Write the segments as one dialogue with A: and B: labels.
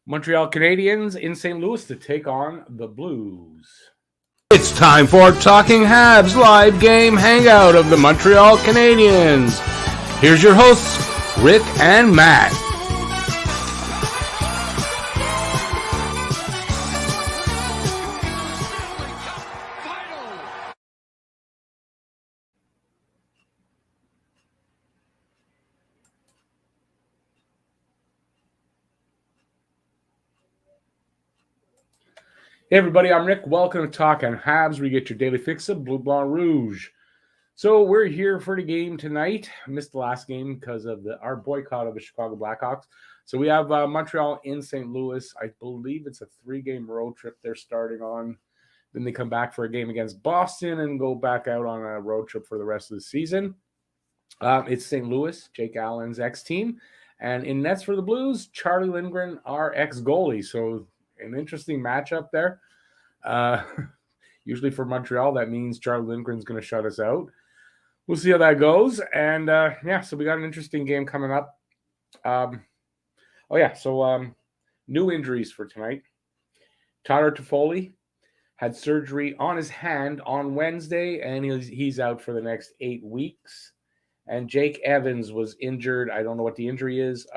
A: Montreal Canadiens in St. Louis to take on the Blues.
B: It's time for Talking Habs live game hangout of the Montreal Canadiens. Here's your hosts, Rick and Matt.
A: Hey everybody, I'm Rick. Welcome to Talking Habs. We get your daily fix of Bleu Blanc Rouge. So we're here for the game tonight. I missed the last game because of our boycott of the Chicago Blackhawks. So we have Montreal in St. Louis. I believe it's a 3-game road trip they're starting on. Then they come back for a game against Boston and go back out on a road trip for the rest of the season. It's St. Louis, Jake Allen's ex-team. And in nets for the Blues, Charlie Lindgren, our ex-goalie. So an interesting matchup there. Usually for Montreal, that means Charlie Lindgren's going to shut us out. We'll see how that goes. And so we got an interesting game coming up. New injuries for tonight. Tyler Toffoli had surgery on his hand on Wednesday, and he's out for the next 8 weeks. And Jake Evans was injured. I don't know what the injury is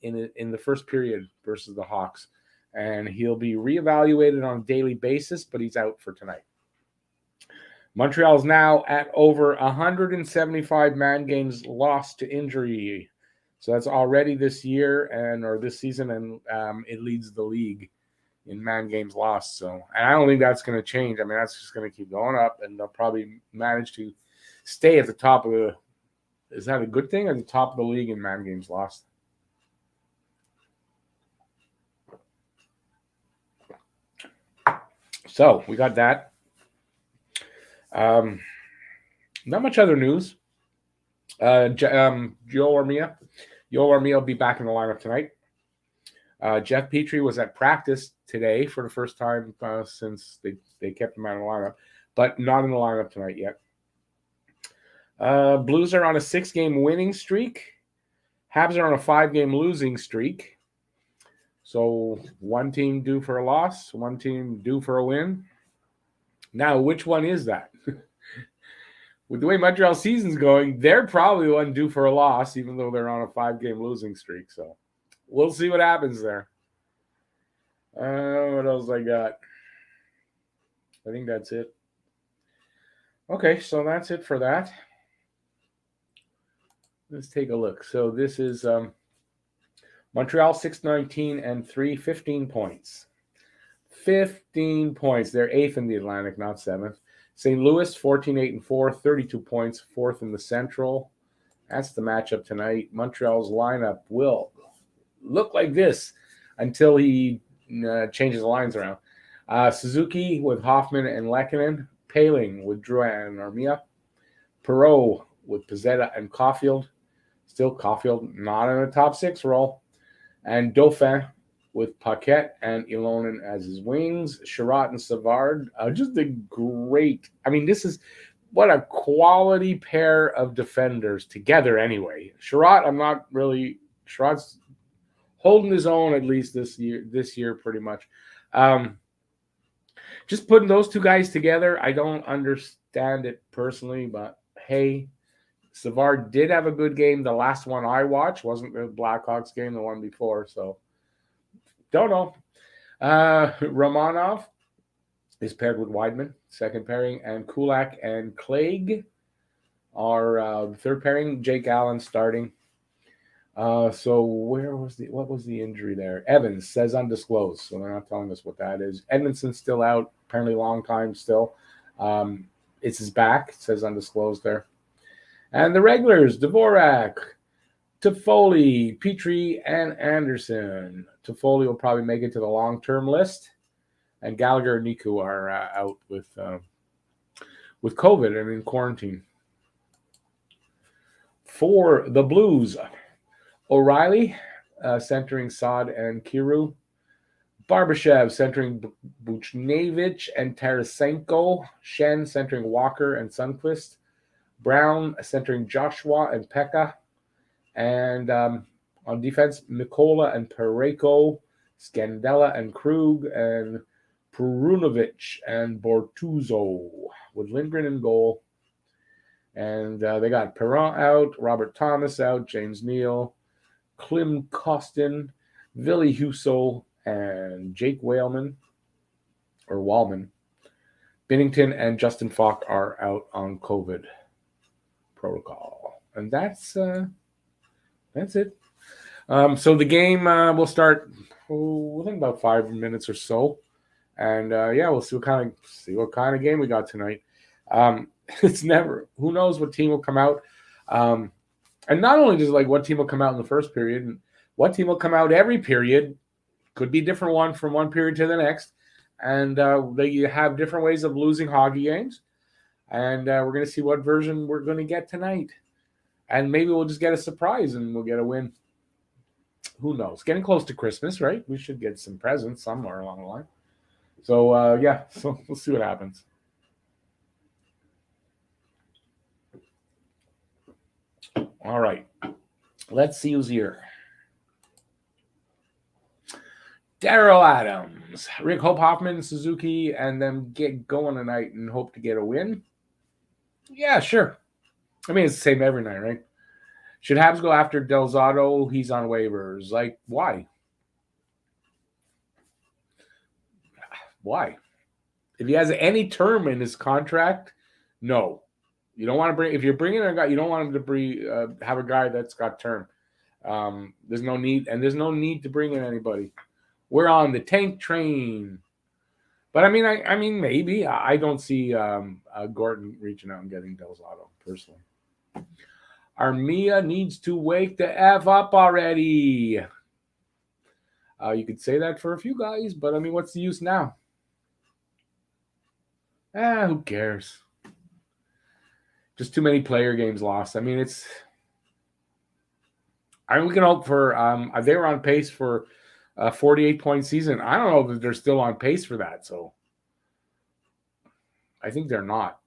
A: in the first period versus the Hawks. And he'll be reevaluated on a daily basis, but he's out for tonight. Montreal's now at over 175 man games lost to injury. So that's already this year or this season, and it leads the league in man games lost. So, and I don't think that's going to change. I mean, that's just going to keep going up, and they'll probably manage to stay at the top of the. Is that a good thing? At the top of the league in man games lost. So we got that. Not much other news. Joel Armia will be back in the lineup tonight. Jeff Petrie was at practice today for the first time since they kept him out of the lineup, but not in the lineup tonight yet. Blues are on a 6-game winning streak. Habs are on a 5-game losing streak. So one team due for a loss, one team due for a win. Now, which one is that? With the way Montreal season's going, they're probably the one due for a loss, even though they're on a 5-game losing streak. So we'll see what happens there. What else I got? I think that's it. Okay, so that's it for that. Let's take a look. So this is Montreal 6-19-3, 15 points. 15 points. They're 8th in the Atlantic, not 7th. St. Louis 14-8-4, 32 points, 4th in the Central. That's the matchup tonight. Montreal's lineup will look like this until he changes the lines around. Suzuki with Hoffman and Lehkonen. Paling with Drouin and Armia. Perreault with Pezzetta and Caulfield. Still Caulfield not in a top 6 role. And Dauphin with Paquette and Ilonen as his wings. Sherratt and Savard. Just a great. I mean, this is what a quality pair of defenders together anyway. Sherratt's holding his own at least this year pretty much. Just putting those two guys together, I don't understand it personally, but hey, Savard did have a good game. The last one I watched wasn't the Blackhawks game, the one before. So, don't know. Romanov is paired with Weidman, second pairing, and Kulak and Clegg are third pairing. Jake Allen starting. So what was the injury there? Evans says undisclosed, so they're not telling us what that is. Edmondson's still out, apparently long time still. It's his back. It says undisclosed there. And the regulars, Dvorak, Toffoli, Petrie, and Anderson. Toffoli will probably make it to the long-term list. And Gallagher and Niku are out with COVID and in quarantine. For the Blues, O'Reilly centering Saad and Kiru. Barbashev centering Buchnevich and Tarasenko. Shen centering Walker and Sundqvist. Brown centering Joshua and Pekka. And on defense, Mikola and Pareko Scandella and Krug and Perunovic and Bortuzzo with Lindgren in goal. And they got Perron out, Robert Thomas out, James Neal, Klim Kostin, Ville Husso, and Jake Wallman. Binnington and Justin Falk are out on COVID protocol. And that's it. So the game will start within about 5 minutes or so. And we'll see what kind of game we got tonight. It's never, who knows what team will come out. And not only just like what team will come out in the first period, and what team will come out every period. Could be different one from one period to the next. And they have different ways of losing hockey games. And we're going to see what version we're going to get tonight. And maybe we'll just get a surprise and we'll get a win. Who knows? Getting close to Christmas, right? We should get some presents somewhere along the line. So, so we'll see what happens. All right. Let's see who's here. Daryl Adams, Rick Hope Hoffman, Suzuki, and them get going tonight and hope to get a win. Yeah, sure. I mean, it's the same every night, right? Should Habs go after Del Zotto? He's on waivers. Like, why? Why? If he has any term in his contract, no. You don't want to bring. If you're bringing a guy, you don't want him to have a guy that's got term. There's no need, and there's no need to bring in anybody. We're on the tank train. But I mean, maybe I don't see Gordon reaching out and getting Del Zotto personally. Armia needs to wake the F up already. You could say that for a few guys, but I mean, what's the use now? Who cares? Just too many player games lost. I mean, we can hope for. They were on pace for a 48-point season. I don't know that they're still on pace for that. So I think they're not.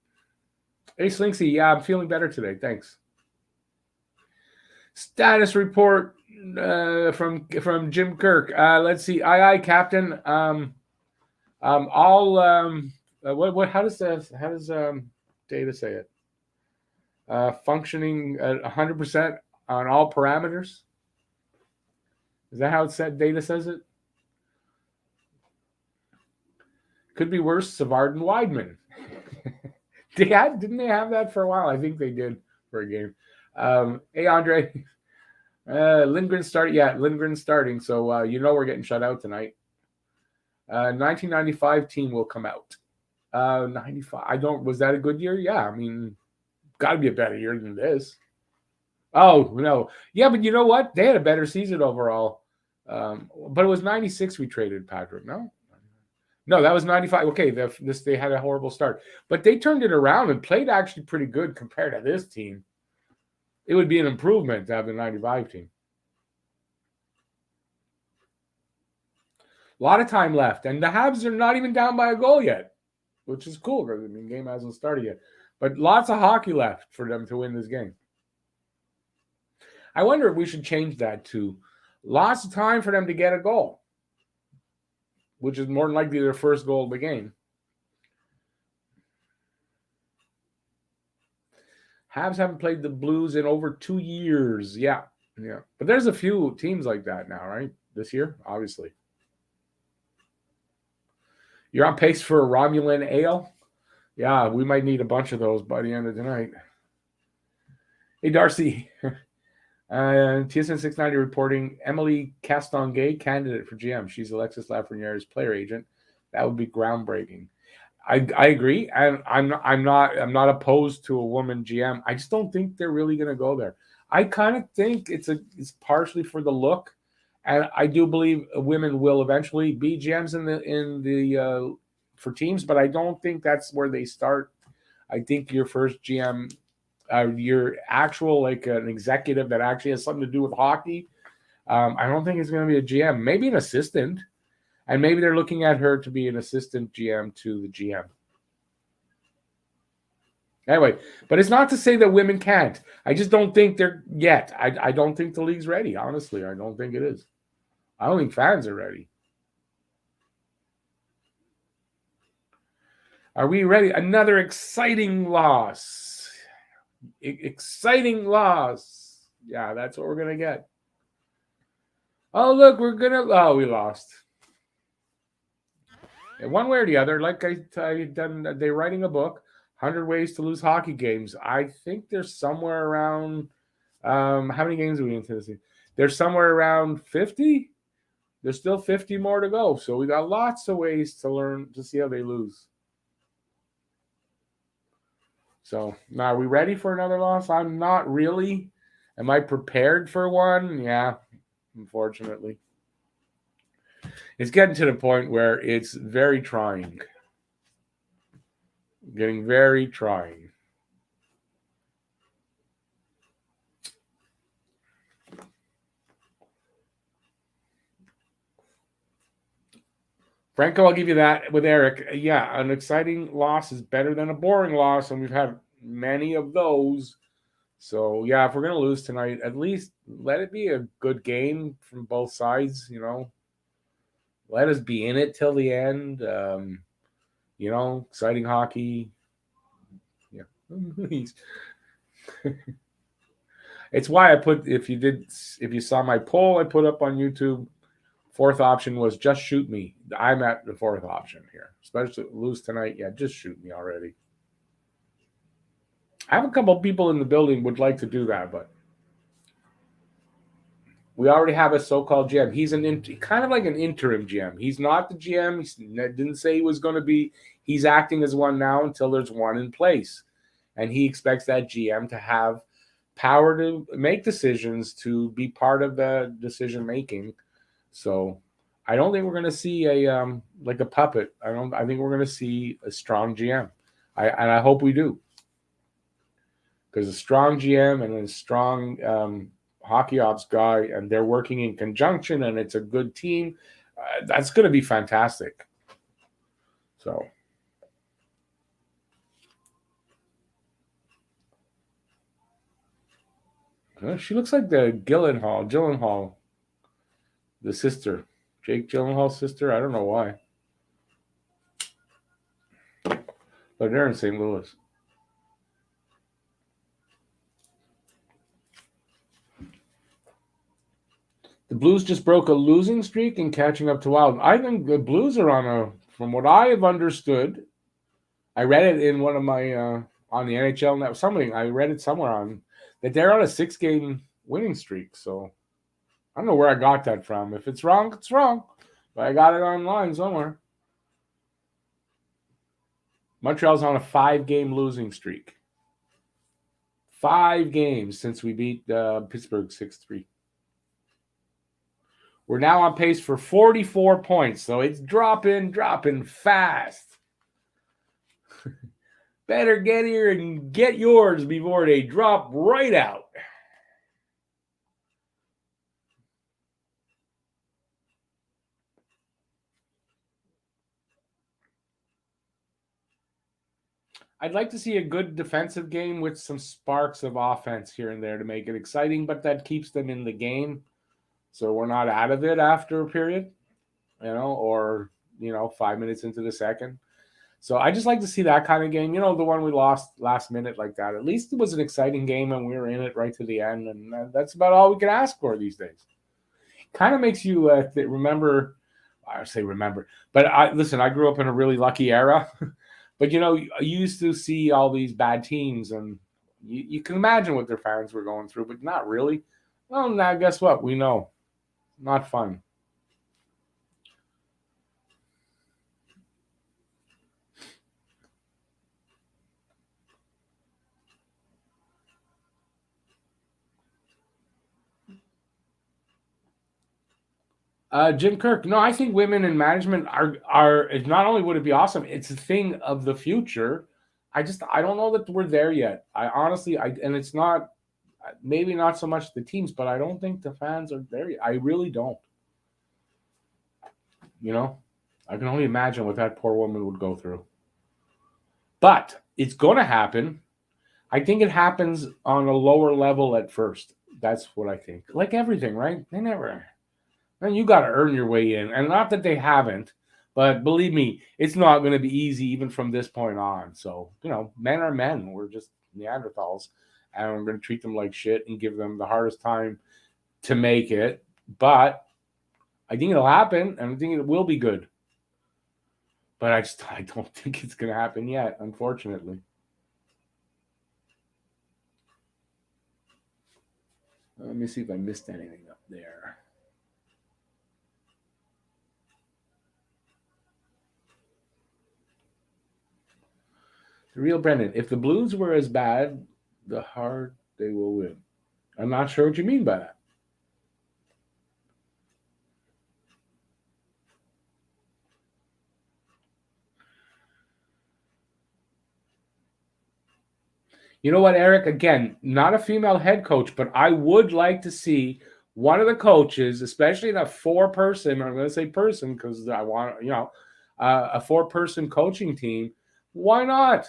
A: Hey, Slinksy, yeah, I'm feeling better today. Thanks. Status report from Jim Kirk. Let's see. Aye, Captain. What? How does data say it? Functioning at 100% on all parameters. Is that how data says it? Could be worse. Savard and Weidman. Didn't they have that for a while? I think they did for a game. Hey, Andre. Lindgren started. Yeah, Lindgren's starting. So we're getting shut out tonight. 1995 team will come out. 95. Was that a good year? Yeah, I mean, got to be a better year than this. Oh, no. Yeah, but you know what? They had a better season overall. But it was 96 we traded Patrick, no? No, that was 95. Okay, they had a horrible start. But they turned it around and played actually pretty good compared to this team. It would be an improvement to have the 95 team. A lot of time left. And the Habs are not even down by a goal yet, which is cool because the game hasn't started yet. But lots of hockey left for them to win this game. I wonder if we should change that to lots of time for them to get a goal, which is more than likely their first goal of the game. Habs haven't played the Blues in over 2 years. Yeah. But there's a few teams like that now, right? This year, obviously. You're on pace for a Romulan ale? Yeah, we might need a bunch of those by the end of the night. Hey, Darcy. TSN 690 reporting Emily Castonguay, candidate for GM. She's Alexis Lafreniere's player agent. That would be groundbreaking. I agree, and I'm not opposed to a woman GM. I just don't think they're really going to go there. I kind of think it's partially for the look, and I do believe women will eventually be GMs in the for teams, but I don't think that's where they start. I think your first GM, your actual like an executive that actually has something to do with hockey. I don't think it's going to be a GM. Maybe an assistant. And maybe they're looking at her to be an assistant GM to the GM. Anyway, but it's not to say that women can't. I just don't think they're yet. I don't think the league's ready, honestly. I don't think it is. I don't think fans are ready. Are we ready? Another exciting loss. Exciting loss. Yeah, that's what we're going to get. Oh, look, we lost. And one way or the other, like I done, they're writing a book, 100 Ways to Lose Hockey Games. I think there's somewhere around, how many games are we in Tennessee? There's somewhere around 50. There's still 50 more to go. So we got lots of ways to learn to see how they lose. So now are we ready for another loss? I'm not really. Am I prepared for one? Yeah, unfortunately. It's getting to the point where it's very trying. Getting very trying. Franco, I'll give you that with Eric. Yeah, an exciting loss is better than a boring loss, and we've had many of those. So, yeah, if we're going to lose tonight, at least let it be a good game from both sides, you know. Let us be in it till the end. You know, exciting hockey. Yeah. It's why I put, if you saw my poll I put up on YouTube, fourth option was just shoot me. I'm at the fourth option here. Especially lose tonight. Yeah, just shoot me already. I have a couple of people in the building would like to do that, but we already have a so-called GM. He's kind of like an interim GM. He's not the GM. He didn't say he was going to be. He's acting as one now until there's one in place. And he expects that GM to have power to make decisions, to be part of the decision-making. So I don't think we're going to see a like a puppet. I think we're going to see a strong GM. I hope we do. Because a strong GM and a strong hockey ops guy, and they're working in conjunction, and it's a good team, that's going to be fantastic. So. She looks like the Gyllenhaal, the sister. Jake Gyllenhaal's sister. I don't know why. But they're in St. Louis. The Blues just broke a losing streak and catching up to Wild. I think the Blues are from what I have understood, I read it in one of my, on the NHL net, I read it somewhere on, that they're on a 6-game winning streak. So I don't know where I got that from. If it's wrong, it's wrong. But I got it online somewhere. Montreal's on a 5-game losing streak. 5 games since we beat Pittsburgh 6-3. We're now on pace for 44 points, so it's dropping fast. Better get here and get yours before they drop right out. I'd like to see a good defensive game with some sparks of offense here and there to make it exciting, but that keeps them in the game. So we're not out of it after a period, or 5 minutes into the second. So I just like to see that kind of game. The one we lost last minute like that. At least it was an exciting game and we were in it right to the end. And that's about all we can ask for these days. Kind of makes you remember. I say remember. But I grew up in a really lucky era. But, you used to see all these bad teams. And you can imagine what their fans were going through. But not really. Well, now guess what? We know. Not fun. Jim Kirk. No, I think women in management are not only would it be awesome, it's a thing of the future. I don't know that we're there yet. I honestly, and it's not, maybe not so much the teams, but I don't think the fans are there yet. I really don't. I can only imagine what that poor woman would go through. But it's going to happen. I think it happens on a lower level at first. That's what I think. Like everything, right? They never. And you got to earn your way in. And not that they haven't, But believe me, it's not going to be easy even from this point on. So, men are men. We're just Neanderthals. And we're going to treat them like shit and give them the hardest time to make it. But I think it'll happen, and I think it will be good. But I don't think it's going to happen yet, unfortunately. Let me see if I missed anything up there. The real Brendan, if the Blues were as bad, the hard they will win. I'm not sure what you mean by that. You know what, Eric? Again, not a female head coach, but I would like to see one of the coaches, especially in a four-person, I'm going to say person because I want, a four-person coaching team. Why not?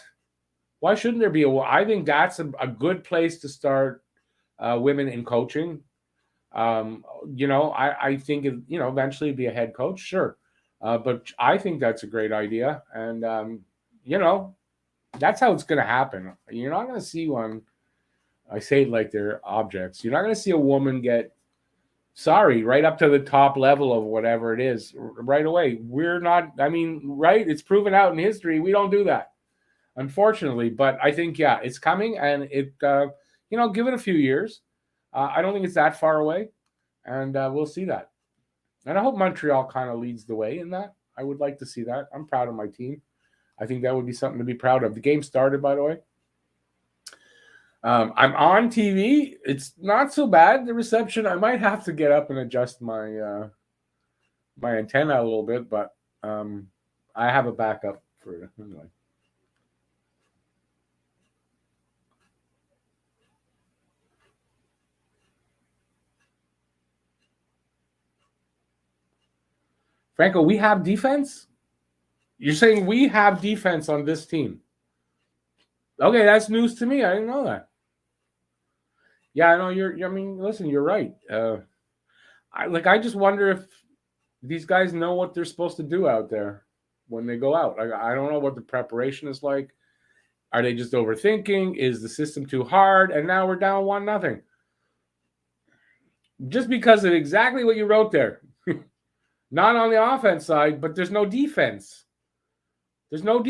A: Why shouldn't there be I think that's a good place to start women in coaching. I think, eventually be a head coach, sure. But I think that's a great idea. And, that's how it's going to happen. You're not going to see one. I say it like they're objects. You're not going to see a woman get, right up to the top level of whatever it is right away. We're not, right? It's proven out in history. We don't do that, unfortunately. But I think, it's coming, and it, give it a few years. I don't think it's that far away, and we'll see that. And I hope Montreal kind of leads the way in that. I would like to see that. I'm proud of my team. I think that would be something to be proud of. The game started, by the way. I'm on TV. It's not so bad, the reception. I might have to get up and adjust my my antenna a little bit, but I have a backup for it anyway. Franco, we have defense? You're saying we have defense on this team? Okay, that's news to me. I didn't know that. Yeah, I know listen, you're right. I just wonder if these guys know what they're supposed to do out there when they go out. I don't know what the preparation is like. Are they just overthinking? Is the system too hard? And now we're down 1-0. Just because of exactly what you wrote there. Not on the offense side, but there's no defense. There's no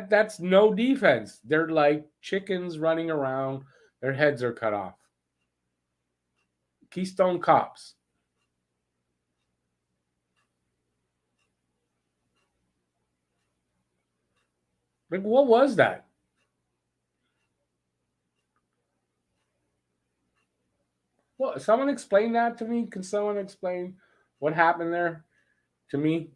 A: that's no defense. They're like chickens running around. Their heads are cut off. Keystone Cops. Like, what was that? Well, someone explain that to me. Can someone explain what happened there to me?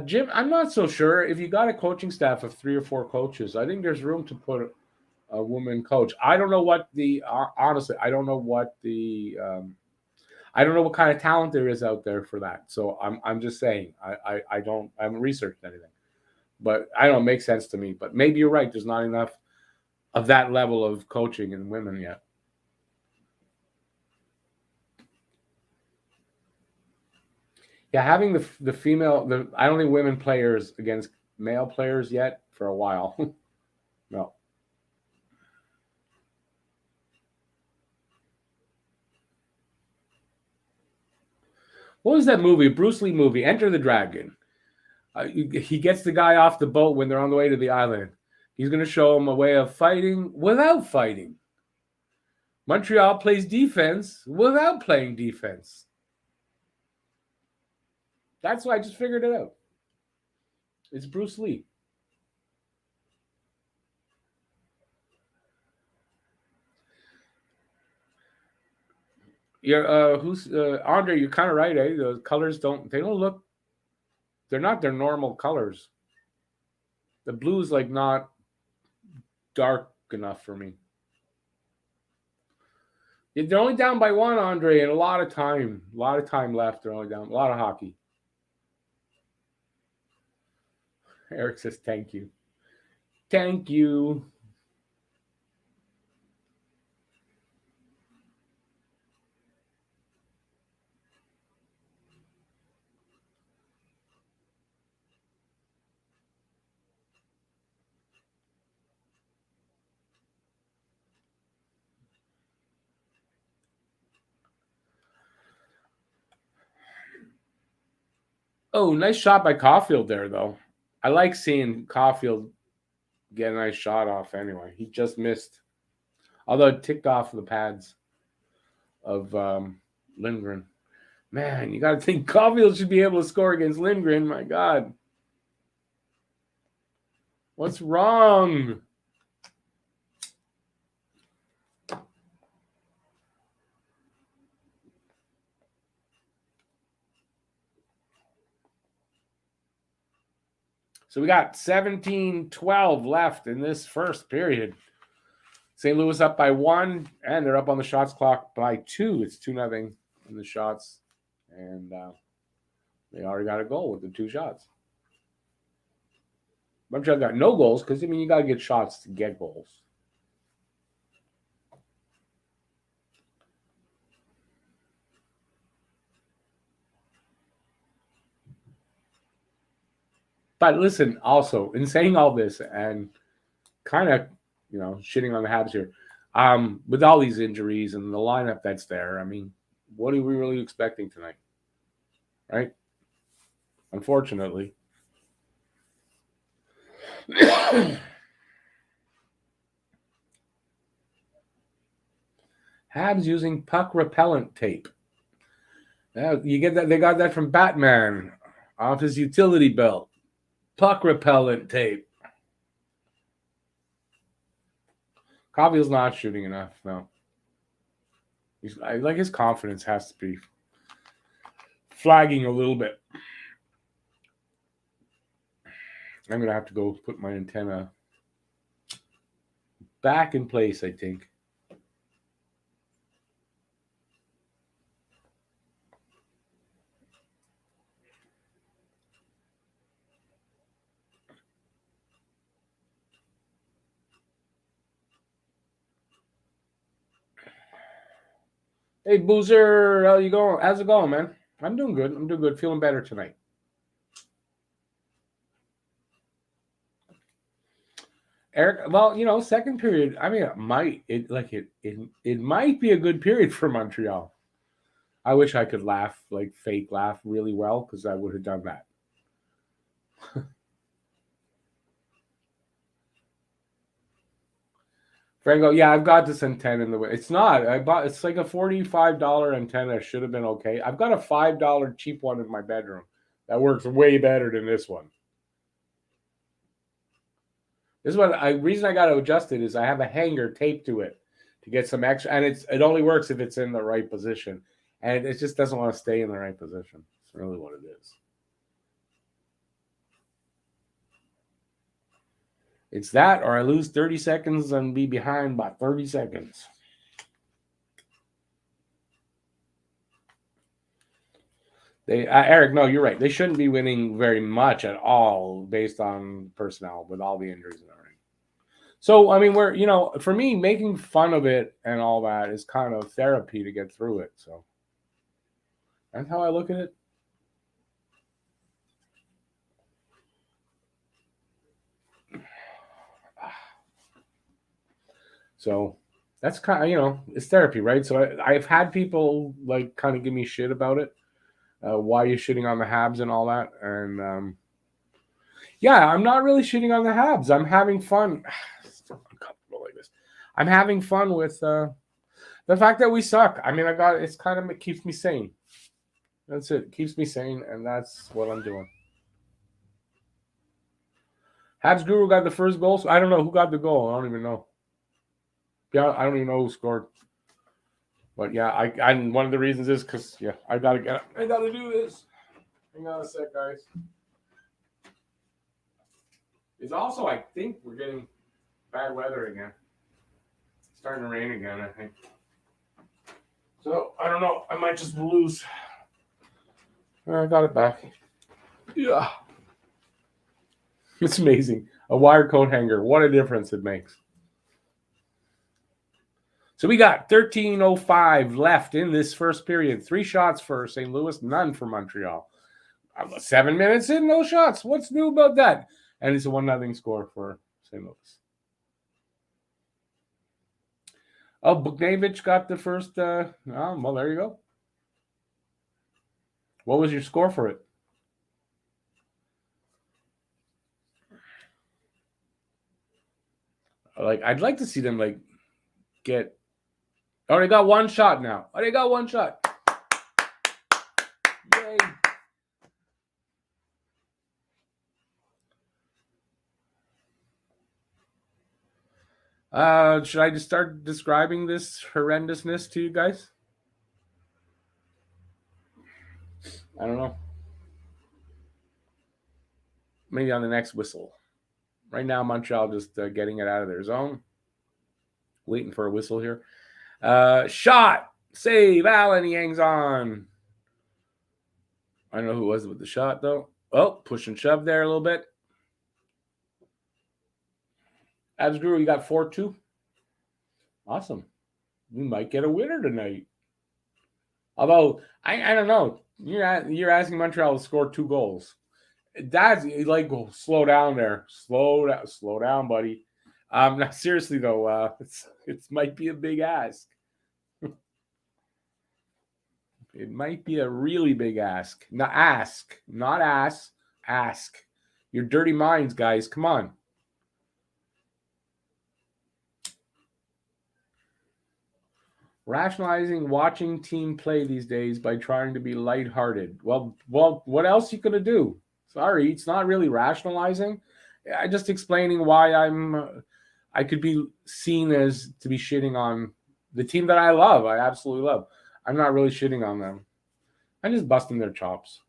A: Jim, I'm not so sure. If you got a coaching staff of 3 or 4 coaches, I think there's room to put a woman coach. I don't know what honestly, I don't know what I don't know what kind of talent there is out there for that. So I'm just saying, I haven't researched anything, but I don't make sense to me. But maybe you're right. There's not enough of that level of coaching in women yet. Yeah, having the female, I don't think women players against male players yet for a while. No. What was that movie? Bruce Lee movie, Enter the Dragon. He gets the guy off the boat when they're on the way to the island. He's going to show him a way of fighting without fighting. Montreal plays defense without playing defense. That's why I just figured it out. It's Bruce Lee. You're Andre, you're kind of right, eh? The colors don't look, they're not their normal colors. The blue's like not dark enough for me. They're only down by 1, Andre, and a lot of time left. They're only down. A lot of hockey. Eric says, thank you. Thank you. Oh, nice shot by Caulfield there, though. I like seeing Caulfield get a nice shot off anyway. He just missed. Although it ticked off the pads of Lindgren. Man, you got to think Caulfield should be able to score against Lindgren. My God. What's wrong? So we got 17-12 left in this first period. St. Louis up by 1, and they're up on the shots clock by 2. It's 2-0 in the shots. And they already got a goal with the 2 shots. Montreal got no goals because, you got to get shots to get goals. But listen, also, in saying all this and kind of, shitting on the Habs here, with all these injuries and the lineup that's there, what are we really expecting tonight? Right? Unfortunately. Habs using puck repellent tape. Now, you get that? They got that from Batman off his utility belt. Puck repellent tape. Caulfield's not shooting enough. No. His confidence has to be flagging a little bit. I'm going to have to go put my antenna back in place, I think. Hey, Boozer, how you going? How's it going, man? I'm doing good. Feeling better tonight. Eric, well, second period. It might be a good period for Montreal. I wish I could fake laugh really well, because I would have done that. Franco, yeah, I've got this antenna in the way. It's not. It's like a $45 antenna. Should have been okay. I've got a $5 cheap one in my bedroom that works way better than this one. This one, reason I got to adjust it is I have a hanger taped to it to get some extra, and it only works if it's in the right position, and it just doesn't want to stay in the right position. That's really what it is. It's that, or I lose 30 seconds and be behind by 30 seconds. Eric, no, you're right. They shouldn't be winning very much at all based on personnel with all the injuries and everything. So, we're, for me, making fun of it and all that is kind of therapy to get through it. So that's how I look at it. So that's kind of, it's therapy, right? So I've had people kind of give me shit about it. Why are you shitting on the Habs and all that? And yeah, I'm not really shitting on the Habs. I'm having fun. It's so uncomfortable like this. I'm having fun with the fact that we suck. It keeps me sane. That's it. It keeps me sane, and that's what I'm doing. Habs Guru got the first goal. So I don't know who got the goal. I don't even know. Yeah, I don't even know who scored. But yeah, I one of the reasons is because I gotta do this. Hang on a sec, guys. It's also, I think we're getting bad weather again. It's starting to rain again, I think. So I don't know. I might just lose. I got it back. Yeah. It's amazing. A wire coat hanger. What a difference it makes. So we got 13:05 left in this first period. 3 shots for St. Louis, none for Montreal. 7 minutes in, no shots. What's new about that? And it's a 1-0 score for St. Louis. Oh, Buknevich got the first. Well, there you go. What was your score for it? I'd like to see them get. Oh, they got one shot now. Oh, they got one shot. Yay! Should I just start describing this horrendousness to you guys? I don't know. Maybe on the next whistle. Right now, Montreal just getting it out of their zone. Waiting for a whistle here. Shot! Save! Allen, he hangs on. I don't know who it was with the shot, though. Oh, push and shove there a little bit. Habs Guru, you got 4-2. Awesome. We might get a winner tonight. Although, I don't know. You're asking Montreal to score 2 goals. That's slow down there. Slow down, buddy. Now, seriously, though, it might be a big ask. It might be a really big ask. Not ask. Not ass. Ask. Your dirty minds, guys. Come on. Rationalizing watching team play these days by trying to be lighthearted. Well, what else are you going to do? Sorry, it's not really rationalizing. I'm just explaining why I could be seen as to be shitting on the team that I love. I absolutely love. I'm not really shitting on them. I'm just busting their chops.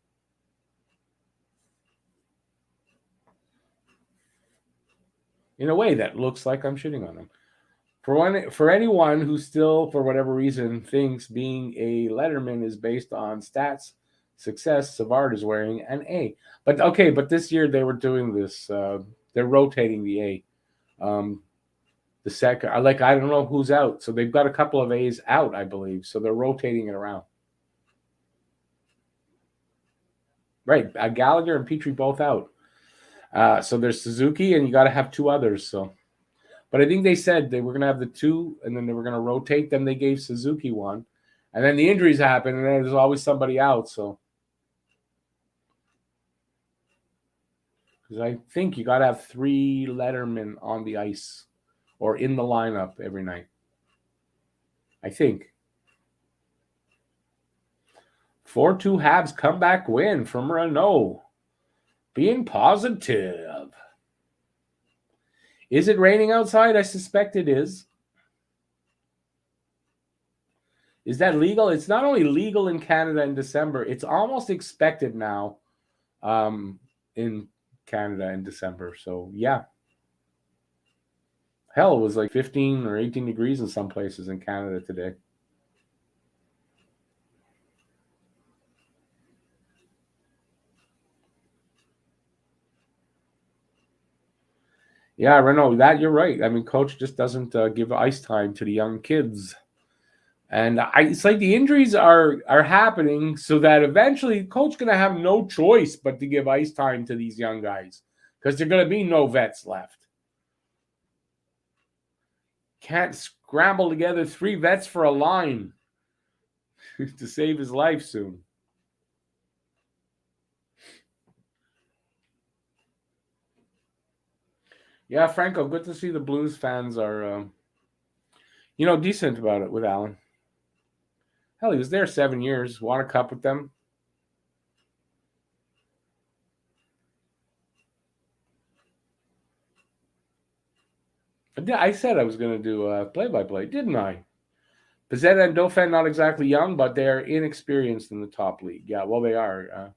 A: In a way that looks like I'm shitting on them. For anyone who still, for whatever reason, thinks being a letterman is based on stats, success, Savard is wearing an A. But this year they were doing this. They're rotating the A. The second, I don't know who's out. So they've got a couple of A's out, I believe. So they're rotating it around. Right. Gallagher and Petrie both out. So there's Suzuki, and you got to have 2 others. So, but I think they said they were going to have the 2, and then they were going to rotate. Then they gave Suzuki 1. And then the injuries happened, and then there's always somebody out. So, because I think you got to have 3 lettermen on the ice or in the lineup every night. I think. 4-2 Habs comeback win from Renault. Being positive. Is it raining outside? I suspect it is. Is that legal? It's not only legal in Canada in December, it's almost expected now in Canada in December. So, yeah. Hell, it was like 15 or 18 degrees in some places in Canada today. Yeah, Renault, that you're right. I mean, coach just doesn't give ice time to the young kids. And it's like the injuries are happening so that eventually coach going to have no choice but to give ice time to these young guys because there are going to be no vets left. Can't scramble together 3 vets for a line to save his life soon. Yeah, Franco, good to see the Blues fans are, decent about it with Allen. Hell, he was there 7 years. Won a cup with them. I said I was going to do play-by-play, didn't I? Pizzetta and Dauphin, not exactly young, but they're inexperienced in the top league. Yeah, well, they are.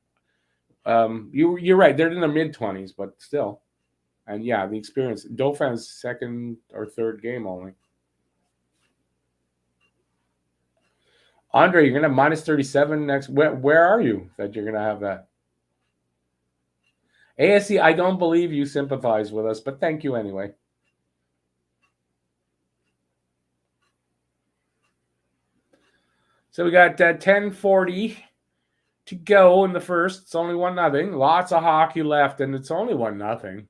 A: You're right. They're in their mid-20s, but still. And, yeah, the experience. Dauphin's 2nd or 3rd game only. Andre, you're going to have minus 37 next. Where are you that you're going to have that? ASC, I don't believe you sympathize with us, but thank you anyway. So we got 10:40 to go in the first. It's only 1-0. Lots of hockey left, and it's only 1-0.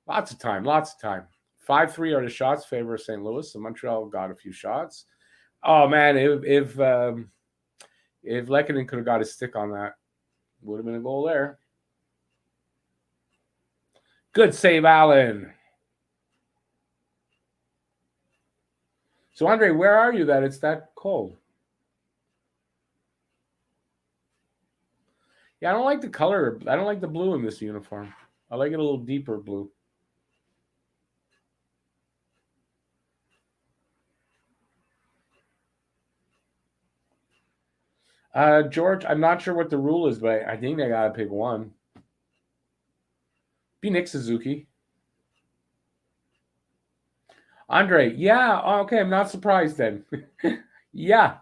A: Lots of time. 5-3 are the shots favor St. Louis. So Montreal got a few shots. Oh man, if Lehkonen could have got his stick on that, would have been a goal there. Good save, Allen. So, Andre, where are you that it's that cold? Yeah, I don't like the color. I don't like the blue in this uniform. I like it a little deeper blue. George, I'm not sure what the rule is, but I think they got to pick one. Be Nick Suzuki. Andre, yeah, okay, I'm not surprised then. Yeah,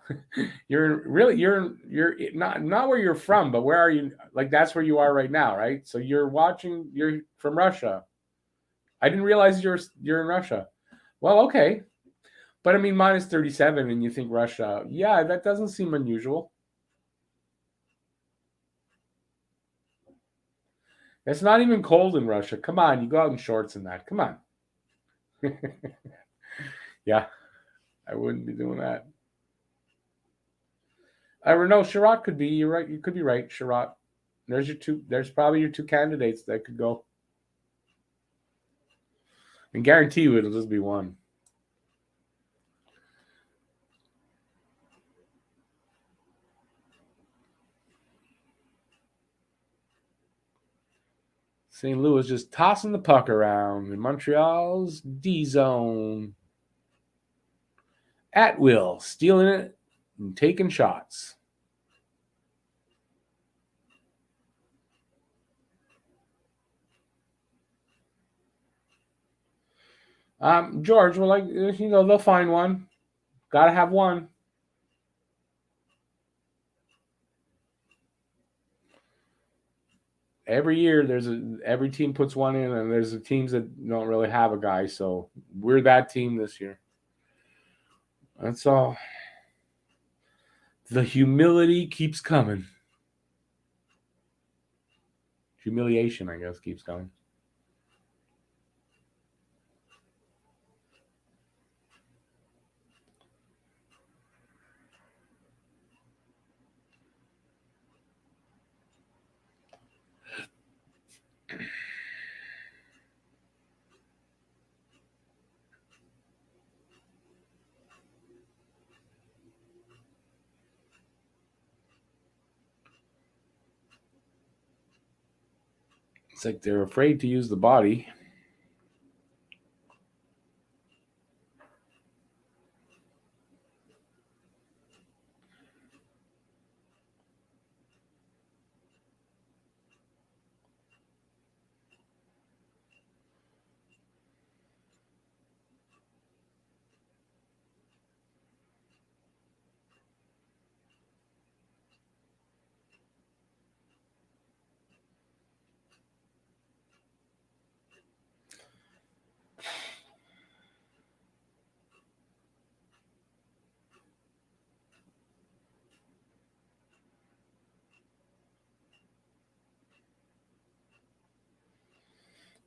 A: you're not where you're from, but where are you? Like that's where you are right now, right? So you're watching. You're from Russia. I didn't realize you're in Russia. Well, okay, but I mean minus 37, and you think Russia? Yeah, that doesn't seem unusual. It's not even cold in Russia. Come on, you go out in shorts and that. Come on. Yeah, I wouldn't be doing that. Renault Sherratt could be. You're right. You could be right, Sherratt. There's your two. There's probably your two candidates that could go. And guarantee you it'll just be one. St. Louis just tossing the puck around in Montreal's D zone. At will, stealing it and taking shots. George, well, like they'll find one. Got to have one. Every year, every team puts one in, and there's teams that don't really have a guy. So we're that team this year. That's all. The humility keeps coming. Humiliation, I guess, keeps coming. It's like they're afraid to use the body.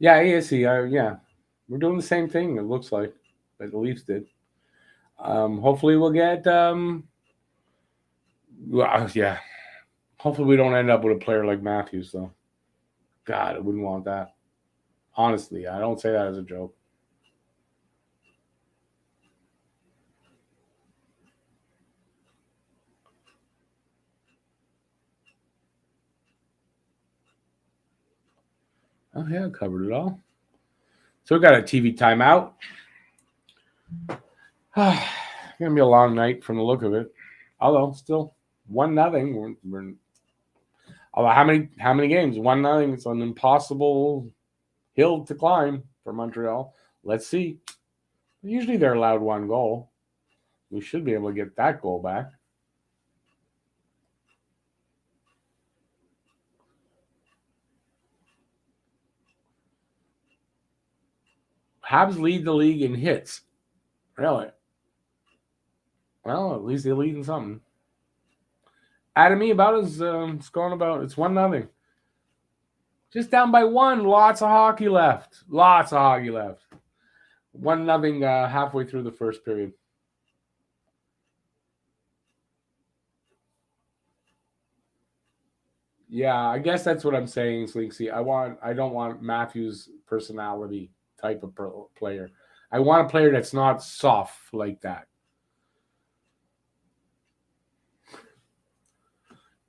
A: Yeah, ASC. Yeah, we're doing the same thing. It looks like that the Leafs did. Hopefully, we'll get. Well, yeah. Hopefully, we don't end up with a player like Matthews, though. God, I wouldn't want that. Honestly, I don't say that as a joke. Oh yeah, I covered it all. So we got a TV timeout. Gonna be a long night from the look of it. Although still 1-0. Although how many games? 1-0. It's an impossible hill to climb for Montreal. Let's see. Usually they're allowed one goal. We should be able to get that goal back. Habs lead the league in hits. Really? Well, at least they lead in something. Adamy about his scoring about. It's 1-0. Just down by one. Lots of hockey left. 1-0 halfway through the first period. Yeah, I guess that's what I'm saying, Slinksy. I don't want Matthews' personality type of player. I want a player that's not soft like that.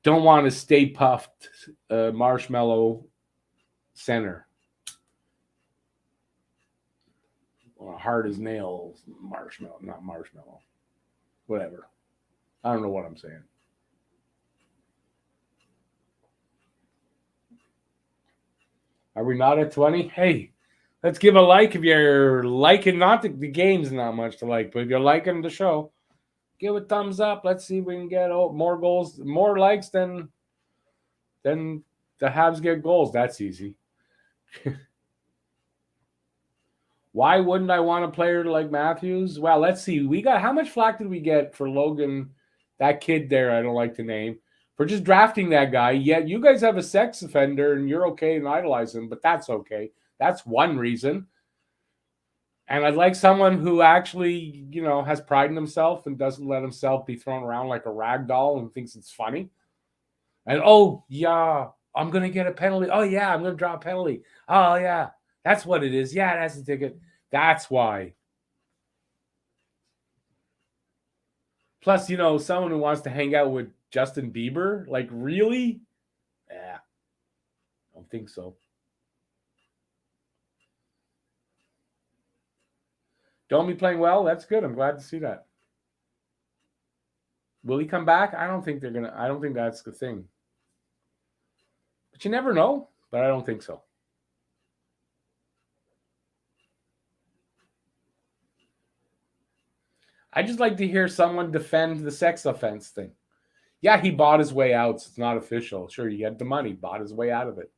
A: Don't want to stay puffed marshmallow center. Or hard as nails marshmallow, not marshmallow. Whatever. I don't know what I'm saying. Are we not at 20? Hey, let's give a like if you're liking. Not the game's not much to like, but if you're liking the show, give a thumbs up. Let's see if we can get more goals, more likes than the Habs get goals. That's easy. Why wouldn't I want a player like Matthews? Well, let's see. We got how much flack did we get for Logan, that kid there? I don't like to name, for just drafting that guy. Yet you guys have a sex offender and you're okay and idolize him, but that's okay. That's one reason. And I'd like someone who actually, has pride in himself and doesn't let himself be thrown around like a rag doll and thinks it's funny. And, oh, yeah, I'm going to get a penalty. Oh, yeah, I'm going to draw a penalty. Oh, yeah, that's what it is. Yeah, that's the ticket. That's why. Plus, someone who wants to hang out with Justin Bieber, like, really? Yeah, I don't think so. Don't be playing well. That's good. I'm glad to see that. Will he come back? I don't think that's the thing. But you never know. But I don't think so. I just like to hear someone defend the sex offense thing. Yeah, he bought his way out. So it's not official. Sure, he had the money, bought his way out of it.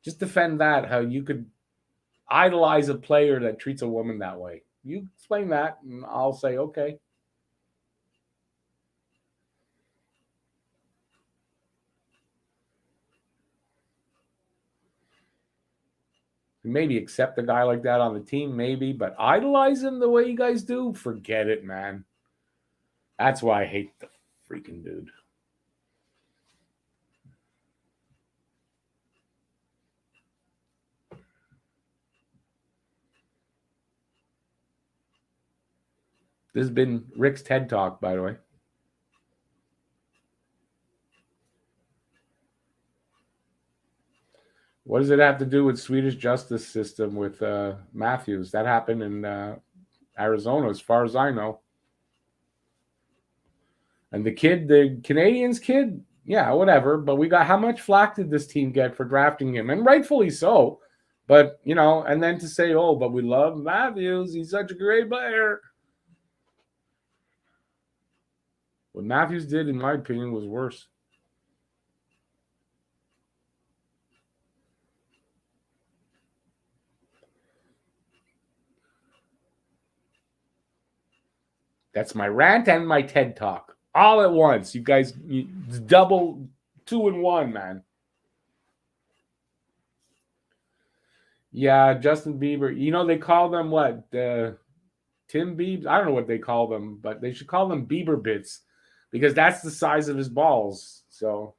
A: Just defend that, how you could idolize a player that treats a woman that way. You explain that, and I'll say, okay. Maybe accept a guy like that on the team, maybe, but idolize him the way you guys do, forget it, man. That's why I hate the freaking dude. This has been Rick's TED Talk, by the way. What does it have to do with Swedish justice system with Matthews? That happened in Arizona, as far as I know. And the Canadians kid, yeah, whatever. But we got, how much flack did this team get for drafting him? And rightfully so. But, and then to say, oh, but we love Matthews. He's such a great player. What Matthews did, in my opinion, was worse. That's my rant and my TED Talk all at once. You guys, double 2 in 1, man. Yeah, Justin Bieber. They call them what? Tim Biebs? I don't know what they call them, but they should call them Bieber bits because that's the size of his balls. So.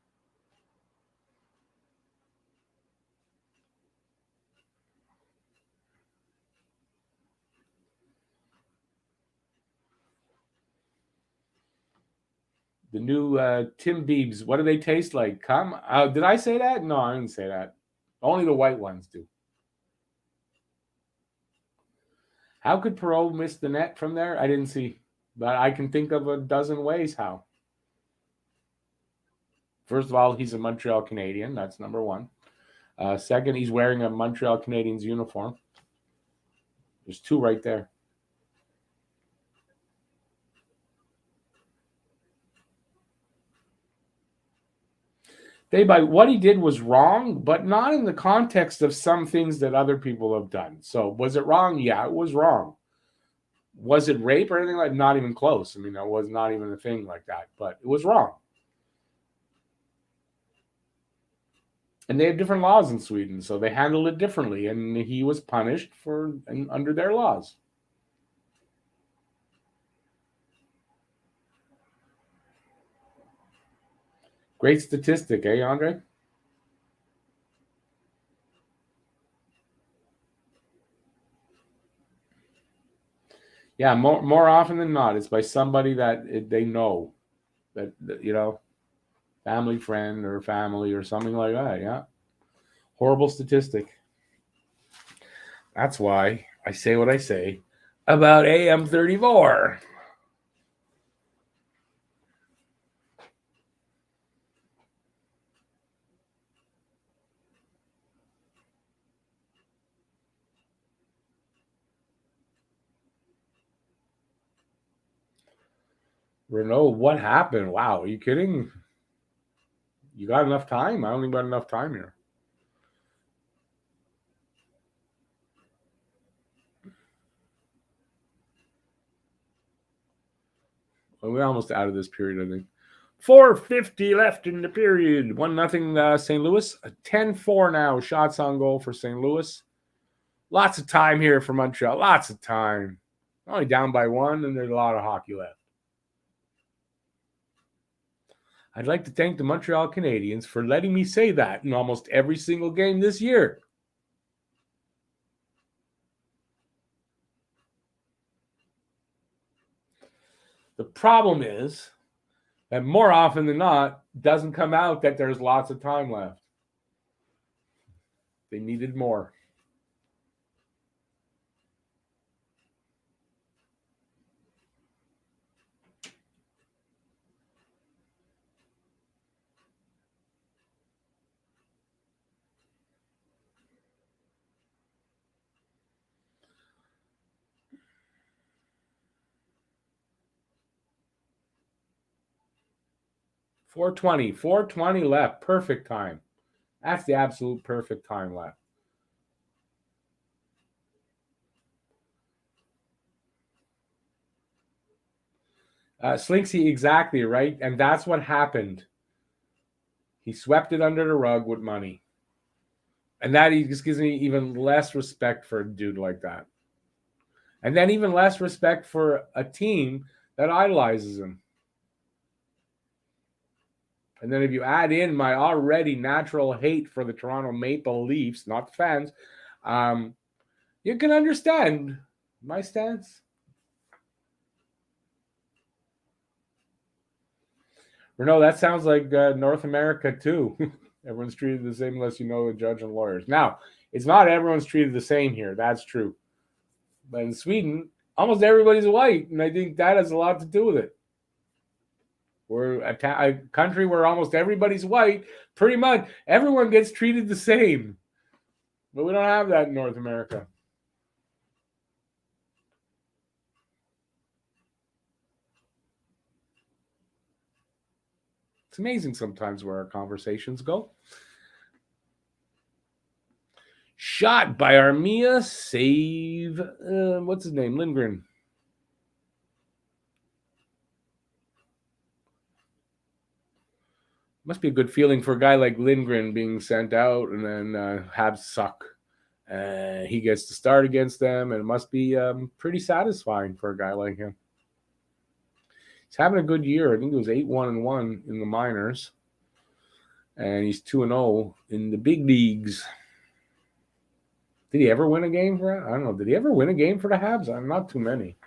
A: The new Tim Biebs, what do they taste like? Did I say that? No, I didn't say that. Only the white ones do. How could Perot miss the net from there? I didn't see. But I can think of a dozen ways how. First of all, he's a Montreal Canadian. That's number one. Second, he's wearing a Montreal Canadiens uniform. There's 2 right there. What he did was wrong, but not in the context of some things that other people have done. So was it wrong? Yeah, it was wrong. Was it rape or anything like that? Not even close. I mean, that was not even a thing like that, but it was wrong. And they have different laws in Sweden, so they handled it differently, and he was punished under their laws. Great statistic, eh, Andre? Yeah, more often than not, it's by somebody that they know that. family friend or family or something like that. Yeah. Horrible statistic. That's why I say what I say about AM34. Renault, what happened? Wow, are you kidding? You got enough time? I don't think got enough time here. Well, we're almost out of this period, I think. 4:50 left in the period. 1-0 St. Louis. 10-4 now. Shots on goal for St. Louis. Lots of time here for Montreal. Lots of time. Only down by 1, and there's a lot of hockey left. I'd like to thank the Montreal Canadiens for letting me say that in almost every single game this year. The problem is that more often than not, it doesn't come out that there's lots of time left. They needed more. $4:20 left. Perfect time. That's the absolute perfect time left. Slinksy, exactly right. And that's what happened. He swept it under the rug with money. And that just gives me even less respect for a dude like that. And then even less respect for a team that idolizes him. And then if you add in my already natural hate for the Toronto Maple Leafs, not the fans, you can understand my stance. Renault, that sounds like North America too. Everyone's treated the same unless you know the judge and lawyers. Now, it's not everyone's treated the same here. That's true. But in Sweden, almost everybody's white, and I think that has a lot to do with it. We're a country where almost everybody's white. Pretty much everyone gets treated the same. But we don't have that in North America. It's amazing sometimes where our conversations go. Shot by Armia. Save. What's his name? Lindgren. Must be a good feeling for a guy like Lindgren being sent out and then Habs suck. He gets to start against them, and it must be pretty satisfying for a guy like him. He's having a good year. I think it was 8-1-1 in the minors, and he's 2-0 in the big leagues. Did he ever win a game for it? I don't know. Did he ever win a game for the Habs? Not too many.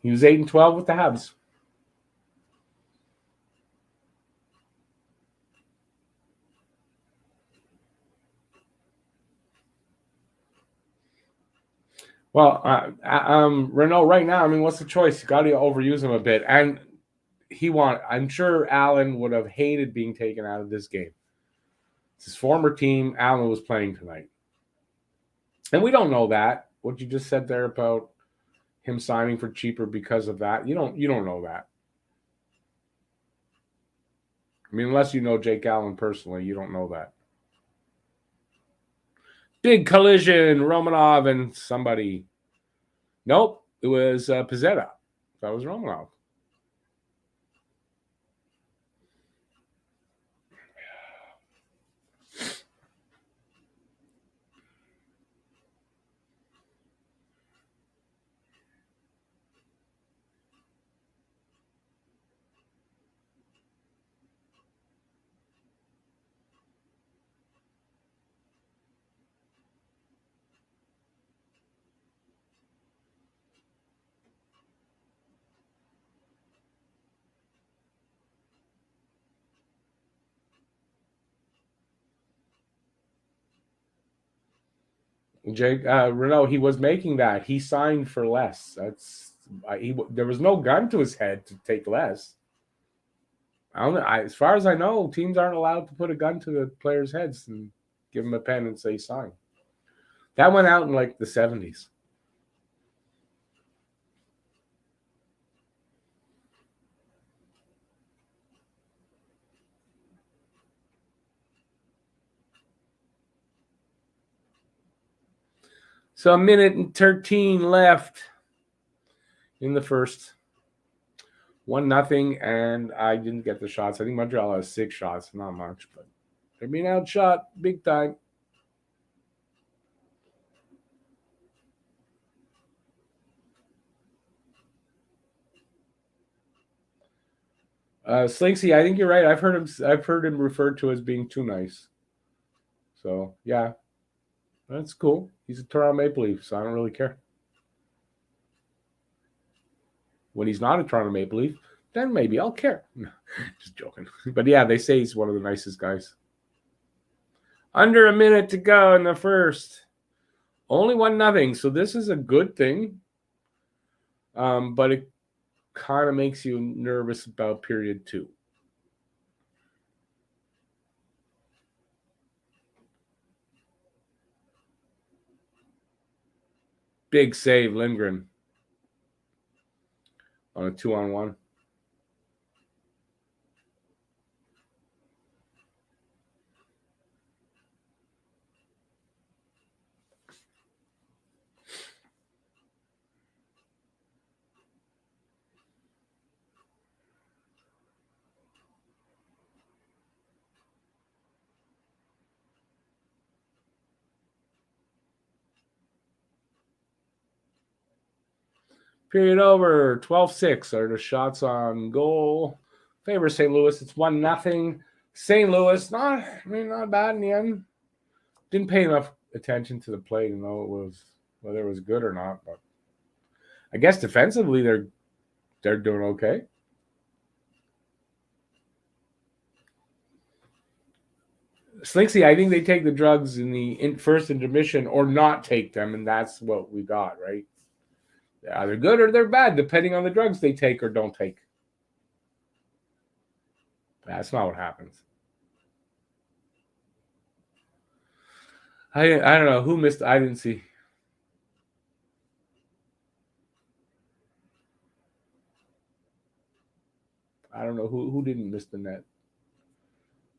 A: He was 8-12 with the Habs. Well, Renault right now, I mean, what's the choice? You got to overuse him a bit. And I'm sure Allen would have hated being taken out of this game. It's his former team. Allen was playing tonight. And we don't know that. What you just said there about him signing for cheaper because of that, you don't know that. I mean, unless you know Jake Allen personally, you don't know that. Big collision, Romanov and somebody. Nope, it was Pizzetta. That was Romanov. Jake Renault, he was making that. He signed for less. There was no gun to his head to take less. As far as I know, teams aren't allowed to put a gun to the players' heads and give them a pen and say sign. That went out in like the 70s. So 1:13 left in the first. 1-0, and I didn't get the shots. I think Montreal has 6 shots, not much, but they're being outshot big time. Slinksy, I think you're right. I've heard him referred to as being too nice. So yeah, that's cool. He's a Toronto Maple Leaf, so I don't really care. When he's not a Toronto Maple Leaf, then maybe I'll care. Just joking. But yeah, they say he's one of the nicest guys. Under a minute to go in the first. Only 1-0. So this is a good thing. But it kind of makes you nervous about period 2. Big save, Lindgren. On a 2-on-1. Period over. 12-6 are the shots on goal. Favor St. Louis. It's 1-0. St. Louis, not bad in the end. Didn't pay enough attention to the play to know whether it was good or not. But I guess defensively they're doing okay. Slinksy, I think they take the drugs in the first intermission or not take them, and that's what we got, right? They're either good or they're bad, depending on the drugs they take or don't take. That's not what happens. I don't know who missed. I didn't see. I don't know who didn't miss the net.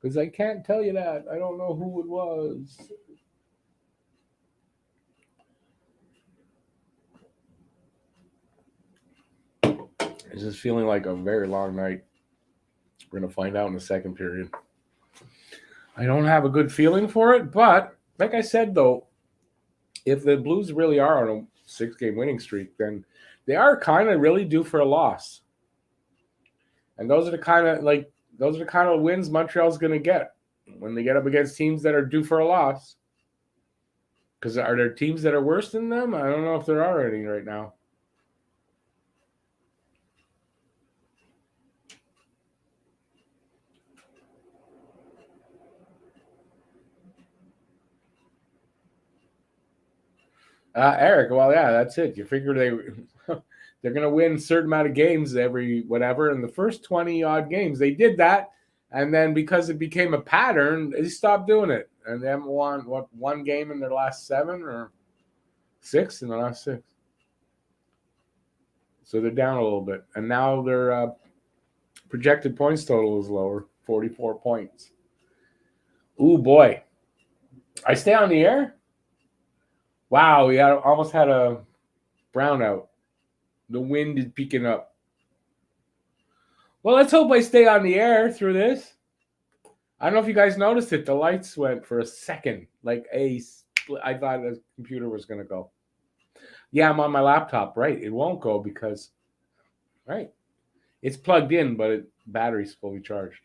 A: Because I can't tell you that. I don't know who it was. It's just feeling like a very long night. We're going to find out in the second period. I don't have a good feeling for it, but like I said, though, if the Blues really are on a 6-game winning streak, then they are kind of really due for a loss. And those are the kind of wins Montreal's going to get when they get up against teams that are due for a loss. Because are there teams that are worse than them? I don't know if there are any right now. Eric, well, yeah, that's it. You figure they're going to win a certain amount of games every whatever. In the first 20-odd games, they did that. And then because it became a pattern, they stopped doing it. And they haven't won, one game in their last 7 or 6 in the last 6. So they're down a little bit. And now their projected points total is lower, 44 points. Ooh, boy. I stay on the air? Wow, we almost had a brownout. The wind is picking up. Well, let's hope I stay on the air through this. I don't know if you guys noticed it. The lights went for a second. I thought the computer was going to go. Yeah, I'm on my laptop. Right. It won't go because, right, it's plugged in, but battery's fully charged.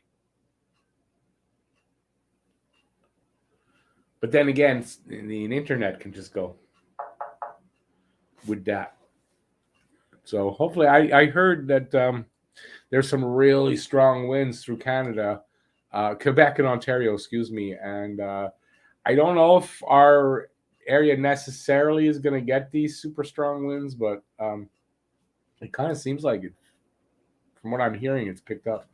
A: But then again, the internet can just go with that. So hopefully, I heard that there's some really strong winds through Canada, Quebec and Ontario, excuse me. And I don't know if our area necessarily is going to get these super strong winds, but it kind of seems like it. From what I'm hearing, it's picked up.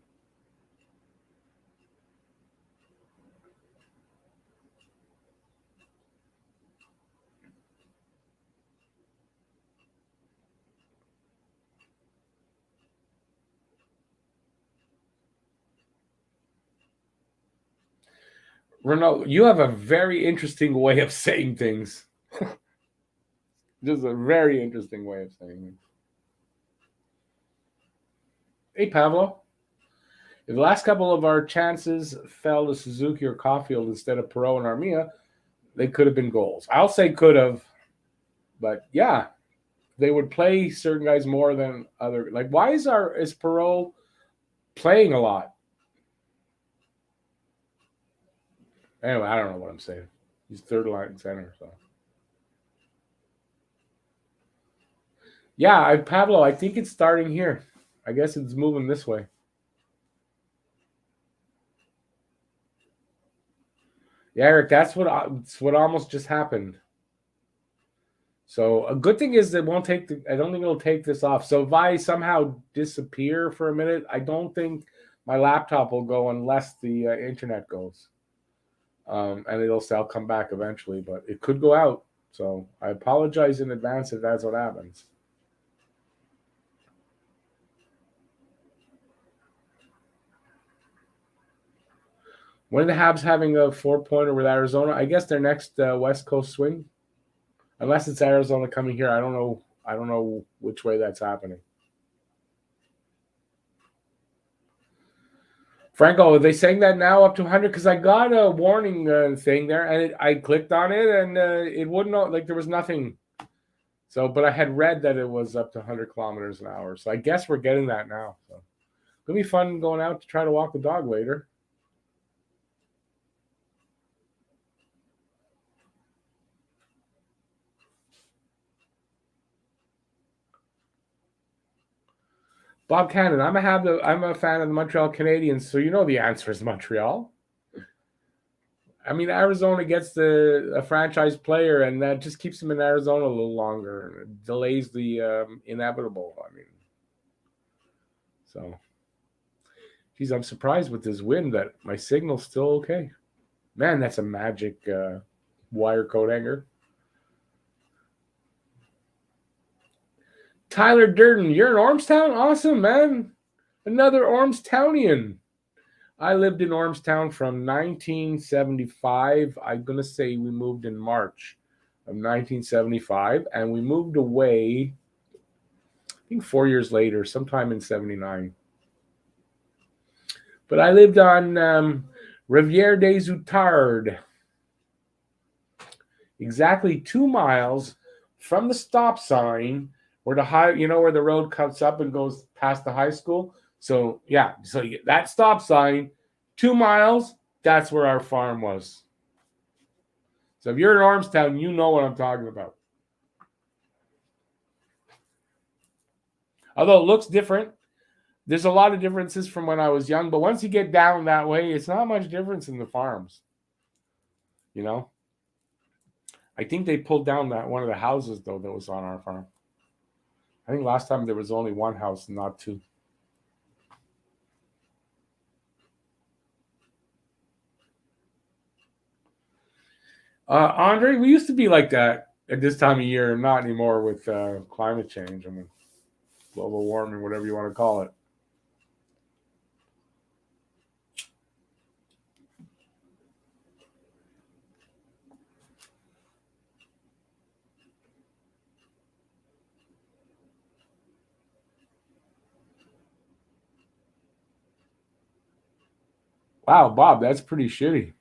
A: Renault, you have a very interesting way of saying things. Just a very interesting way of saying things. Hey, Pavlo. If the last couple of our chances fell to Suzuki or Caulfield instead of Perot and Armia, they could have been goals. I'll say could have, but yeah, they would play certain guys more than other. Like, why is Perot playing a lot? Anyway, I don't know what I'm saying. He's third line center, so. Yeah, Pablo, I think it's starting here. I guess it's moving this way. Yeah, Eric, that's what almost just happened. So a good thing is that won't take. I don't think it'll take this off. So if I somehow disappear for a minute, I don't think my laptop will go unless the internet goes, and I'll come back eventually. But it could go out. So I apologize in advance if that's what happens. When are the Habs having a 4-pointer with Arizona? I guess their next West Coast swing, unless it's Arizona coming here. I don't know. I don't know which way that's happening. Franco, are they saying that now up to 100? Because I got a warning thing there, and I clicked on it, and it wouldn't like there was nothing. So, but I had read that it was up to 100 kilometers an hour. So I guess we're getting that now. So it's gonna be fun going out to try to walk the dog later. Bob Cannon, I'm a fan of the Montreal Canadiens, so you know the answer is Montreal. I mean, Arizona gets a franchise player, and that just keeps them in Arizona a little longer. It delays the inevitable. I mean, so, geez, I'm surprised with this win that my signal's still okay. Man, that's a magic wire coat hanger. Tyler Durden, you're in Ormstown? Awesome, man. Another Ormstownian. I lived in Ormstown from 1975. I'm going to say we moved in March of 1975, and we moved away, I think 4 years later, sometime in 79. But I lived on Rivière des Outards, exactly 2 miles from the stop sign where where the road cuts up and goes past the high school. So yeah, that stop sign, 2 miles, that's where our farm was. So if you're in Ormstown, you know what I'm talking about. Although it looks different, there's a lot of differences from when I was young. But once you get down that way, it's not much difference in the farms. You know, I think they pulled down one of the houses though that was on our farm. I think last time there was only one house, not two. Andre, we used to be like that at this time of year, not anymore with climate change. I mean, global warming, whatever you want to call it. Wow, Bob, that's pretty shitty.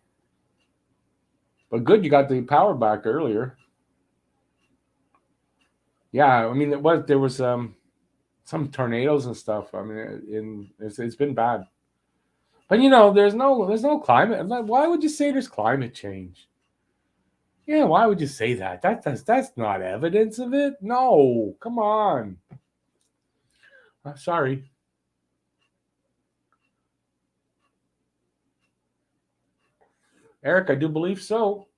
A: But good, you got the power back earlier. Yeah, I mean, there was some tornadoes and stuff. I mean, it's been bad. But there's no climate. Why would you say there's climate change? Yeah, why would you say that? That's not evidence of it. No, come on. I'm sorry. Eric, I do believe so.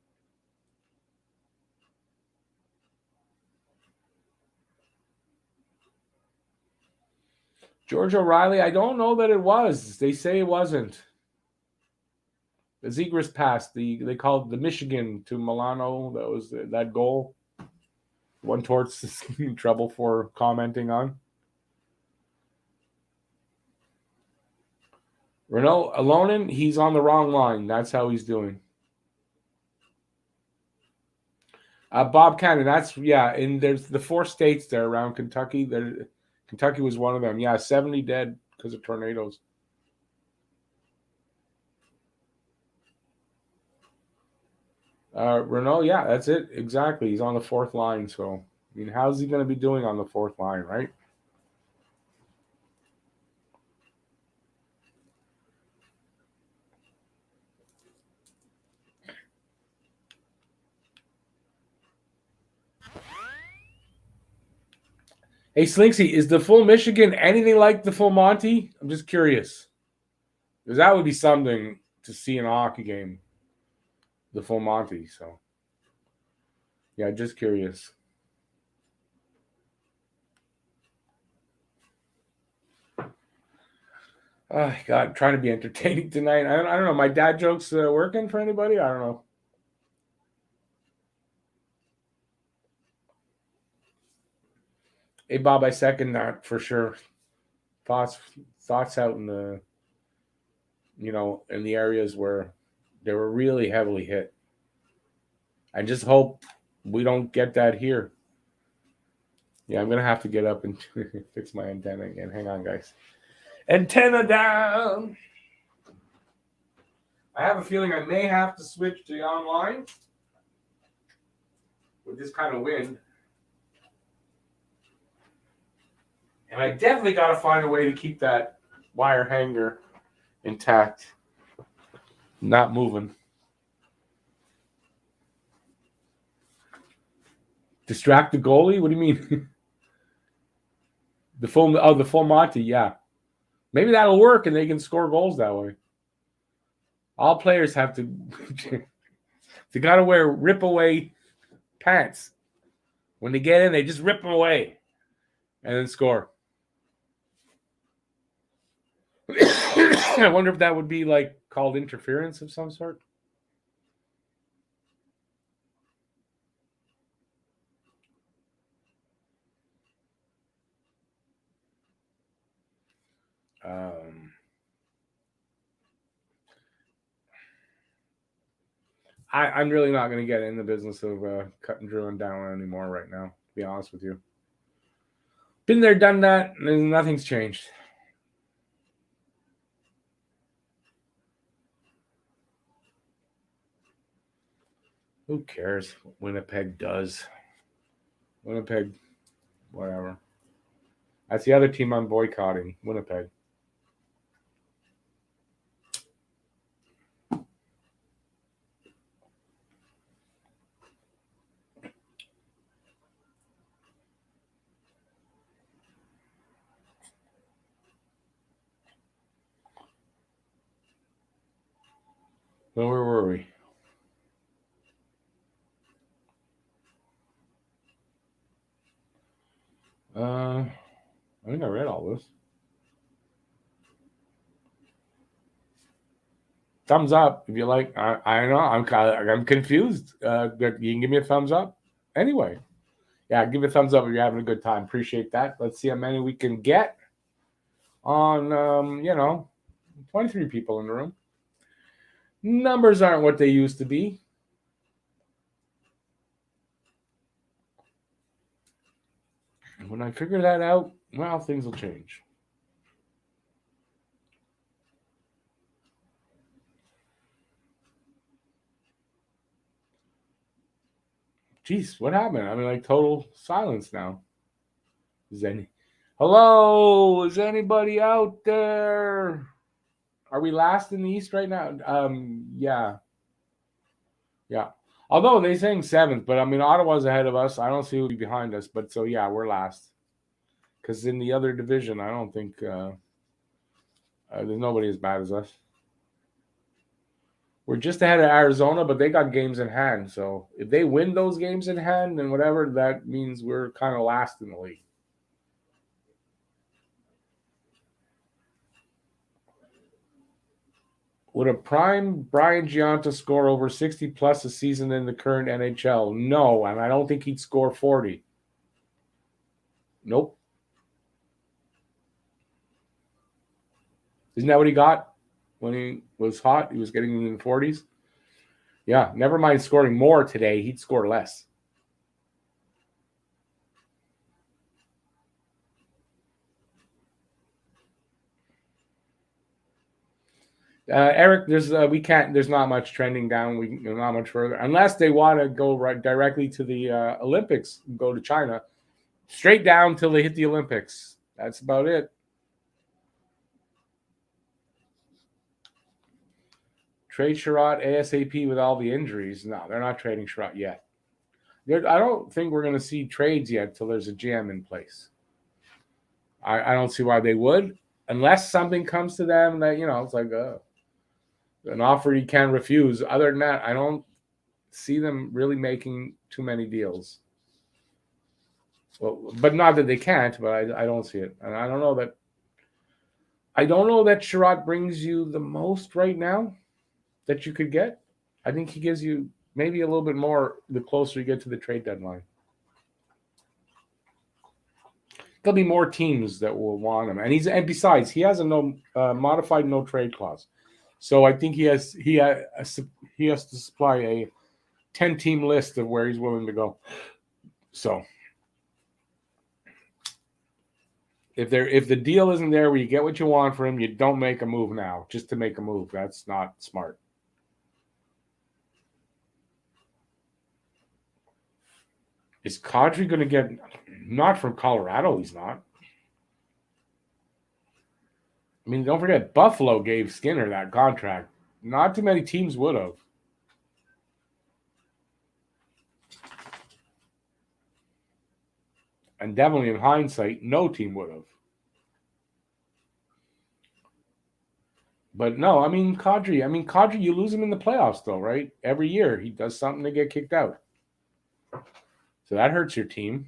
A: George O'Reilly, I don't know that it was. They say it wasn't. The Zegras pass, they called the Michigan to Milano. That was that goal. One Torts is in trouble for commenting on. Renault Alonin, he's on the wrong line. That's how he's doing. Bob Cannon, and there's the 4 states there around Kentucky. Kentucky was one of them. Yeah, 70 dead because of tornadoes. Renault, yeah, that's it. Exactly. He's on the 4th line. So, I mean, how's he going to be doing on the 4th line, right? Hey, Slinksy, is the full Michigan anything like the full Monty? I'm just curious. Because that would be something to see in a hockey game. The full Monty. So, yeah, just curious. Oh, God, trying to be entertaining tonight. I don't know. My dad jokes working for anybody? I don't know. Hey, Bob, I second that for sure. Thoughts out in the, in the areas where they were really heavily hit. I just hope we don't get that here. Yeah, I'm going to have to get up and fix my antenna again. Hang on, guys. Antenna down. I have a feeling I may have to switch to online with this kind of wind. And I definitely got to find a way to keep that wire hanger intact, not moving. Distract the goalie? What do you mean? The full Monty, yeah. Maybe that'll work and they can score goals that way. All players have to they got to wear rip away pants. When they get in, they just rip them away and then score. I wonder if that would be like called interference of some sort. I'm really not going to get in the business of cutting, drilling down anymore right now, to be honest with you. Been there, done that, and nothing's changed. Who cares what Winnipeg does? Winnipeg, whatever. That's the other team I'm boycotting, Winnipeg. So where were we? I think I read all this. Thumbs up if you like. I know I'm confused. You can give me a thumbs up. Anyway, yeah, give me a thumbs up if you're having a good time. Appreciate that. Let's see how many we can get on. 23 people in the room. Numbers aren't what they used to be. When I figure that out, well, things will change. Jeez, what happened? I mean, like total silence now. Hello? Is anybody out there? Are we last in the East right now? Yeah. Although they're saying 7th, but I mean, Ottawa's ahead of us. I don't see who'll be behind us, but so yeah, we're last. Because in the other division, I don't think there's nobody as bad as us. We're just ahead of Arizona, but they got games in hand. So if they win those games in hand, then whatever, that means we're kind of last in the league. Would a prime Brian Giunta score over 60 plus a season in the current NHL? No, and I don't think he'd score 40. Nope. Isn't that what he got when he was hot? He was getting in the 40s. Yeah, never mind scoring more today. He'd score less. Eric, there's not much trending down. Not much further unless they want to go right directly to the Olympics. Go to China, straight down till they hit the Olympics. That's about it. Trade Sherratt ASAP with all the injuries. No, they're not trading Sherratt yet. I don't think we're going to see trades yet till there's a GM in place. I don't see why they would, unless something comes to them that it's like an offer you can't refuse. Other than that, I don't see them really making too many deals. Well, but not that they can't, but I don't see it. And I don't know that Sherratt brings you the most right now that you could get. I think he gives you maybe a little bit more the closer you get to the trade deadline. There'll be more teams that will want him, and besides, he has a modified no trade clause, so I think he has to supply a 10-team list of where he's willing to go. So if the deal isn't there where you get what you want for him, you don't make a move now just to make a move. That's not smart. Is Kadri going to get not from Colorado? He's not. I mean, don't forget, Buffalo gave Skinner that contract. Not too many teams would have. And definitely in hindsight, no team would have. But no, Kadri, you lose him in the playoffs though, right? Every year he does something to get kicked out. So that hurts your team.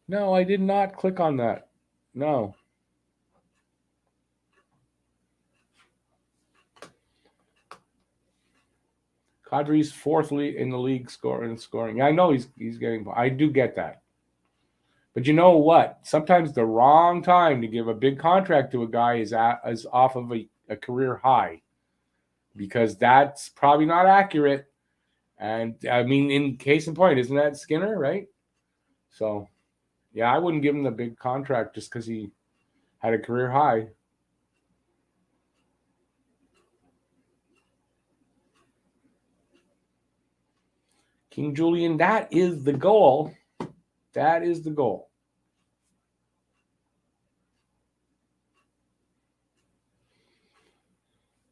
A: No, I did not click on that. No. Kadri's fourth in the league scoring. Yeah, I know he's getting. I do get that. But you know what? Sometimes the wrong time to give a big contract to a guy is off of a career high, because that's probably not accurate. And I mean, in case in point, isn't that Skinner, right? So, yeah, I wouldn't give him the big contract just because he had a career high. King Julian, that is the goal. That is the goal.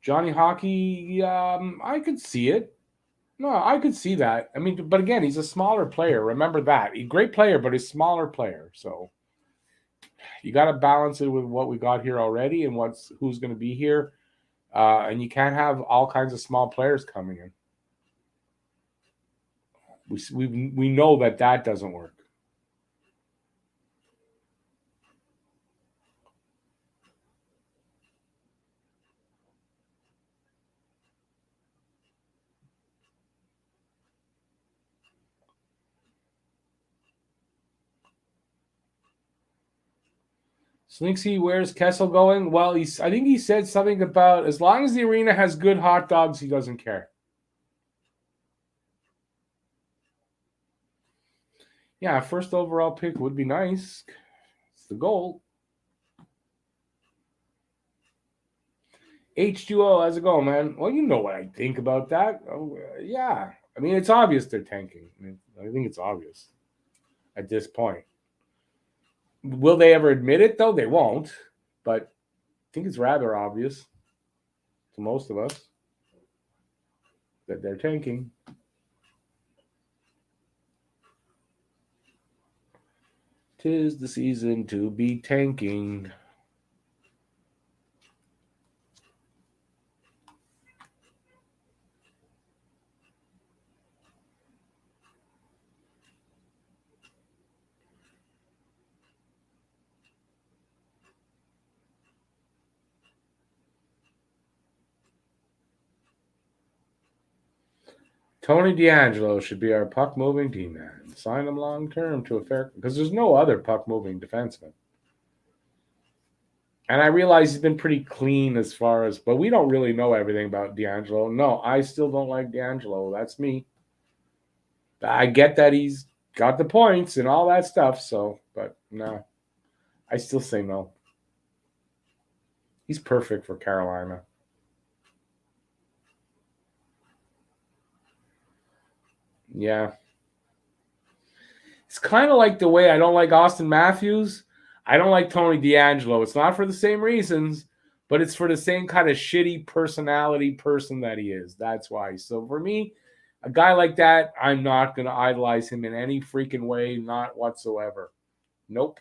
A: Johnny Hockey, I could see it. No, I could see that. I mean, but again, he's a smaller player. Remember that. He's a great player, but he's a smaller player. So you got to balance it with what we got here already and who's going to be here. And you can't have all kinds of small players coming in. We know that doesn't work. Slinksy, where's Kessel going? Well, I think he said something about as long as the arena has good hot dogs, he doesn't care. Yeah, first overall pick would be nice. It's the goal. H2O, how's it going, man? Well, you know what I think about that. Oh, yeah. I mean, it's obvious they're tanking. I think it's obvious at this point. Will they ever admit it, though? They won't. But I think it's rather obvious to most of us that they're tanking. Tis the season to be tanking. Tony DeAngelo should be our puck-moving D-man. Sign him long-term to a fair... Because there's no other puck-moving defenseman. And I realize he's been pretty clean as far as... But we don't really know everything about DeAngelo. No, I still don't like DeAngelo. That's me. I get that he's got the points and all that stuff, so... But no. I still say no. He's perfect for Carolina. Yeah. It's kind of like the way I don't like Austin Matthews. I don't like Tony DeAngelo. It's not for the same reasons, but it's for the same kind of shitty personality person that he is. That's why. So for me, a guy like that, I'm not going to idolize him in any freaking way, not whatsoever. Nope.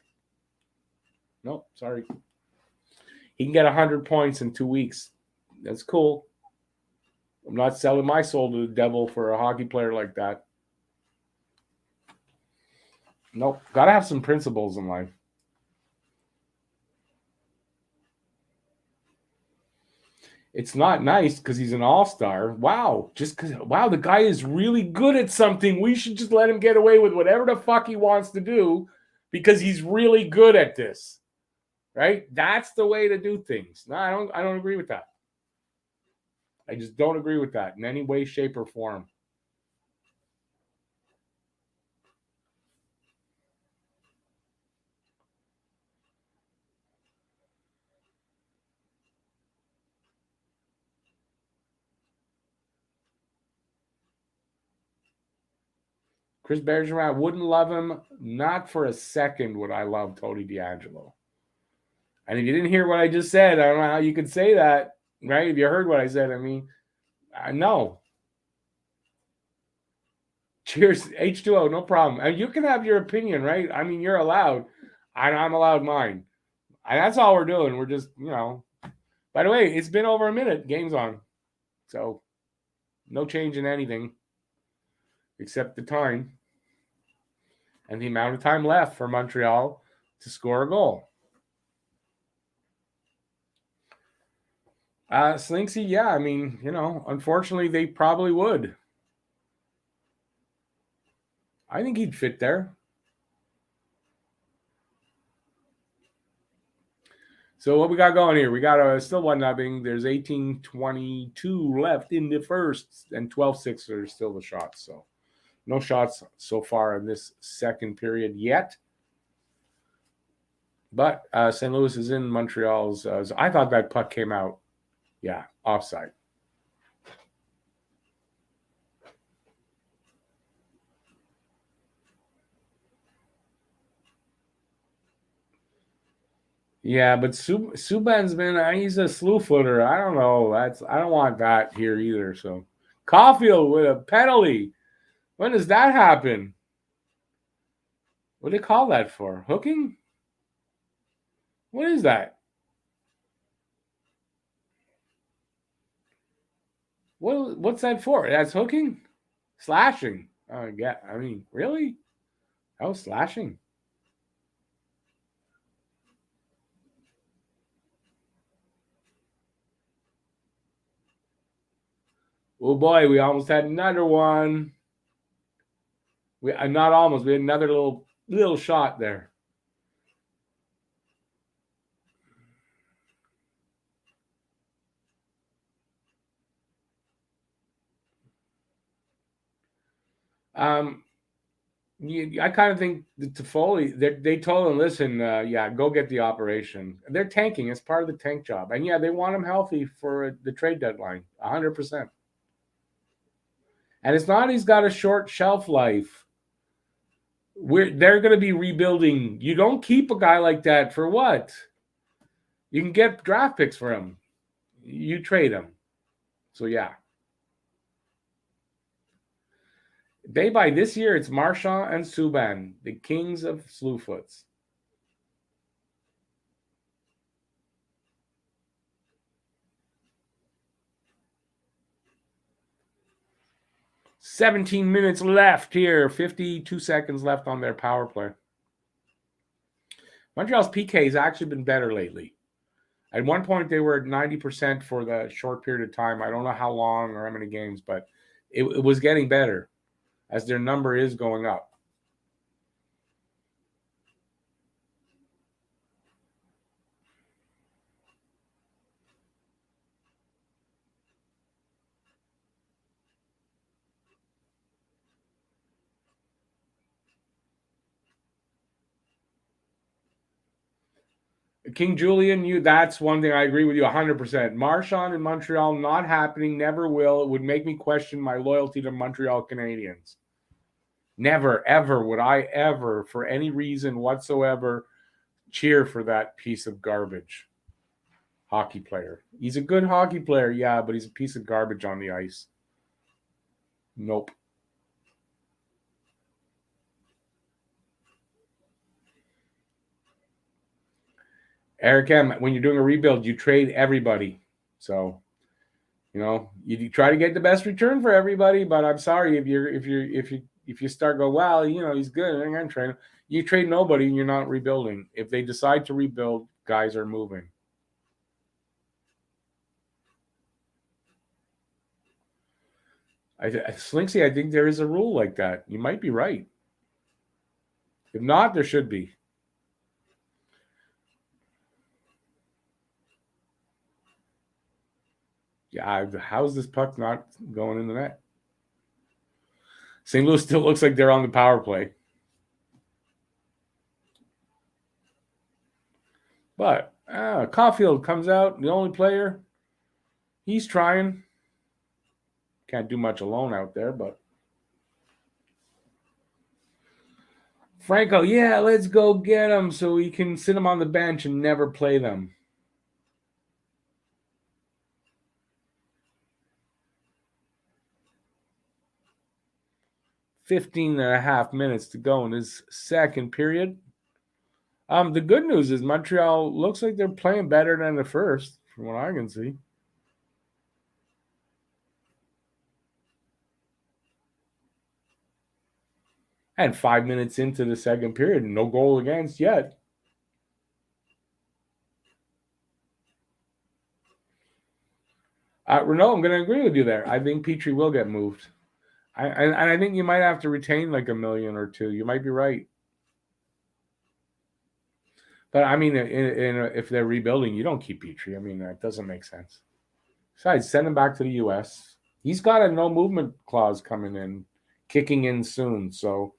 A: Sorry. He can get 100 points in 2 weeks. That's cool. I'm not selling my soul to the devil for a hockey player like that. Nope. Got to have some principles in life. It's not nice because he's an all-star. Wow. The guy is really good at something. We should just let him get away with whatever the fuck he wants to do because he's really good at this. Right? That's the way to do things. No, I don't agree with that. I just don't agree with that in any way, shape, or form. Chris Bergeron, wouldn't love him. Not for a second would I love Tony DeAngelo. And if you didn't hear what I just said, I don't know how you could say that, right? If you heard what I said, I mean, no. Cheers, H2O, no problem. And you can have your opinion, right? I mean, you're allowed. I'm allowed mine. And that's all we're doing. We're just, By the way, it's been over a minute. Game's on. So, no change in anything except the time and the amount of time left for Montreal to score a goal. Slinksy, yeah, I mean, unfortunately, they probably would. I think he'd fit there. So what we got going here? We got still 1-0. There's 18:22 left in the first, and 12-6 are still the shots. So no shots so far in this second period yet. But St. Louis is in Montreal's. I thought that puck came out. Yeah, offside. Yeah, but Subban's he's a slew footer. I don't know. I don't want that here either. So Caulfield with a penalty. When does that happen? What do they call that for? Hooking? What is that? What's that for? That's hooking? Slashing. Yeah. I mean, really? That was slashing. Oh boy, we almost had another one. We not almost. We had another little shot there. I kind of think the Toffoli, they told him, listen, go get the operation. They're tanking. It's part of the tank job. And they want him healthy for the trade deadline, 100%. And it's not he's got a short shelf life. They're going to be rebuilding. You don't keep a guy like that for what? You can get draft picks for him. You trade him. So, yeah. By this year, it's Marchand and Subban, the kings of slewfoots. $17 minutes left here. 52 seconds left on their power play. Montreal's PK has actually been better lately. At one point, they were at 90% for the short period of time. I don't know how long or how many games, but it was getting better as their number is going up. King Julian, that's one thing I agree with you 100%. Marchand in Montreal, not happening, never will. It would make me question my loyalty to Montreal Canadiens. Never, ever would I ever, for any reason whatsoever, cheer for that piece of garbage hockey player. He's a good hockey player, yeah, but he's a piece of garbage on the ice. Nope. Eric M., when you're doing a rebuild, you trade everybody. So, you try to get the best return for everybody, but I'm sorry if you start go, well, he's good, I'm gonna trade him. You trade nobody and you're not rebuilding. If they decide to rebuild, guys are moving. Slinksy, I think there is a rule like that. You might be right. If not, there should be. Yeah, how's this puck not going in the net? St. Louis still looks like they're on the power play. But Caulfield comes out, the only player. He's trying. Can't do much alone out there, but Franco, yeah, let's go get him so we can sit him on the bench and never play them. .15.5 minutes to go in this second period. The good news is Montreal looks like they're playing better than the first, from what I can see. And 5 minutes into the second period, no goal against yet. Renault, I'm going to agree with you there. I think Petrie will get moved. And I think you might have to retain like $1 million or $2 million. You might be right. But I mean, if they're rebuilding, you don't keep Petrie. I mean, that doesn't make sense. Besides, send him back to the U.S. He's got a no movement clause coming in, kicking in soon. So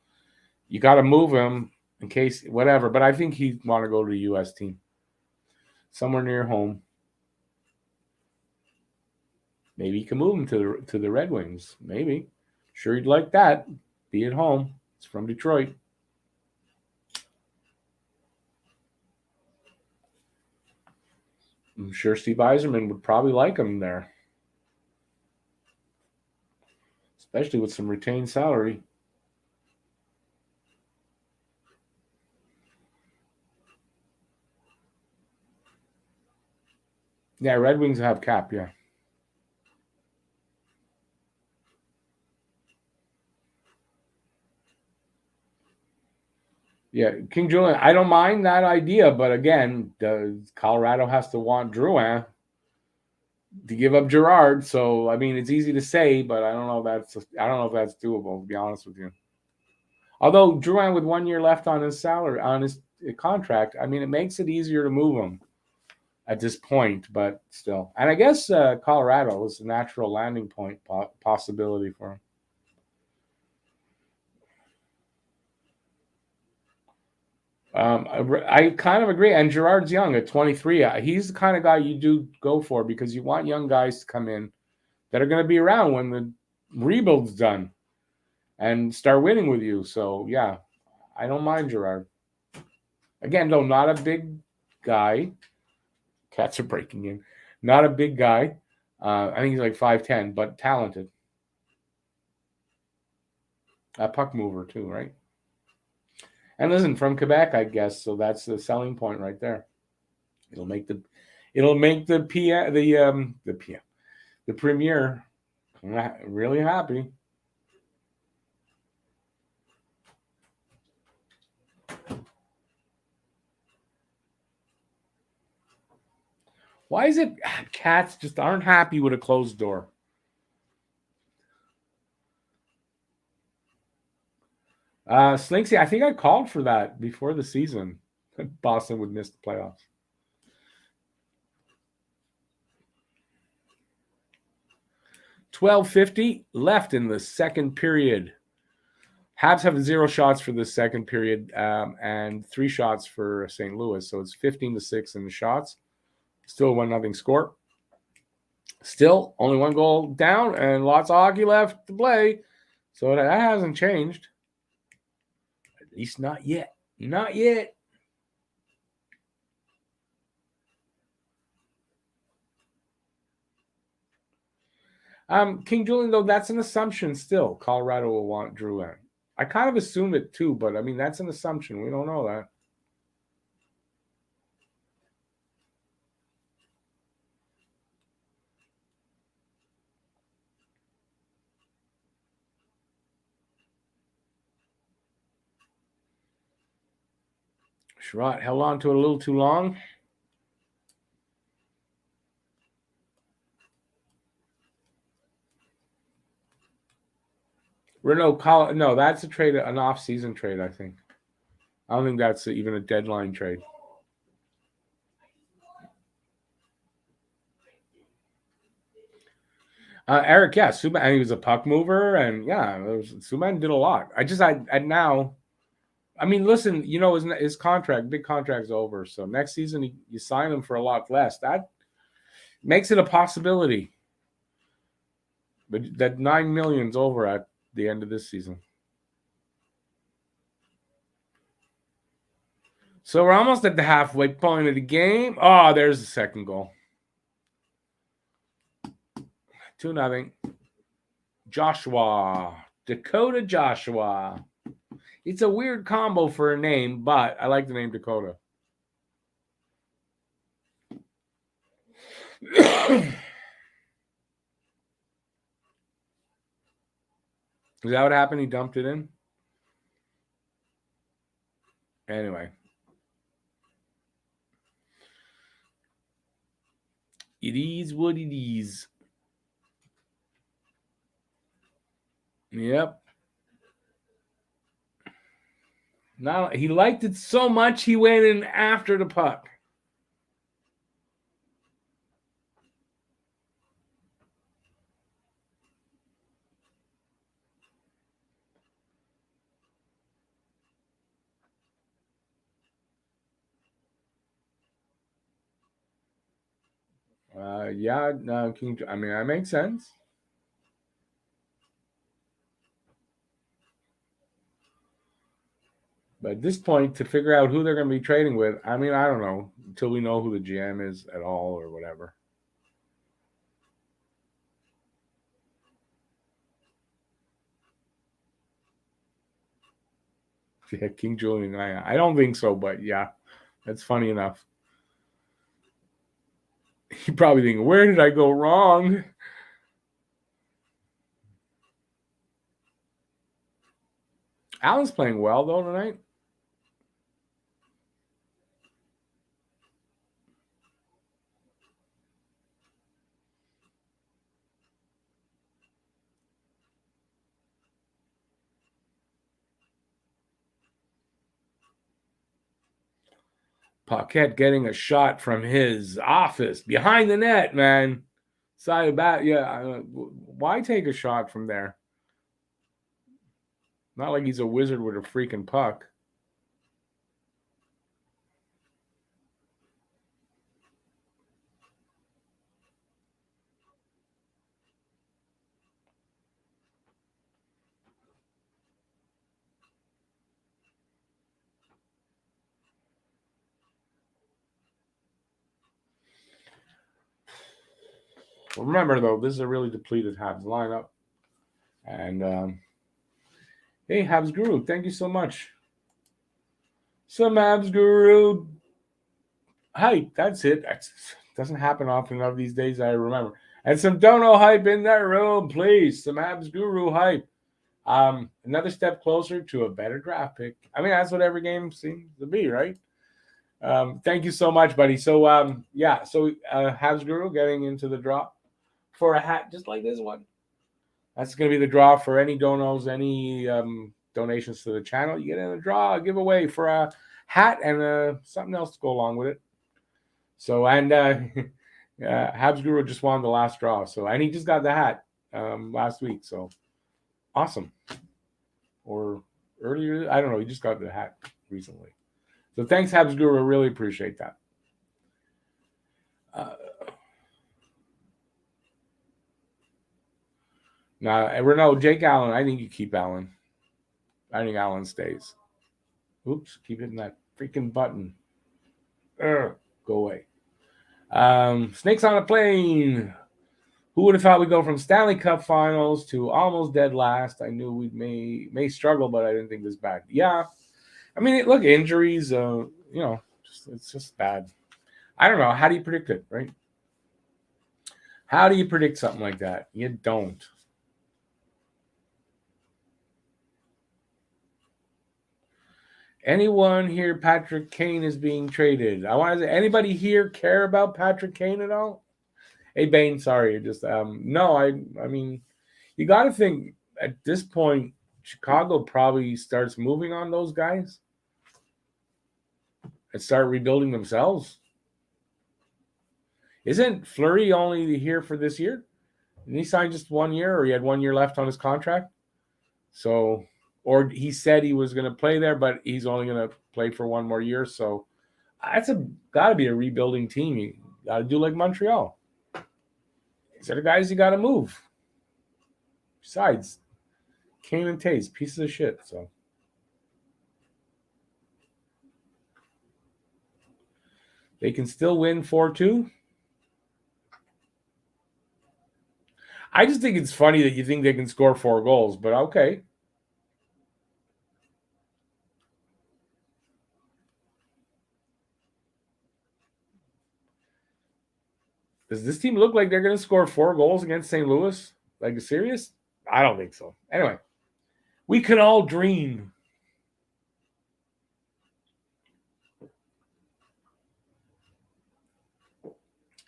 A: you got to move him in case whatever. But I think he'd want to go to the U.S. team, somewhere near home. Maybe you can move him to the Red Wings. Maybe. Sure, you'd like that. Be at home. It's from Detroit. I'm sure Steve Yzerman would probably like him there, especially with some retained salary. Yeah, Red Wings have cap, yeah. Yeah, King Julian, I don't mind that idea, but again, Colorado has to want Drouin to give up Girard. So I mean, it's easy to say, but I don't know if that's doable. To be honest with you, although Drouin with 1 year left on his salary on his contract, I mean, it makes it easier to move him at this point. But still, and I guess Colorado is a natural landing point possibility for him. I kind of agree. And Girard's young at 23. He's the kind of guy you do go for because you want young guys to come in that are going to be around when the rebuild's done and start winning with you. So, yeah, I don't mind Girard. Again, though, not a big guy. Cats are breaking in. Not a big guy. I think he's like 5'10", but talented. A puck mover, too, right? And listen, from Quebec, I guess, so that's the selling point right there. It'll make the premier really happy. Why is it cats just aren't happy with a closed door? Slinksy, I think I called for that before the season. Boston would miss the playoffs. $12.50 left in the second period. Habs have 0 shots for the second period and 3 shots for St. Louis. So it's 15-6 in the shots. Still 1-0 score. Still only 1 goal down and lots of hockey left to play. So that hasn't changed. At least not yet. Not yet. King Julian, though, that's an assumption still. Colorado will want Drouin. I kind of assume it too, but I mean, that's an assumption. We don't know that. Sherratt held on to it a little too long. Renault, no, that's a trade, an off-season trade, I think. I don't think that's even a deadline trade. Eric, yeah, Subban, he was a puck mover, and yeah, Subban did a lot. I mean, listen, you know, his contract, big contract's over, so next season you sign him for a lot less. That makes it a possibility. But that $9 million's over at the end of this season. So we're almost at the halfway point of the game. Oh, there's the second goal. 2-0. Dakota Joshua. It's a weird combo for a name, but I like the name Dakota. Is that what happened? He dumped it in? Anyway. It is what it is. Yep. Now he liked it so much he went in after the puck. Yeah, no, I mean, that makes sense. But at this point, to figure out who they're going to be trading with, I mean, I don't know until we know who the GM is at all or whatever. Yeah, King Julian, I don't think so, but yeah, that's funny enough. You probably think, where did I go wrong? Allen's playing well, though, tonight. Paquette getting a shot from his office behind the net, man. Side of bat, yeah. Why take a shot from there? Not like he's a wizard with a freaking puck. Remember, though, this is a really depleted Habs lineup. And, hey, Habs Guru, thank you so much. Some Habs Guru hype. That's it. That doesn't happen often enough these days, I remember. And some Dono hype in that room, please. Some Habs Guru hype. Another step closer to a better draft pick. I mean, that's what every game seems to be, right? Thank you so much, buddy. So, yeah, so Habs Guru getting into the draw for a hat just like this one. That's going to be the draw for any donos, any donations to the channel, you get in a draw, a giveaway for a hat and something else to go along with it. So, and Habs Guru just won the last draw. So, and he just got the hat last week. So, awesome. Or earlier, I don't know. He just got the hat recently. So, thanks, Habs Guru. I really appreciate that. Now, Renault, Jake Allen, I think you keep Allen. I think Allen stays. Oops, keep hitting that freaking button. Go away. Snakes on a plane. Who would have thought we'd go from Stanley Cup finals to almost dead last? I knew we may struggle, but I didn't think this bad. Yeah. I mean, look, injuries, it's just bad. I don't know. How do you predict it, right? How do you predict something like that? You don't. Anyone here, Patrick Kane is being traded? I want to say, anybody here care about Patrick Kane at all? Hey, Bane, sorry. Just no, I mean, you got to think at this point, Chicago probably starts moving on those guys and start rebuilding themselves. Isn't Fleury only here for this year? Didn't he sign just 1 year, or he had 1 year left on his contract? So, or he said he was going to play there, but he's only going to play for 1 more year. So that's got to be a rebuilding team. You got to do like Montreal. These are the guys you got to move. Besides, Kane and Taze, pieces of shit. So they can still win 4-2. I just think it's funny that you think they can score 4 goals, but okay. Does this team look like they're going to score 4 goals against St. Louis? Like, serious? I don't think so. Anyway, we can all dream.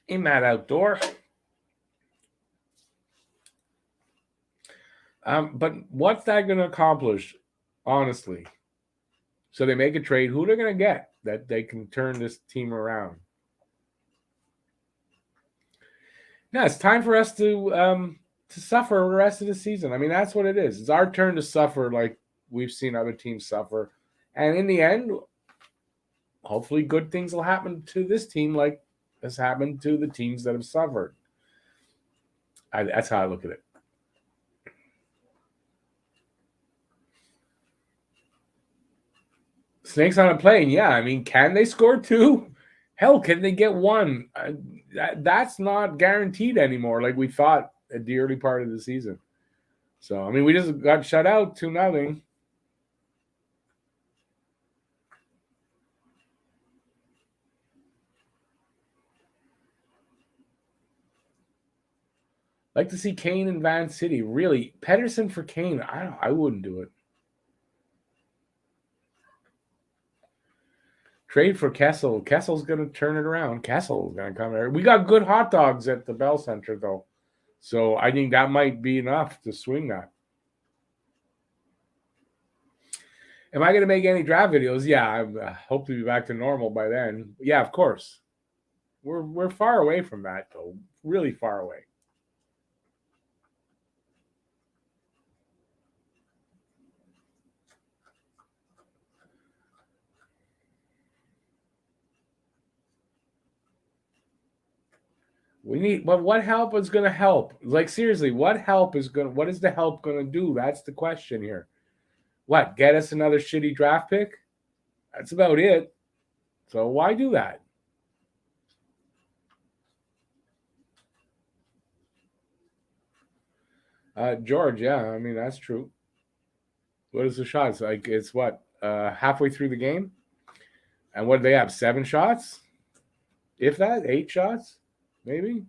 A: In that outdoor. But what's that going to accomplish, honestly? So they make a trade. Who they're going to get that they can turn this team around? Yeah, it's time for us to suffer the rest of the season. I mean, that's what it is. It's our turn to suffer like we've seen other teams suffer. And in the end, hopefully good things will happen to this team like has happened to the teams that have suffered. That's how I look at it. Snakes on a plane. Yeah, I mean, can they score 2? Hell, can they get 1? That's not guaranteed anymore like we thought at the early part of the season. So, I mean, we just got shut out 2-0. Like to see Kane in Van City. Really, Pedersen for Kane. I wouldn't do it. Trade for Kessel. Kessel's going to turn it around. Kessel's going to come there. We got good hot dogs at the Bell Center, though. So I think that might be enough to swing that. Am I going to make any draft videos? Yeah, I hope to be back to normal by then. Yeah, of course. We're far away from that, though. Really far away. We need, but what help is going to help? Like, seriously, what is the help going to do? That's the question here. What, get us another shitty draft pick? That's about it. So why do that? George, yeah, I mean, that's true. What is the shots? Like, it's what, halfway through the game? And what do they have, 7 shots? If that, 8 shots? Maybe?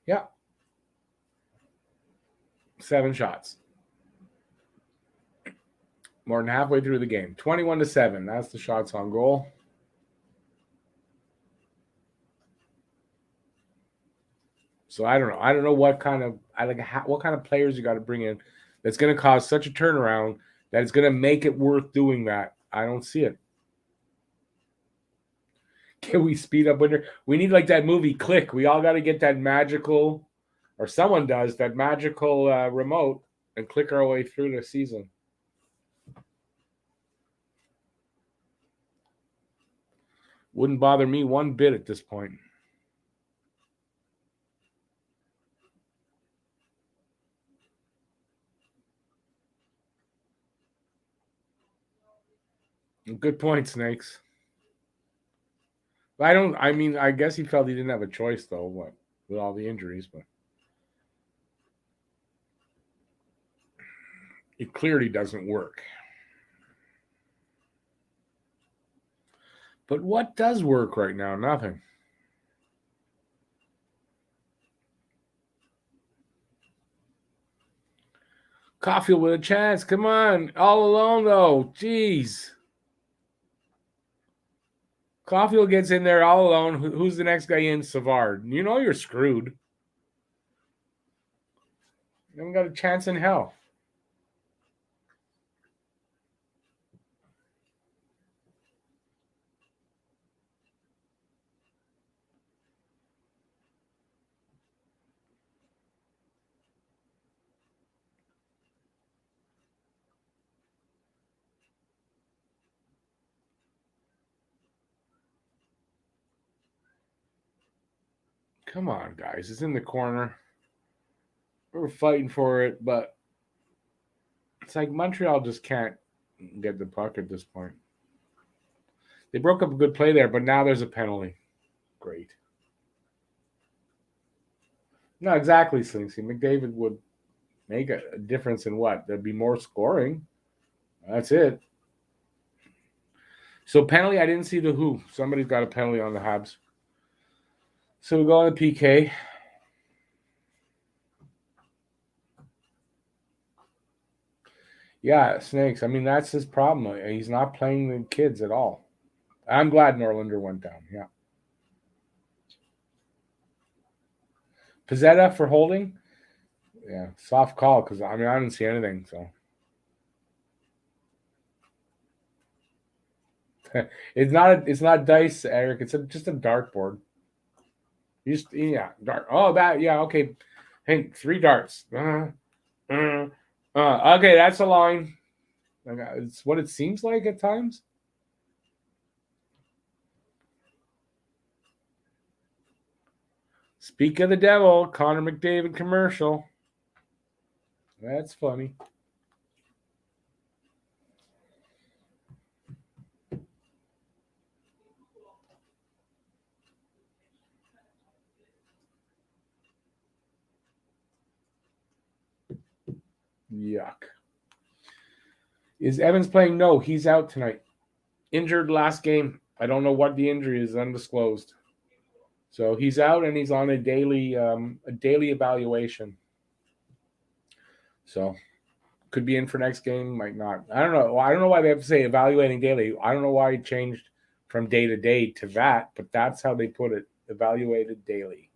A: Yeah. 7 shots. More than halfway through the game. 21-7. That's the shots on goal. So I don't know. I don't know what kind of players you got to bring in that's going to cause such a turnaround that it's going to make it worth doing that. I don't see it. Can we speed up winter? We need like that movie Click. We all got to get that magical, or someone does, that magical remote and click our way through the season. Wouldn't bother me one bit at this point. Good point, Snakes. I guess he felt he didn't have a choice, though, with all the injuries, but it clearly doesn't work. But what does work right now? Nothing. Caulfield with a chance. Come on. All alone, though. Jeez. Caulfield gets in there all alone. Who's the next guy in? Savard. You know you're screwed. You haven't got a chance in hell. Come on, guys. It's in the corner. We're fighting for it, but it's like Montreal just can't get the puck at this point. They broke up a good play there, but now there's a penalty. Great. No, exactly, Slinksy. McDavid would make a difference in what? There'd be more scoring. That's it. So penalty, I didn't see the who. Somebody's got a penalty on the Habs. So we go on the PK. Yeah, Snakes. I mean, that's his problem. He's not playing the kids at all. I'm glad Norlinder went down. Yeah. Pizzetta for holding? Yeah, soft call because, I didn't see anything. So it's not dice, Eric. It's just a dartboard. Dart. Oh, that, yeah, okay. Hey, 3 darts. Okay, that's a line. It's what it seems like at times. Speak of the devil, Connor McDavid commercial. That's funny. Yuck. Is Evans playing? No, he's out tonight. Injured last game. I don't know what the injury is, undisclosed. So he's out and he's on a daily evaluation. So could be in for next game, might not. I don't know. I don't know why they have to say evaluating daily. I don't know why it changed from day to day to that, but that's how they put it. Evaluated daily.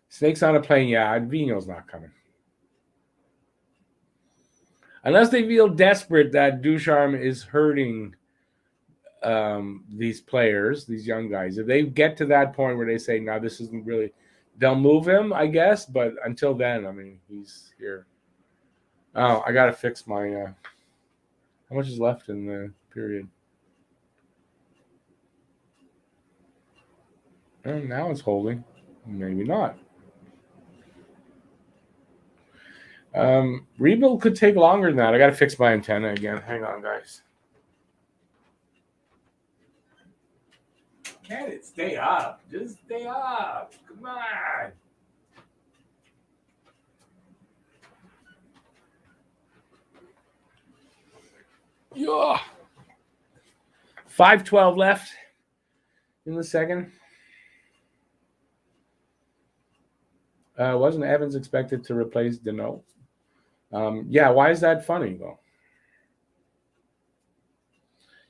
A: Snakes on a plane, yeah. Vino's not coming. Unless they feel desperate that Ducharme is hurting these players, these young guys. If they get to that point where they say, no, this isn't really, they'll move him, I guess. But until then, he's here. Oh, I got to fix my, how much is left in the period? And now it's holding. Maybe not. Rebuild could take longer than that. I got to fix my antenna again. Hang on, guys. Can it stay up? Just stay up. Come on. Yeah. 5:12 left in the second. Wasn't Evans expected to replace Deneau? Yeah, why is that funny, though?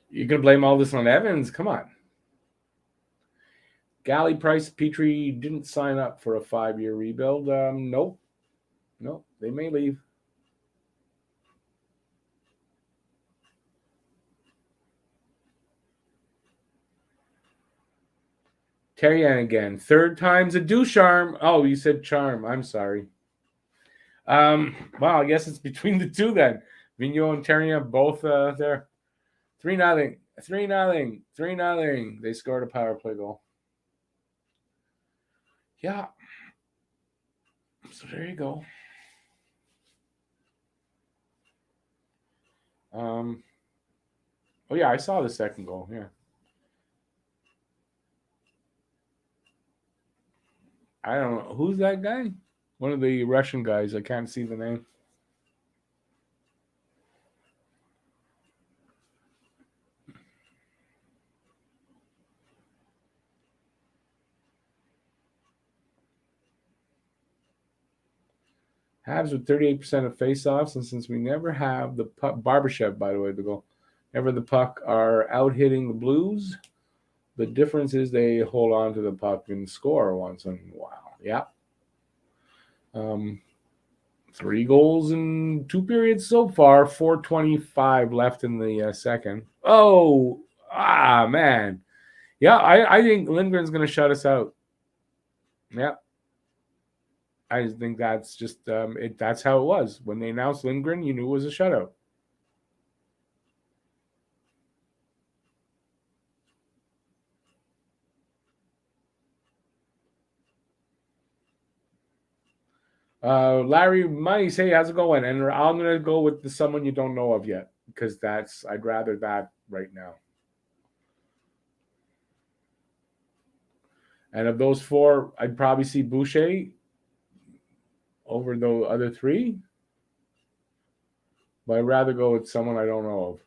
A: You can blame all this on Evans. Come on. Galley, Price, Petrie didn't sign up for a 5-year rebuild. Nope. They may leave. Terrian again. Third time's a Ducharme. Oh, you said Charm. I'm sorry. Well, I guess it's between the two then. Vigneault and Terrian both there. 3-0. 3-0. 3-0. They scored a power play goal. Yeah. So there you go. Oh yeah, I saw the second goal. Yeah. I don't know. Who's that guy? One of the Russian guys. I can't see the name. Habs with 38% of faceoffs, and since we never have the puck, Barbashev, by the way, the goal, never the puck are out hitting the Blues. The difference is they hold on to the puck and score once in a while. Yeah. 3 goals in 2 periods so far. 4:25 left in the second. Oh, man. Yeah, I think Lindgren's going to shut us out. Yeah. I just think that's just that's how it was. When they announced Lindgren, you knew it was a shutout. Larry Money, say how's it going? And I'm gonna go with someone you don't know of yet because I'd rather that right now. And of those 4, I'd probably see Boucher over the other 3, but I'd rather go with someone I don't know of.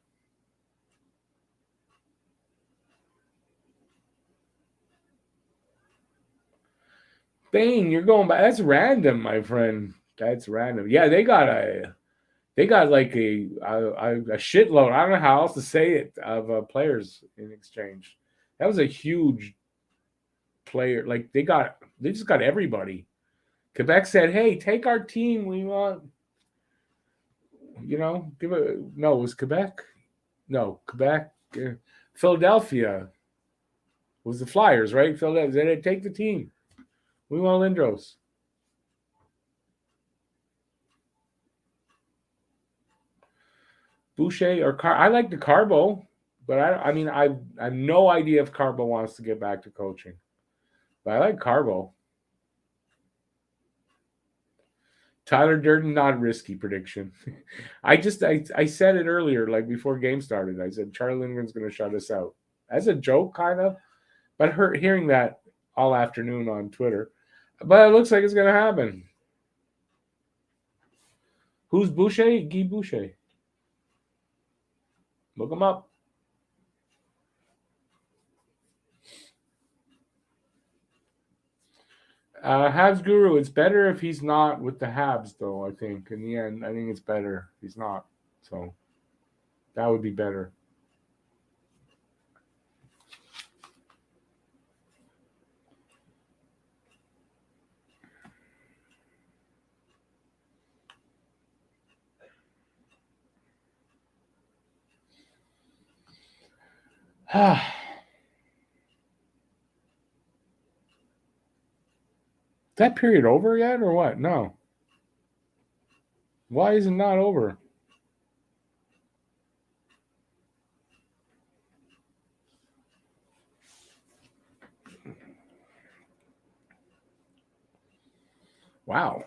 A: Bane, you're going back. That's random, my friend. That's random. Yeah, they got like a shitload. I don't know how else to say it of players in exchange. That was a huge player. Like they just got everybody. Quebec said, "Hey, take our team. We want, give it." No, it was Quebec. No, Quebec. Philadelphia was the Flyers, right? Philadelphia said, "Take the team. We want Lindros." Boucher or I like the Carbo, but I have no idea if Carbo wants to get back to coaching. But I like Carbo. Tyler Durden, not risky prediction. I said it earlier, like before game started. I said Charlie Lindgren's going to shut us out as a joke, kind of. But hearing that all afternoon on Twitter, but it looks like it's going to happen. Who's Boucher? Guy Boucher. Look him up. Habs Guru, it's better if he's not with the Habs, though, I think. In the end, I think it's better if he's not. So that would be better. That period over yet or what? No. Why is it not over? Wow.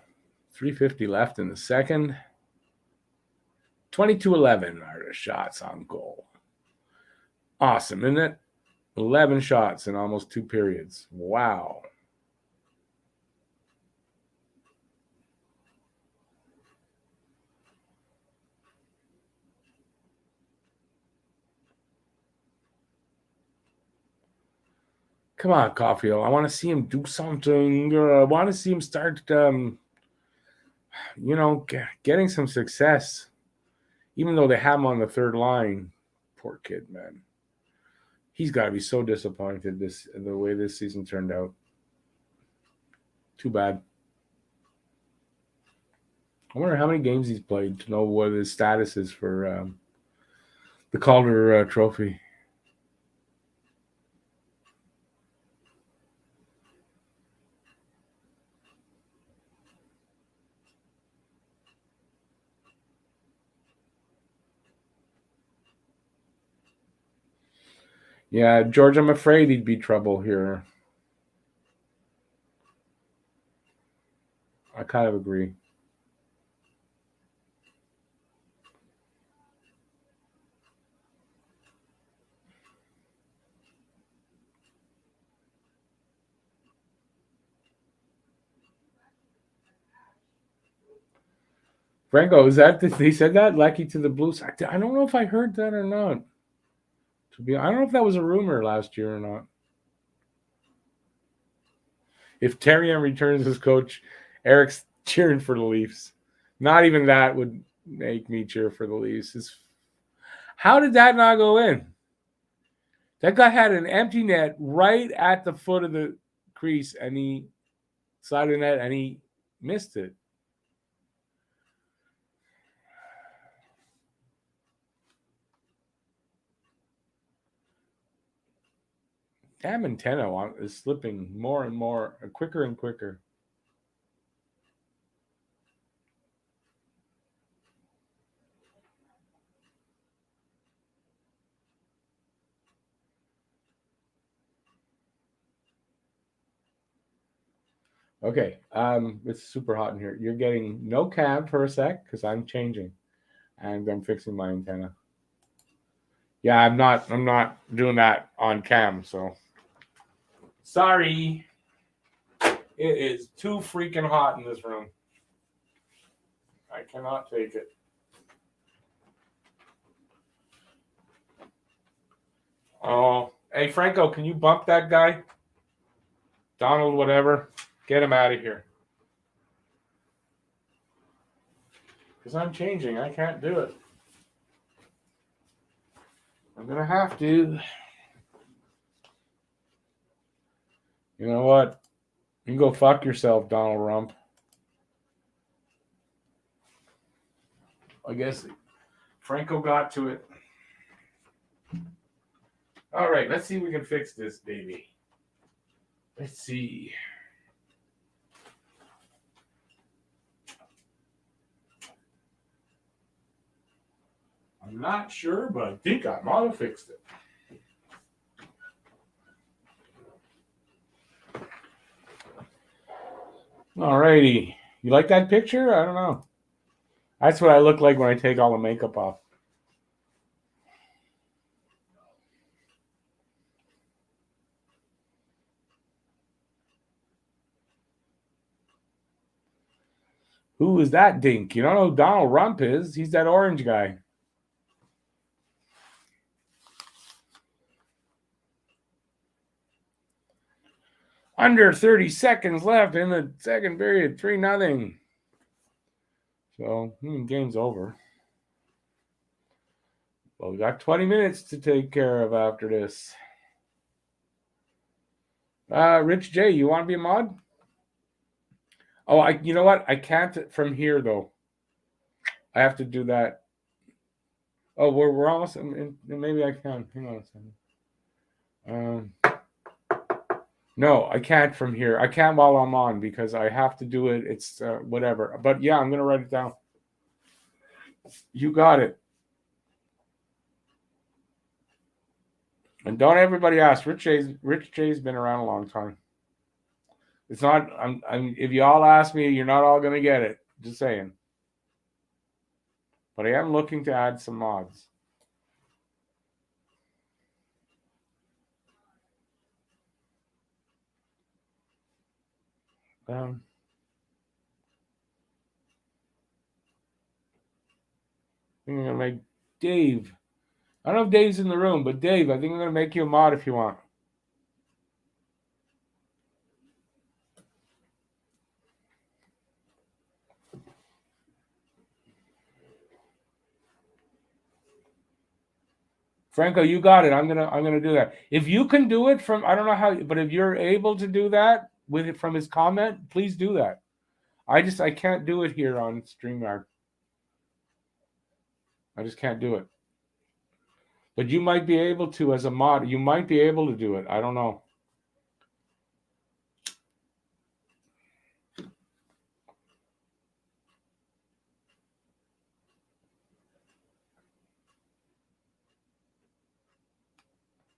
A: 3:50 left in the second. 22-11 are the shots on goal. Awesome, isn't it? 11 shots in almost 2 periods. Wow. Come on, Caulfield. I want to see him do something. I want to see him start, getting some success. Even though they have him on the third line. Poor kid, man. He's got to be so disappointed the way this season turned out. Too bad. I wonder how many games he's played to know what his status is for the Calder Trophy. Yeah, George, I'm afraid he'd be trouble here. I kind of agree. Franco, is that he said that lucky to the Blues? I don't know if I heard that or not. I don't know if that was a rumor last year or not. If Terrien returns as coach, Eric's cheering for the Leafs. Not even that would make me cheer for the Leafs. How did that not go in? That guy had an empty net right at the foot of the crease, and he side of the net, and he missed it. Damn antenna is slipping more and more, quicker and quicker. Okay, it's super hot in here. You're getting no cam for a sec because I'm changing, and I'm fixing my antenna. Yeah, I'm not doing that on cam, so sorry. It is too freaking hot in this room. I cannot take it. Oh, hey Franco, can you bump that guy? Donald, whatever. Get him out of here. Because I'm changing. I can't do it. I'm going to have to. You know what? You can go fuck yourself, Donald Rump. I guess Franco got to it. All right, let's see if we can fix this, baby. Let's see. I'm not sure, but I think I might have fixed it. All righty. You like that picture? I don't know. That's what I look like when I take all the makeup off. Who is that dink? You don't know who Donald Rump is? He's that orange guy. Under 30 seconds left in the second period, 3-0. So, game's over. Well, we got 20 minutes to take care of after this. Rich J, you want to be a mod? Oh, you know what? I can't from here, though. I have to do that. Oh, we're almost. Maybe I can. Hang on a second. No, I can't from here. I can't while I'm on because I have to do it. It's whatever. But yeah, I'm gonna write it down. You got it. And don't everybody ask. Rich J's been around a long time. It's not. If you all ask me, you're not all gonna get it. Just saying. But I am looking to add some mods. I'm gonna make Dave. I don't know if Dave's in the room, but Dave, I think I'm gonna make you a mod if you want. Franco, you got it. I'm gonna do that. If you can do it from, I don't know how, but if you're able to do that with it from his comment, please do that. I can't do it here on StreamYard. I just can't do it. But you might be able to as a mod. You might be able to do it. I don't know.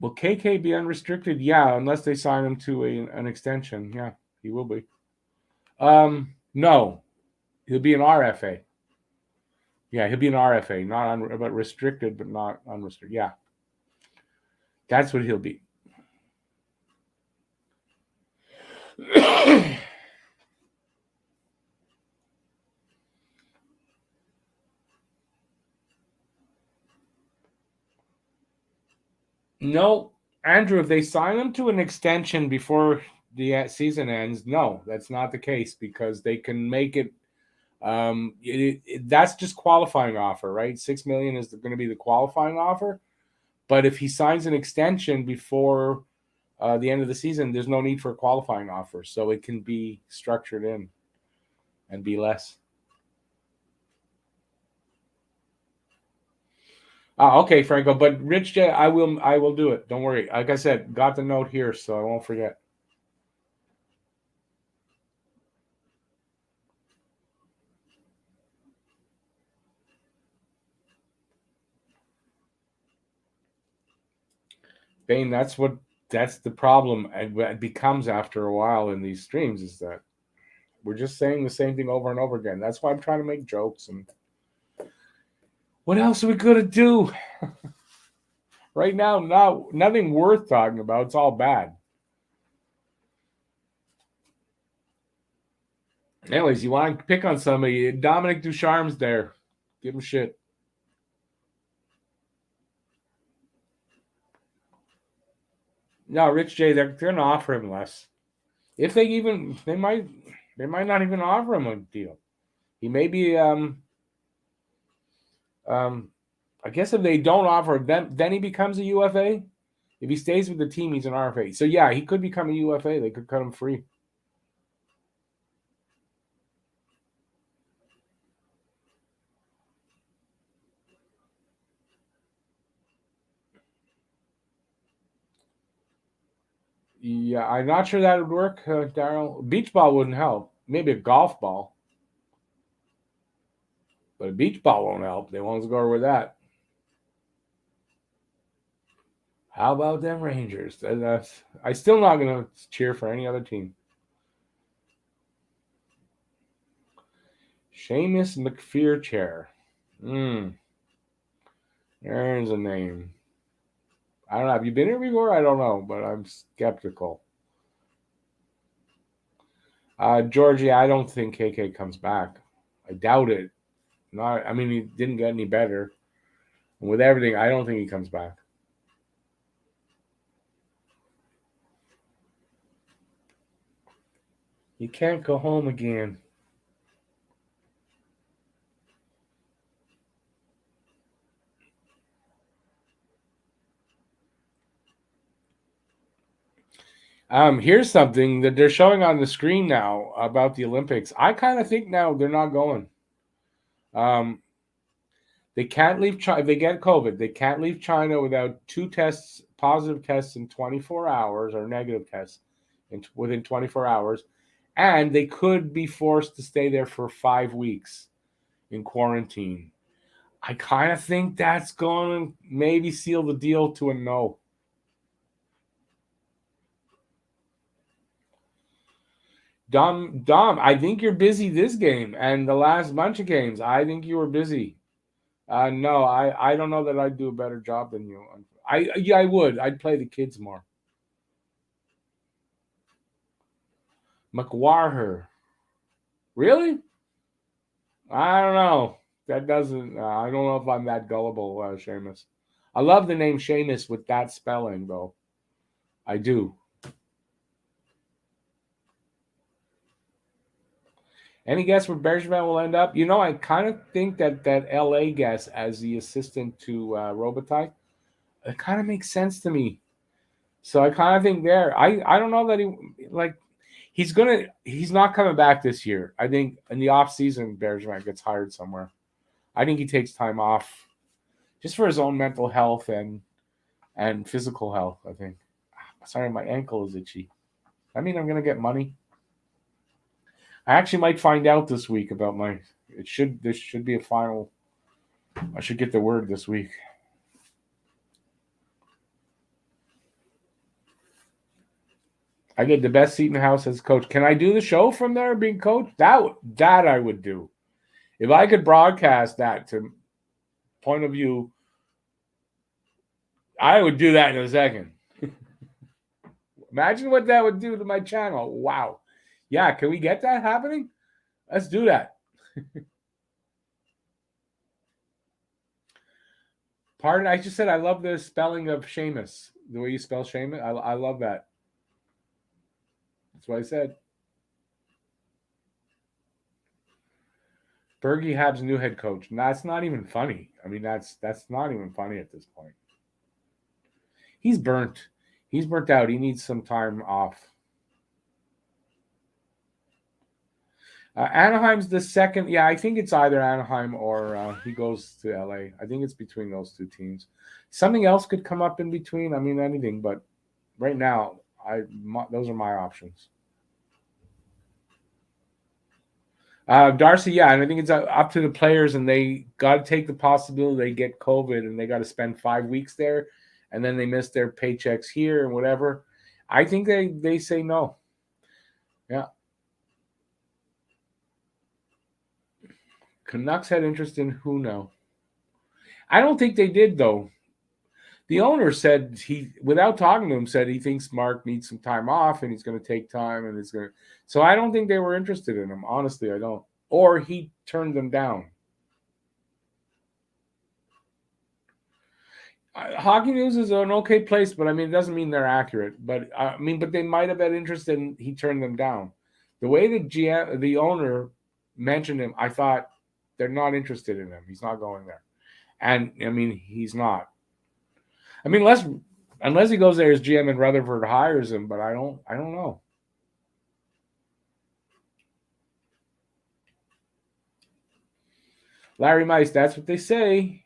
A: Will KK be unrestricted? Yeah, unless they sign him to an extension. Yeah, he will be. No, he'll be an RFA. Yeah, he'll be an RFA, but restricted, but not unrestricted. Yeah, that's what he'll be. No, Andrew, if they sign him to an extension before the season ends, no, that's not the case because they can make it. That's just qualifying offer, right? $6 million is going to be the qualifying offer. But if he signs an extension before the end of the season, there's no need for a qualifying offer, so it can be structured in and be less. Okay, Franco, but Rich J, I will do it. Don't worry. Like I said, got the note here, so I won't forget. Bane, that's the problem. It becomes after a while in these streams is that we're just saying the same thing over and over again. That's why I'm trying to make jokes. And what else are we gonna do? Right now, nothing worth talking about. It's all bad. Anyways, you want to pick on somebody? Dominic Ducharme's there. Give him shit. No, Rich J, they're gonna offer him less. If they might not even offer him a deal. He may be I guess if they don't offer him, then he becomes a UFA. If he stays with the team, he's an RFA. So yeah, he could become a UFA. They could cut him free. Yeah, I'm not sure that would work, Daryl. Beach ball wouldn't help. Maybe a golf ball. But a beach ball won't help. They won't go with that. How about them Rangers? I'm still not going to cheer for any other team. Seamus McFearchair. There's a name. I don't know. Have you been here before? I don't know, but I'm skeptical. Georgie, I don't think KK comes back. I doubt it. He didn't get any better. And with everything, I don't think he comes back. You can't go home again. Here's something that they're showing on the screen now about the Olympics. I kind of think now they're not going. They can't leave China. If they get COVID, they can't leave China without 2 tests, positive tests in 24 hours or negative tests within 24 hours. And they could be forced to stay there for 5 weeks in quarantine. I kind of think that's going to maybe seal the deal to a no. Dom, I think you're busy this game and the last bunch of games. I think you were busy. No, I don't know that I'd do a better job than you. I would. I'd play the kids more. McWarher. Really? I don't know. That doesn't. I don't know if I'm that gullible, Seamus. I love the name Seamus with that spelling, though. I do. Any guess where Bergevin will end up? I kind of think that LA guess as the assistant to Robitaille. it kind of makes sense to me. So I kind of think there. I don't know that he's not coming back this year. I think in the off season, Bergevin gets hired somewhere. I think he takes time off just for his own mental health and physical health. I think. Sorry, my ankle is itchy. I mean, I'm gonna get money. I actually might find out this week about my. This should be a final. I should get the word this week. I get the best seat in the house as coach. Can I do the show from there being coach? That I would do. If I could broadcast that to point of view, I would do that in a second. Imagine what that would do to my channel. Wow. Yeah, can we get that happening? Let's do that. Pardon, I just said I love the spelling of Seamus. The way you spell Seamus, I love that. That's what I said. Bergie Habs new head coach. That's not even funny. I mean, that's not even funny at this point. He's burnt. He's burnt out. He needs some time off. Anaheim's the second. Yeah, I think it's either Anaheim or he goes to LA. I think it's between those two teams. Something else could come up in between. I mean, anything. But right now, those are my options. Darcy, yeah, and I think it's up to the players, and they got to take the possibility they get COVID and they got to spend 5 weeks there, and then they miss their paychecks here and whatever. I think they say no. Yeah. Canucks had interest in Huno. I don't think they did, though. The owner said without talking to him, said he thinks Mark needs some time off and he's going to take time and it's going to. So I don't think they were interested in him. Honestly, I don't. Or he turned them down. Hockey News is an okay place, but I mean, it doesn't mean they're accurate. But but they might have been interested and he turned them down. The way the owner mentioned him, I thought they're not interested in him. He's not going there. And I mean, he's not. I mean, unless he goes there as GM and Rutherford hires him, but I don't know. Larry Mice, that's what they say.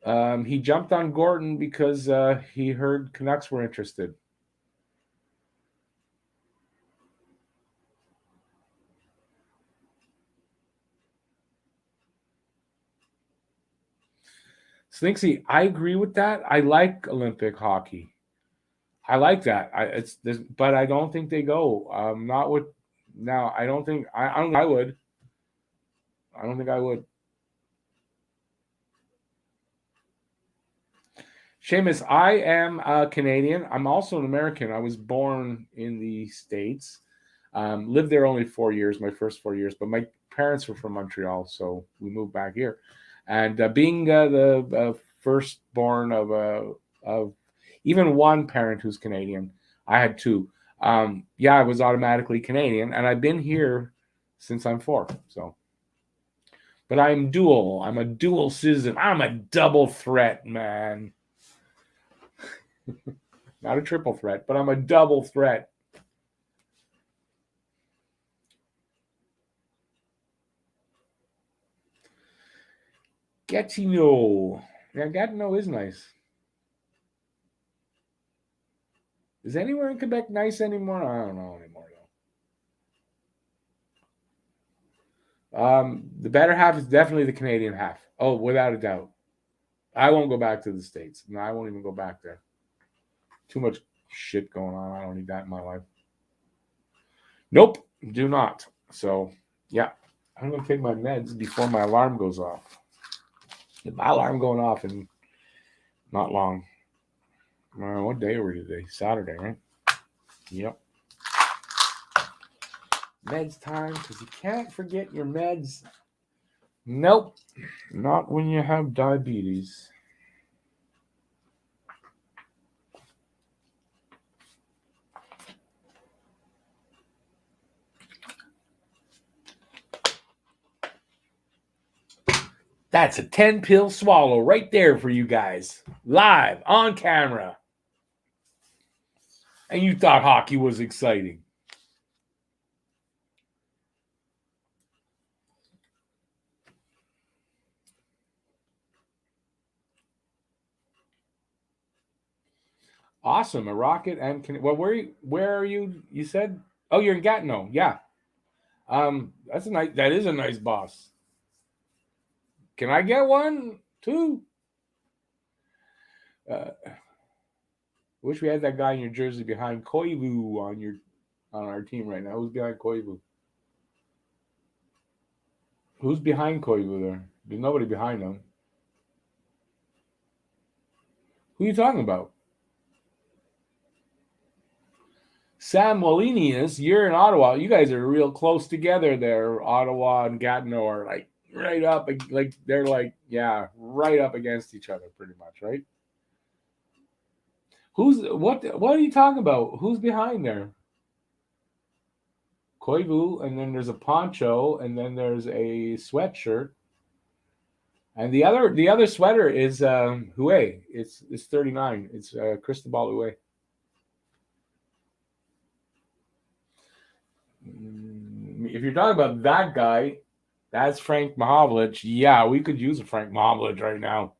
A: He jumped on Gordon because he heard Canucks were interested. Slinksy, I agree with that. I like Olympic hockey. I like that. But I don't think they go. Not with now. I don't think I would. I don't think I would. Seamus, I am a Canadian. I'm also an American. I was born in the States. Lived there only 4 years, my first 4 years, but my parents were from Montreal, so we moved back here. And being the firstborn of even one parent who's Canadian, I had two. I was automatically Canadian, and I've been here since I'm 4. So, but I'm dual. I'm a dual citizen. I'm a double threat, man. Not a triple threat, but I'm a double threat. Gatineau. Yeah, Gatineau is nice. Is anywhere in Quebec nice anymore? I don't know anymore, though. The better half is definitely the Canadian half. Oh, without a doubt. I won't go back to the States. No, I won't even go back there. Too much shit going on. I don't need that in my life. Nope, do not. So, yeah. I'm going to take my meds before my alarm goes off. My alarm going off in not long. What day are we today? Saturday, right? Yep. Meds time, because you can't forget your meds. Nope. Not when you have diabetes. That's a 10-pill swallow right there for you guys. Live on camera. And you thought hockey was exciting. Awesome. A rocket and well, where are you? You said? Oh, you're in Gatineau. Yeah. That is a nice boss. Can I get one too? Wish we had that guy in your jersey behind Koivu on our team right now. Who's behind Koivu? Who's behind Koivu there? There's nobody behind him. Who are you talking about? Sam Molinius, you're in Ottawa. You guys are real close together there. Ottawa and Gatineau are like right up, like they're like, yeah, right up against each other pretty much, right? What are you talking about? Who's behind there? Koivu, and then there's a poncho, and then there's a sweatshirt. And the other sweater is Hue. It's 39. It's Cristobal Hue. If you're talking about that guy, that's Frank Mahovlich. Yeah, we could use a Frank Mahovlich right now.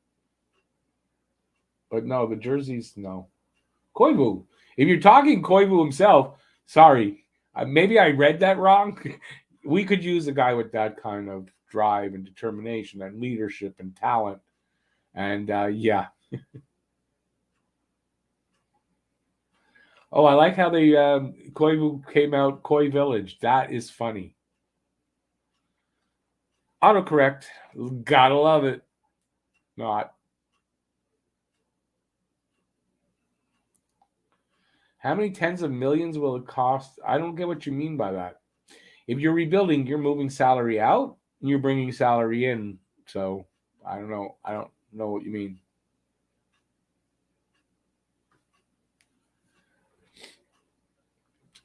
A: But no, the jerseys, no. Koivu. If you're talking Koivu himself, sorry. Maybe I read that wrong. We could use a guy with that kind of drive and determination and leadership and talent. And yeah. Oh, I like how they Koivu came out Koi Village. That is funny. Autocorrect. Gotta love it. Not. How many tens of millions will it cost? I don't get what you mean by that. If you're rebuilding, you're moving salary out and you're bringing salary in. So I don't know. I don't know what you mean.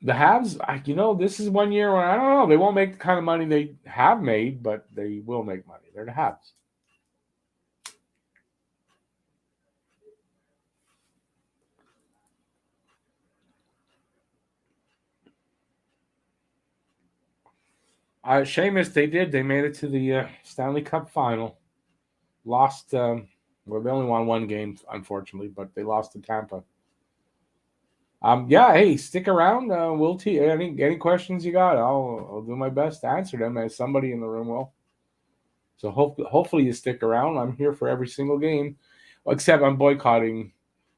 A: The Habs, this is one year where I don't know. They won't make the kind of money they have made, but they will make money. They're the Habs. Seamus, they did. They made it to the Stanley Cup final. Lost. Well, they only won one game, unfortunately, but they lost to Tampa. Yeah, hey, stick around. We'll any questions you got. I'll do my best to answer them as somebody in the room will. So hopefully you stick around. I'm here for every single game, except I'm boycotting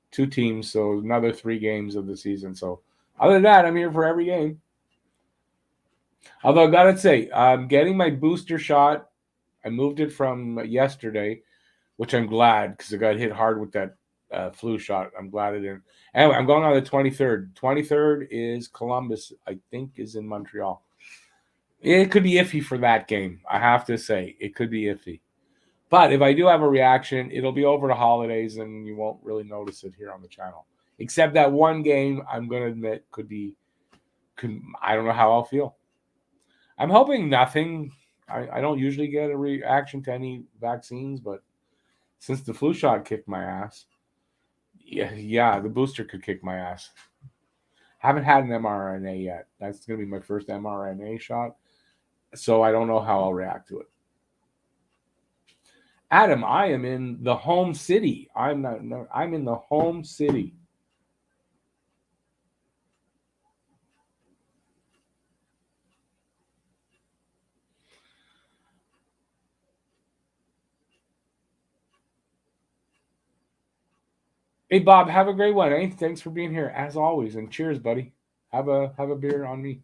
A: 2 teams, so another 3 games of the season. So other than that, I'm here for every game. Although I gotta say, I'm getting my booster shot. I moved it from yesterday, which I'm glad because I got hit hard with that flu shot. I'm glad it didn't. Anyway, I'm going on the 23rd. 23rd is Columbus, I think, is in Montreal. It could be iffy for that game. I have to say, it could be iffy. But if I do have a reaction, it'll be over the holidays and you won't really notice it here on the channel. Except that one game, I'm going to admit, I don't know how I'll feel. I'm hoping nothing. I don't usually get a reaction to any vaccines, but since the flu shot kicked my ass, yeah, the booster could kick my ass. Haven't had an mRNA yet. That's going to be my first mRNA shot, so I don't know how I'll react to it. Adam, I am in the home city. I'm in the home city. Hey Bob, have a great one. Eh? Thanks for being here as always, and cheers, buddy. Have a beer on me,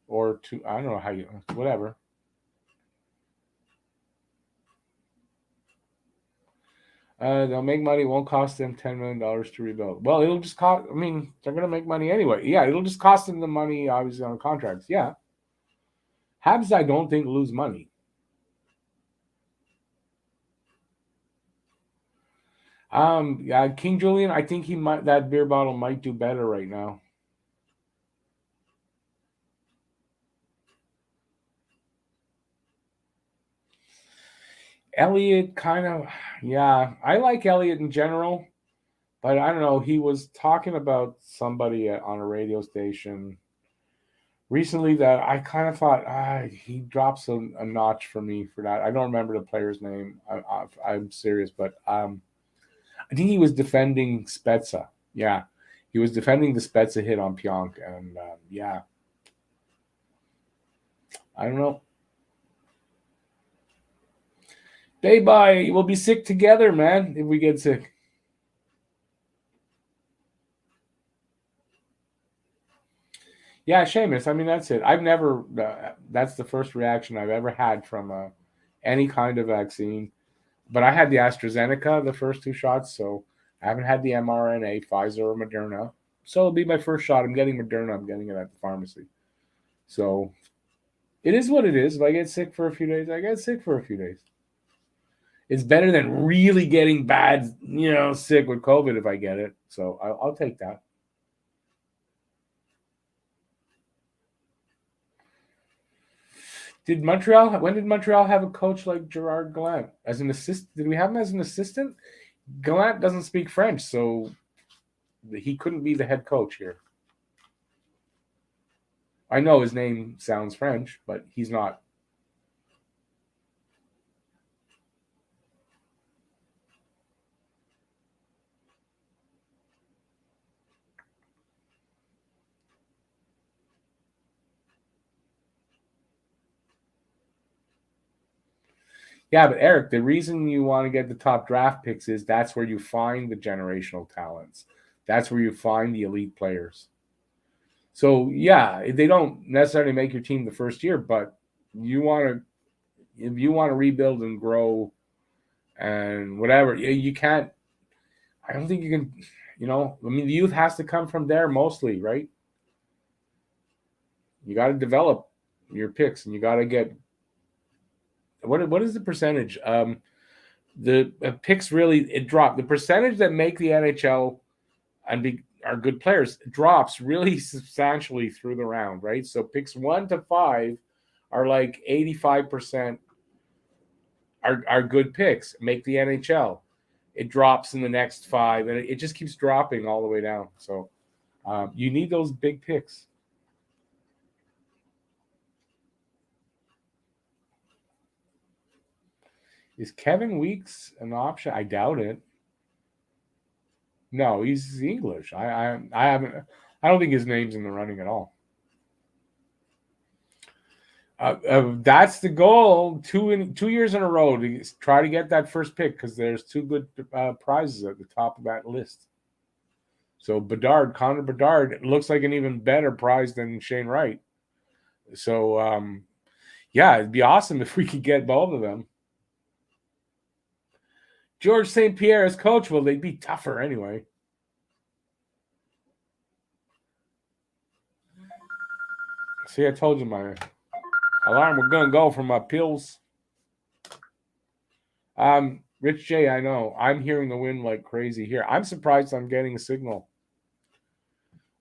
A: or 2. I don't know how you. Whatever. They'll make money. It won't cost them $10 million to rebuild. Well, it'll just cost. I mean, they're going to make money anyway. Yeah, it'll just cost them the money, obviously, on contracts. Yeah. Habs, I don't think, lose money. Yeah, King Julian, I think that beer bottle might do better right now. Elliott kind of, yeah. I like Elliott in general, but I don't know. He was talking about somebody on a radio station recently that I kind of thought he drops a notch for me for that. I don't remember the player's name. I'm serious, but I think he was defending Spezza. Yeah, he was defending the Spezza hit on Pionk, and yeah, I don't know. Day by, we'll be sick together, man. If we get sick. Yeah, Seamus. I mean, that's it. I've never. That's the first reaction I've ever had from any kind of vaccine. But I had the AstraZeneca, the first two shots, so I haven't had the mRNA, Pfizer or Moderna. So it'll be my first shot. I'm getting Moderna. I'm getting it at the pharmacy. So it is what it is. If I get sick for a few days, I get sick for a few days. It's better than really getting bad, sick with COVID if I get it. So I'll take that. When did Montreal have a coach like Gerard Gallant as an assistant? Did we have him as an assistant? Gallant doesn't speak French, so he couldn't be the head coach here. I know his name sounds French, but he's not. Yeah, but Eric, the reason you want to get the top draft picks is that's where you find the generational talents. That's where you find the elite players. So yeah, they don't necessarily make your team the first year, but if you want to rebuild and grow and whatever, you can't. I don't think you can. I mean, the youth has to come from there mostly, right? You got to develop your picks, and you got to get what is the percentage? The picks really it dropped. The percentage that make the NHL and are good players drops really substantially through the round, right? So picks 1 to 5 are like 85% are good picks, make the NHL. It drops in the next 5, and it just keeps dropping all the way down. So you need those big picks. Is Kevin Weeks an option? I doubt it. No, he's English. I haven't. I don't think his name's in the running at all. That's the goal. 2 years in a row to try to get that first pick because there's 2 good prizes at the top of that list. So Connor Bedard looks like an even better prize than Shane Wright. So yeah, it'd be awesome if we could get both of them. George St. Pierre as coach, well, they'd be tougher anyway. See, I told you my alarm was going to go from my pills. Rich J, I know. I'm hearing the wind like crazy here. I'm surprised I'm getting a signal.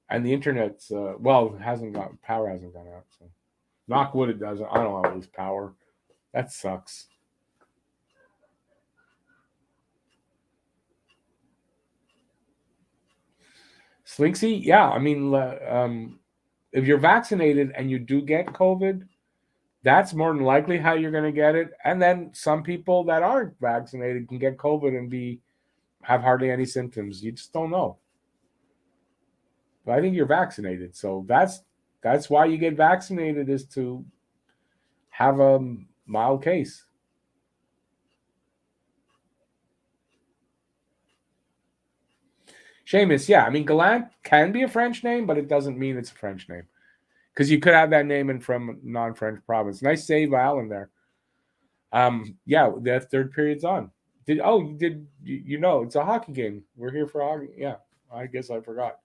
A: And the internet's, power hasn't gone out. So. Knock wood, it doesn't. I don't want to lose power. That sucks. Slinksy, yeah. I mean, if you're vaccinated and you do get COVID, that's more than likely how you're going to get it. And then some people that aren't vaccinated can get COVID and have hardly any symptoms. You just don't know. But I think you're vaccinated, so that's why you get vaccinated is to have a mild case. Seamus, yeah. I mean, Gallant can be a French name, but it doesn't mean it's a French name. Because you could have that name in from a non-French province. Nice save, Alan, there. Yeah, that third period's on. It's a hockey game. We're here for hockey. Yeah, I guess I forgot.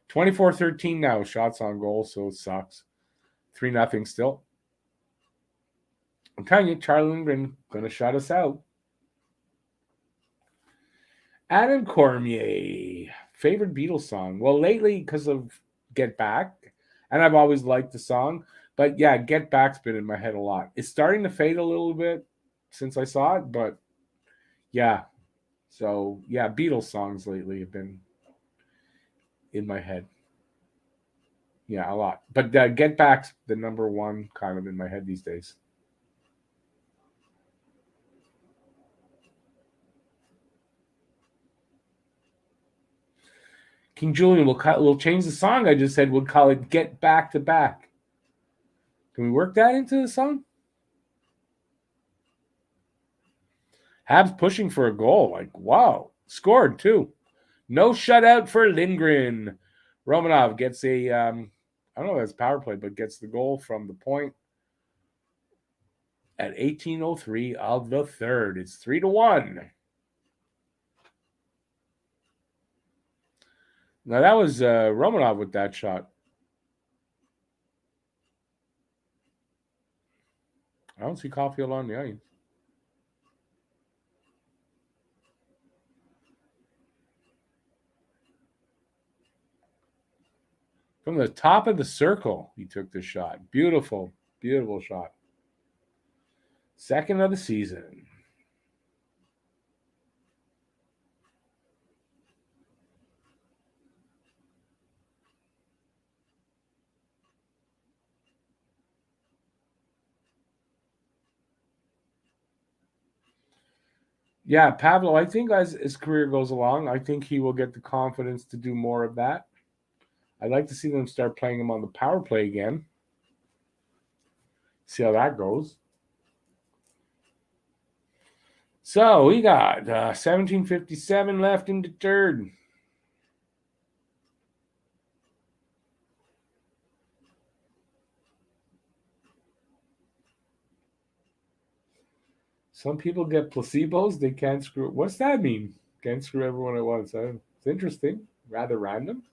A: 24-13 now, shots on goal, so it sucks. 3-0 still. I'm telling you, Charlie Lindgren going to shut us out. Adam Cormier, favorite Beatles song? Well, lately, because of Get Back, and I've always liked the song, but yeah, Get Back's been in my head a lot. It's starting to fade a little bit, since I saw it, but yeah. So yeah, Beatles songs lately have been in my head. Yeah, a lot. But Get Back's the number one kind of in my head these days. King Julian, we'll change the song I just said. We'll call it Get Back to Back. Can we work that into the song? Habs pushing for a goal. Like, wow. Scored, too. No shutout for Lindgren. Romanov gets a, I don't know if that's power play, but gets the goal from the point at 18:03 of the third. It's 3-1. Now, that was Romanov with that shot. I don't see Caulfield on the ice. From the top of the circle, he took the shot. Beautiful, beautiful shot. Second of the season. Yeah, Pablo, I think as his career goes along, I think he will get the confidence to do more of that. I'd like to see them start playing him on the power play again. See how that goes. So we got 17:57 left in the third. Some people get placebos. They can't screw. What's that mean? Can't screw everyone at once. It's interesting. Rather random.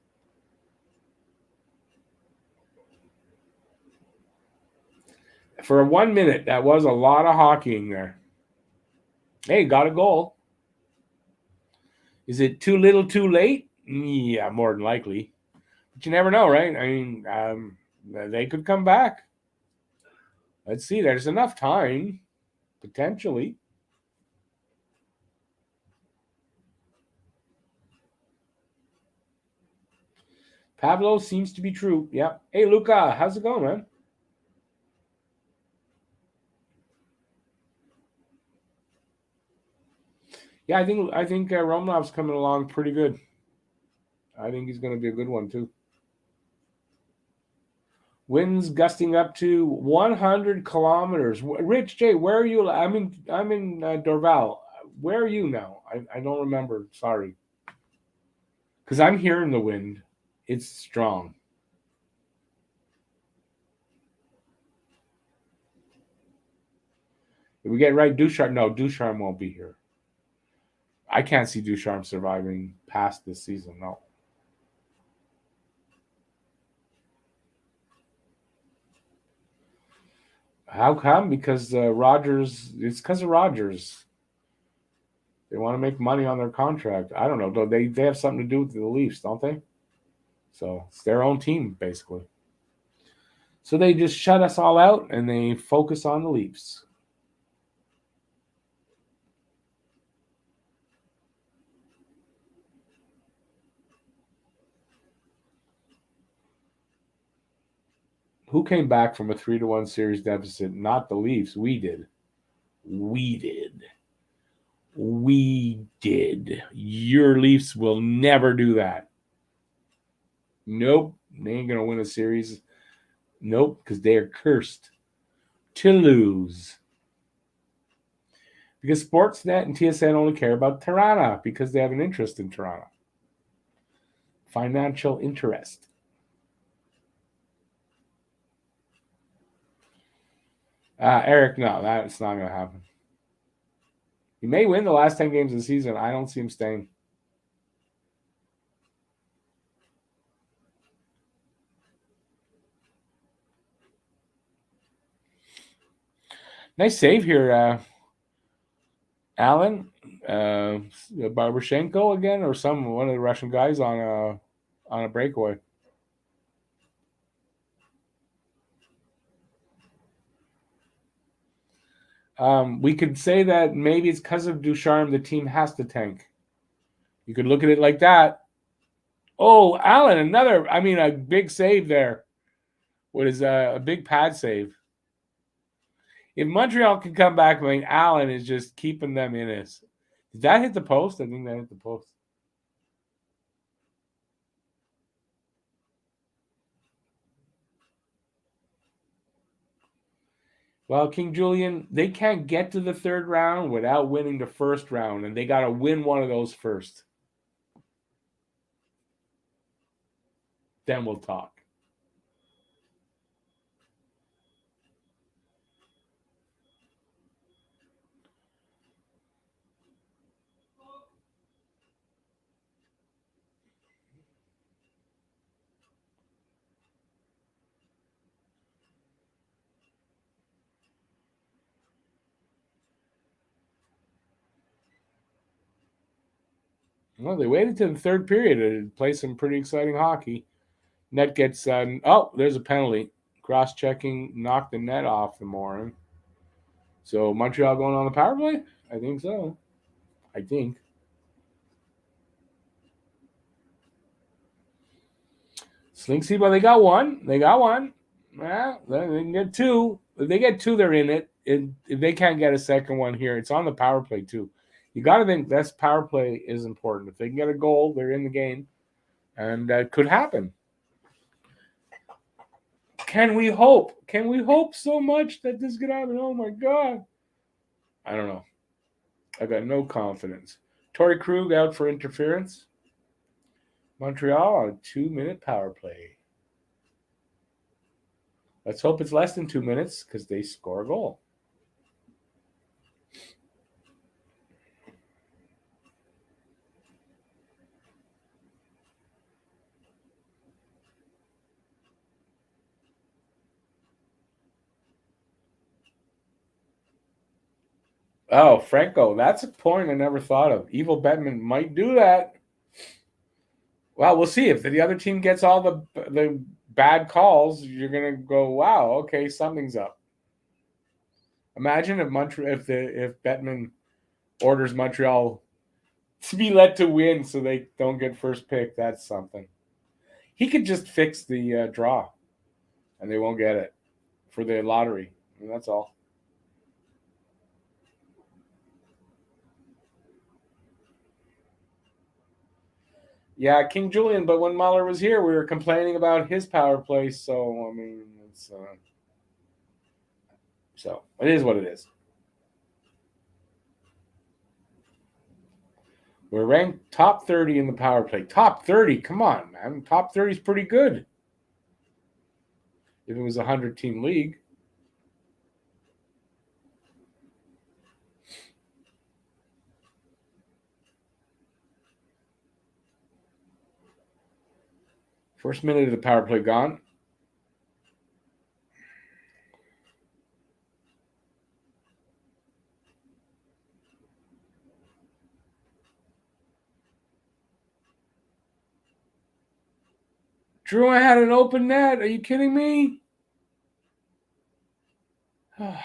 A: For 1 minute, that was a lot of hockeying there. Hey, got a goal. Is it too little, too late? Yeah, more than likely. But you never know, right? I mean, they could come back. Let's see. There's enough time, potentially. Pablo seems to be true. Yeah. Hey, Luca, how's it going, man? Yeah, I think Romanov's coming along pretty good. I think he's going to be a good one too. Winds gusting up to 100 kilometers. Rich J, where are you? I'm in Dorval. Where are you now? I don't remember. Sorry, because I'm hearing the wind. It's strong. If we get right, Ducharme. No, Ducharme won't be here. I can't see Ducharme surviving past this season. No. How come? Because Rogers. It's because of Rogers. They want to make money on their contract. I don't know. They have something to do with the Leafs, don't they? So it's their own team, basically. So they just shut us all out and they focus on the Leafs. Who came back from a 3-1 series deficit? Not the Leafs. We did. We did. We did. Your Leafs will never do that. Nope. They ain't going to win a series. Nope, because they are cursed to lose. Because Sportsnet and TSN only care about Toronto because they have an interest in Toronto. Financial interest. Eric, no, that's not going to happen. He may win the last 10 games of the season. I don't see him staying. Nice save here, Alan. Barbashenko again, or one of the Russian guys on a breakaway. We could say that maybe it's because of Ducharme the team has to tank. You could look at it like that. Oh, Allen, a big save there. What is a big pad save? If Montreal can come back, Allen is just keeping them in this. Did that hit the post? I think that hit the post. Well, King Julian, they can't get to the third round without winning the first round, and they got to win one of those first. Then we'll talk. Well, they waited to the third period to play some pretty exciting hockey. Net gets there's a penalty. Cross-checking knocked the net off the Morin. So Montreal going on the power play? I think so. I think. Slinksy, but they got one. Well, they can get two. If they get two, they're in it. If they can't get a second one here, it's on the power play too. You got to think this power play is important. If they can get a goal, they're in the game, and that could happen. Can we hope? Can we hope so much that this could happen? Oh my God! I don't know. I got no confidence. Torrey Krug out for interference. Montreal on a 2-minute power play. Let's hope it's less than 2 minutes because they score a goal. Oh, Franco, that's a point I never thought of. Evil Bettman might do that. Well, we'll see. If the other team gets all the bad calls, you're gonna go, wow, okay, something's up. Imagine if Bettman orders Montreal to be let to win so they don't get first pick. That's something. He could just fix the draw, and they won't get it for the lottery. And that's all. Yeah, King Julian. But when Mahler was here, we were complaining about his power play. So I mean, so it is what it is. We're ranked top 30 in the power play. Top 30, come on, man. Top 30 is pretty good. If it was a 100-team league. First minute of the power play gone. Drew, I had an open net. Are you kidding me? No.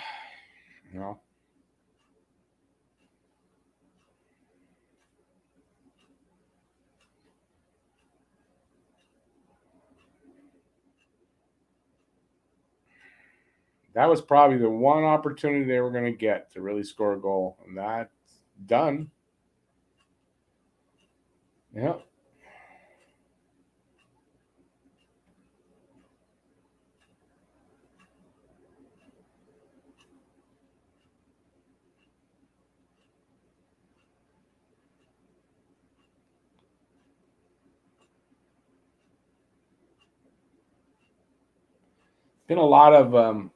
A: That was probably the one opportunity they were going to get to really score a goal. And that's done. Yeah. Been a lot of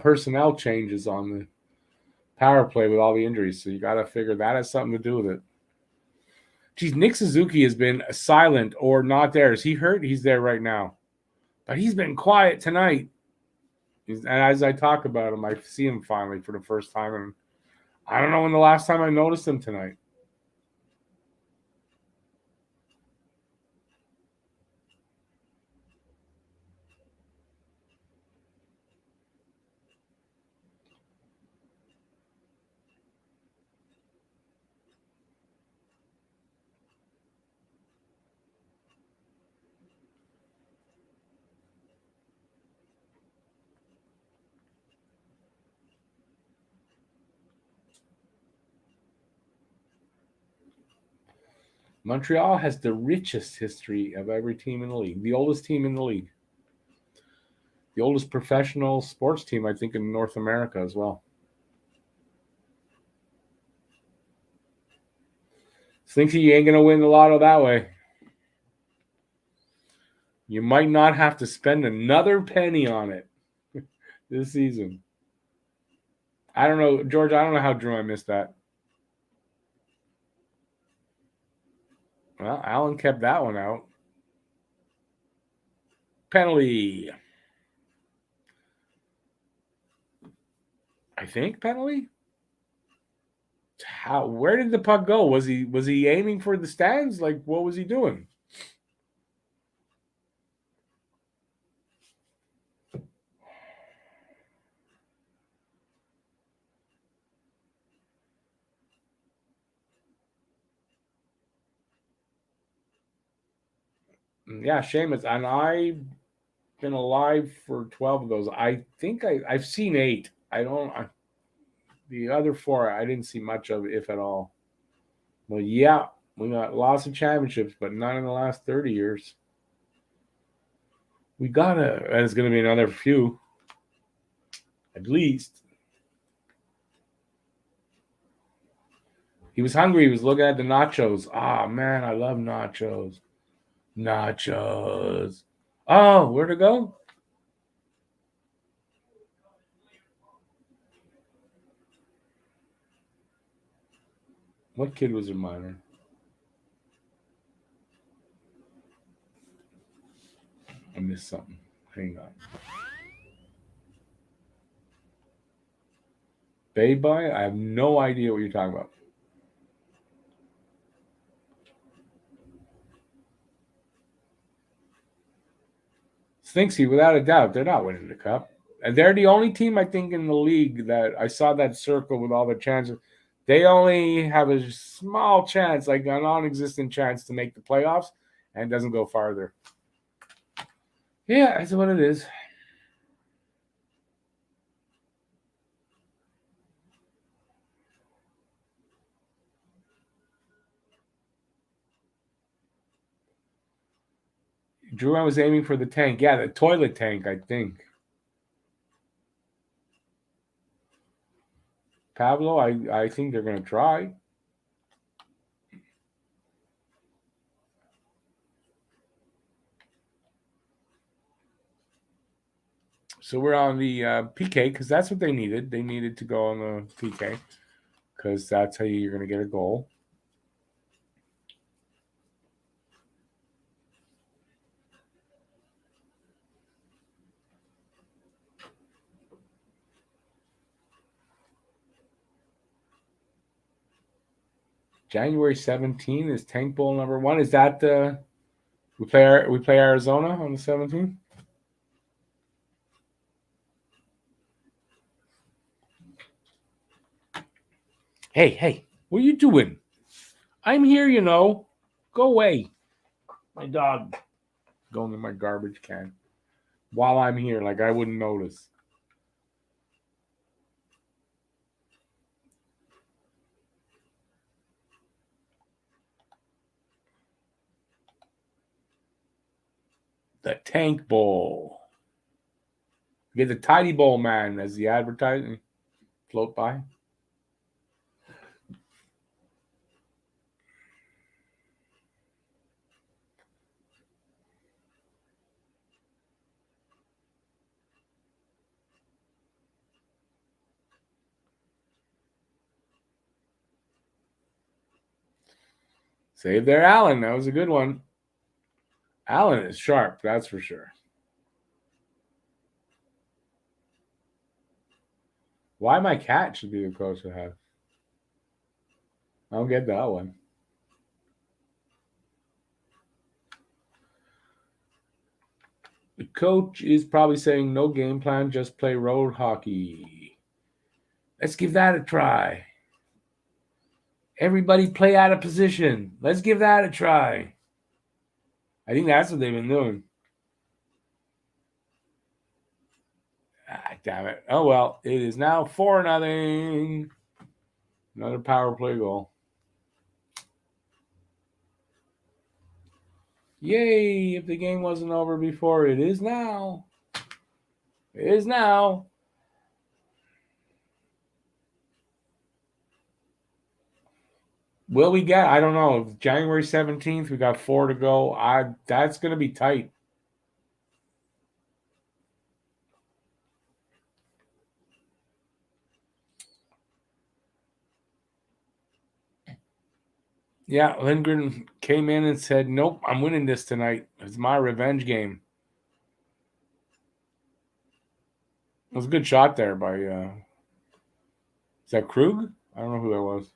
A: personnel changes on the power play with all the injuries. So you got to figure that has something to do with it. Geez, Nick Suzuki has been silent or not there. Is he hurt? He's there right now. But he's been quiet tonight. And as I talk about him, I see him finally for the first time. And I don't know when the last time I noticed him tonight. Montreal has the richest history of every team in the league. The oldest team in the league. The oldest professional sports team, I think, in North America as well. Thinks you ain't going to win the lotto that way. You might not have to spend another penny on it this season. I don't know, George, I don't know how Drew I missed that. Well, Allen kept that one out. Penalty. I think penalty. How? Where did the puck go? Was he aiming for the stands? Like, what was he doing? Yeah, Seamus, and I've been alive for 12 of those. I think I've seen 8. The other 4 I didn't see much of, if at all. Well, yeah, we got lots of championships, but not in the last 30 years. And it's going to be another few, at least. He was hungry. He was looking at the nachos. Ah, man, I love nachos. Nachos. Oh, where'd it go? What kid was a minor? I missed something. Hang on. Bay Boy? I have no idea what you're talking about. Sphinxy, without a doubt, they're not winning the cup. And they're the only team, I think, in the league that I saw that circle with all the chances. They only have a small chance, like a non-existent chance, to make the playoffs, and doesn't go farther. Yeah, that's what it is. Drew was aiming for the tank. Yeah, the toilet tank, I think. Pablo, I think they're going to try. So we're on the PK because that's what they needed. They needed to go on the PK because that's how you're going to get a goal. January 17 is Tank Bowl number 1. Is that we play Arizona on the 17th? Hey, what are you doing? I'm here, you know. Go away. My dog going in my garbage can while I'm here, like I wouldn't notice. The Tank Bowl. Get the Tidy Bowl man as the advertising float by. Save there, Allen. That was a good one. Allen is sharp, that's for sure. Why my cat should be the coach to have? I don't get that one. The coach is probably saying no game plan, just play road hockey. Let's give that a try. Everybody play out of position. Let's give that a try. I think that's what they've been doing. Ah, damn it. Oh, well, it is now 4-0. Another power play goal. Yay! If the game wasn't over before, it is now. It is now. Will we get? I don't know. January 17th, we got 4 to go. That's going to be tight. Yeah, Lindgren came in and said, "Nope, I'm winning this tonight. It's my revenge game." It was a good shot there by is that Krug? I don't know who that was.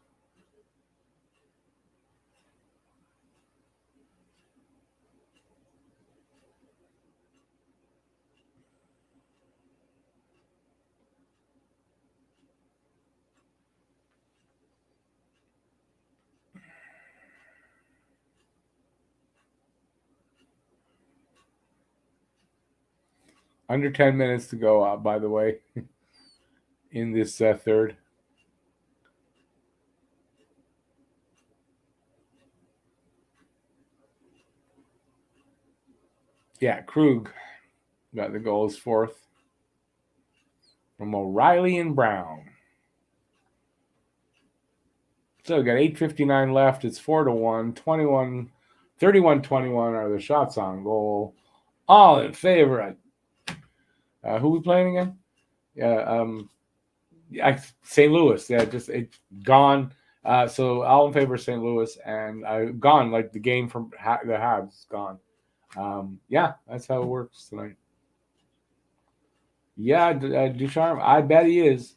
A: Under 10 minutes to go, by the way, in this third. Yeah, Krug got the goals, fourth from O'Reilly and Brown. So we got 8:59 left. It's 4-1, 31-21 are the shots on goal. All in favor. Who we playing again? St. Louis. Yeah, just it gone. So all in favor of St. Louis and gone. Like the game from the Habs gone. Yeah, that's how it works tonight. Yeah, Ducharme. I bet he is.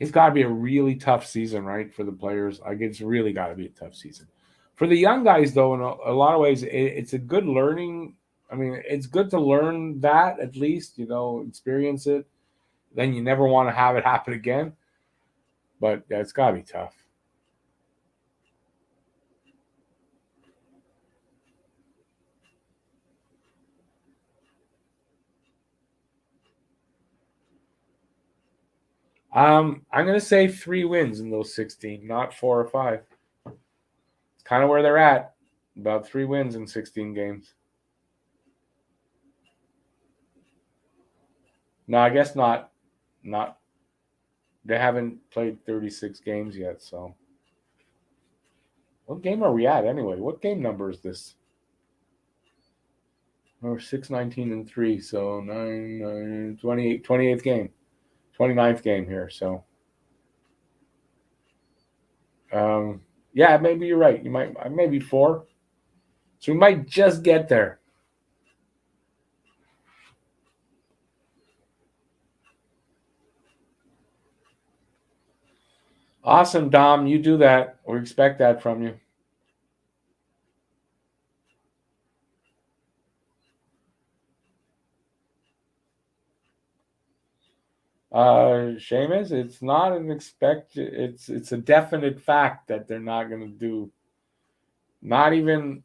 A: It's got to be a really tough season, right, for the players. Like it's really got to be a tough season. For the young guys, though, in a lot of ways, it's a good learning. I mean, it's good to learn that at least, experience it. Then you never want to have it happen again. But yeah, it's got to be tough. I'm going to say 3 wins in those 16, not 4 or 5. It's kind of where they're at. About 3 wins in 16 games. No, I guess not. Not. They haven't played 36 games yet, so. What game are we at anyway? What game number is this? We're 6-19-3, so 28th game. 29th game here, so. Yeah, maybe you're right. You might, maybe 4. So we might just get there. Awesome, Dom. You do that. We expect that from you. Seamus, it's not an expected. It's a definite fact that they're not going to do. Not even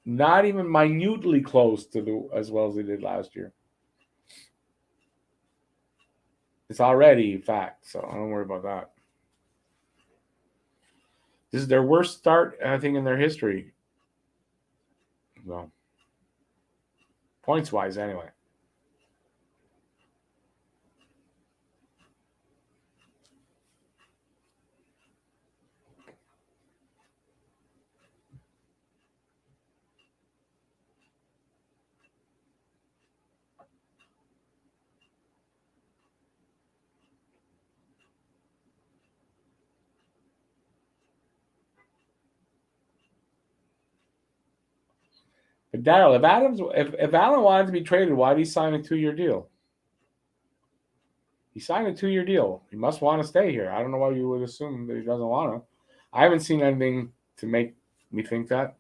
A: minutely close to the as well as they did last year. It's already a fact, so don't worry about that. This is their worst start, I think, in their history. Well, points wise, anyway. But Daryl, if Allen wanted to be traded, why did he sign a 2-year deal? He signed a 2-year deal. He must want to stay here. I don't know why you would assume that he doesn't want to. I haven't seen anything to make me think that.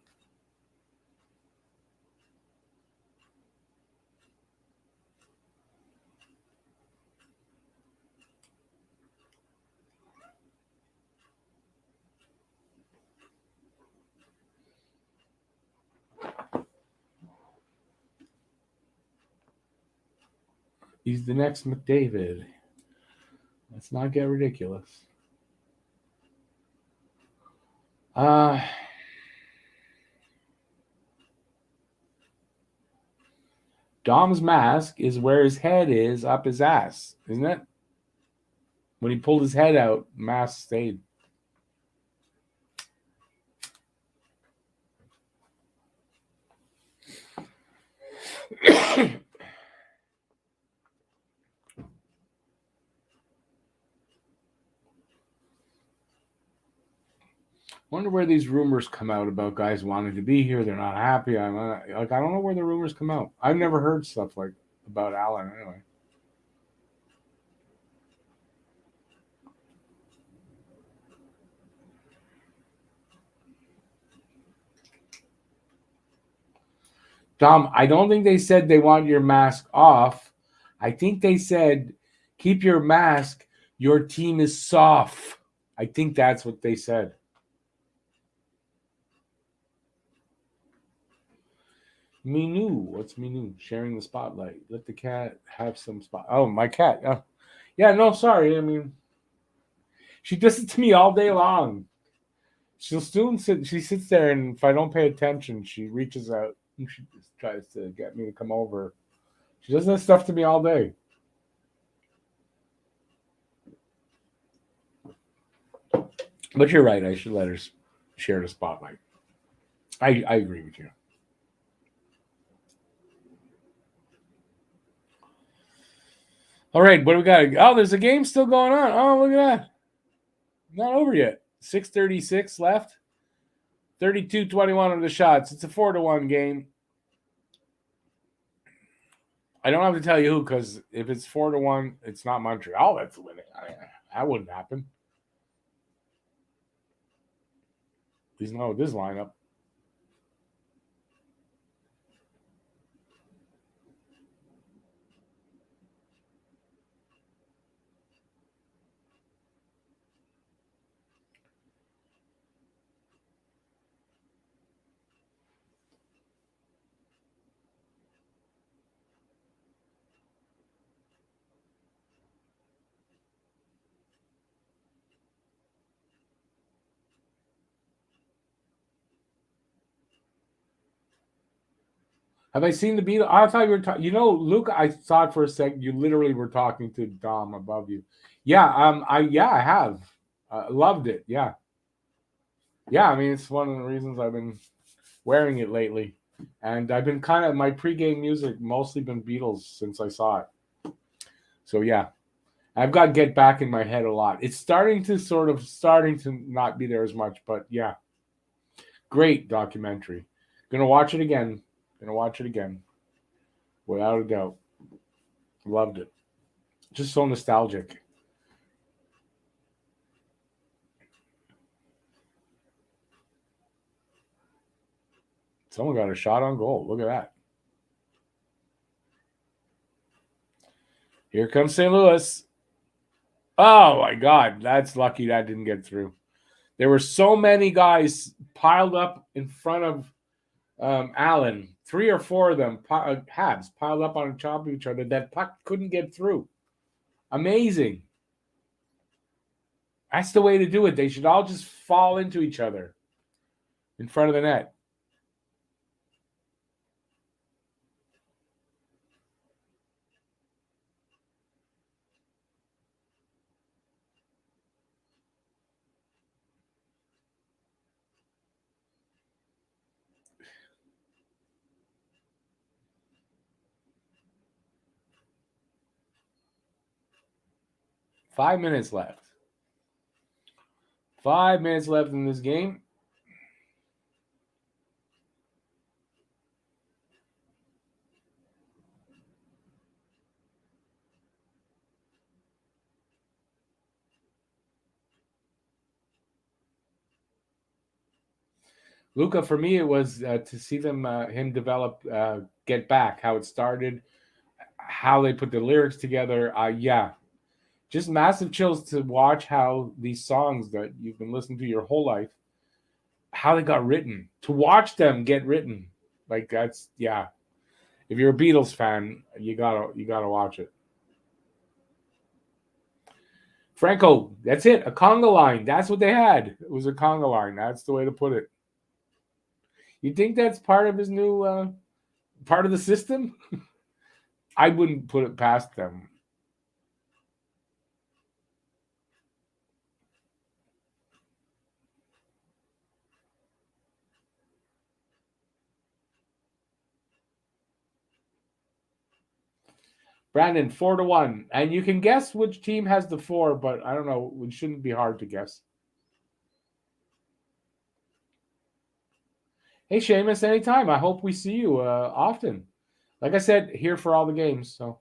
A: He's the next McDavid. Let's not get ridiculous. Dom's mask is where his head is up his ass, isn't it? When he pulled his head out, mask stayed. Wonder where these rumors come out about guys wanting to be here. They're not happy. I don't know where the rumors come out. I've never heard stuff like about Allen anyway. Dom, I don't think they said they want your mask off. I think they said keep your mask. Your team is soft. I think that's what they said. Menu. What's menu? Sharing the spotlight. Let the cat have some spot. Oh, my cat. Yeah, no, sorry. I mean, she does it to me all day long. She'll soon sit. She sits there, and if I don't pay attention, she reaches out and she just tries to get me to come over. She does that stuff to me all day. But you're right. I should let her share the spotlight. I agree with you. All right, what do we got? Oh, there's a game still going on. Oh, look at that. Not over yet. 6:36 left. 32-21 of the shots. It's a 4-1 game. I don't have to tell you who, because if it's 4-1, it's not Montreal that's winning. That wouldn't happen. At least not with this lineup. Have I seen the Beatles? I thought you were talking. Luke, I thought for a second you literally were talking to Dom above you. Yeah, I have. Loved it. Yeah. Yeah, I mean, it's one of the reasons I've been wearing it lately. And I've been my pregame music mostly been Beatles since I saw it. So yeah, I've got Get Back in my head a lot. It's starting to not be there as much, but yeah, great documentary. Gonna watch it again. Without a doubt. Loved it. Just so nostalgic. Someone got a shot on goal. Look at that. Here comes St. Louis. Oh, my God. That's lucky that didn't get through. There were so many guys piled up in front of Allen. 3 or 4 of them, Habs, piled up on top of each other. That puck couldn't get through. Amazing. That's the way to do it. They should all just fall into each other in front of the net. Five minutes left. 5 minutes left in this game. Luca, for me, it was to see him develop Get Back, how it started, how they put the lyrics together. Yeah, just massive chills to watch how these songs that you've been listening to your whole life, how they got written. To watch them get written, like that's yeah. If you're a Beatles fan, you gotta watch it. Franco, that's it. A conga line. That's what they had. It was a conga line. That's the way to put it. You think that's part of his new part of the system? I wouldn't put it past them. Brandon, 4-1. And you can guess which team has the 4, but I don't know. It shouldn't be hard to guess. Hey, Seamus, anytime. I hope we see you often. Like I said, here for all the games. So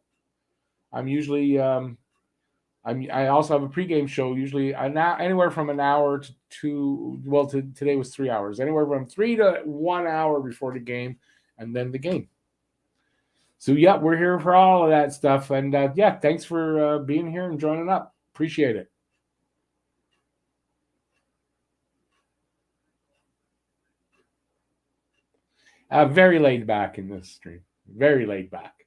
A: I'm usually I also have a pregame show, usually anywhere from an hour to 2. Well, today was 3 hours. Anywhere from 3 to 1 hour before the game, and then the game. So, yeah, we're here for all of that stuff. And, yeah, thanks for being here and joining up. Appreciate it. Very laid back in this stream. Very laid back.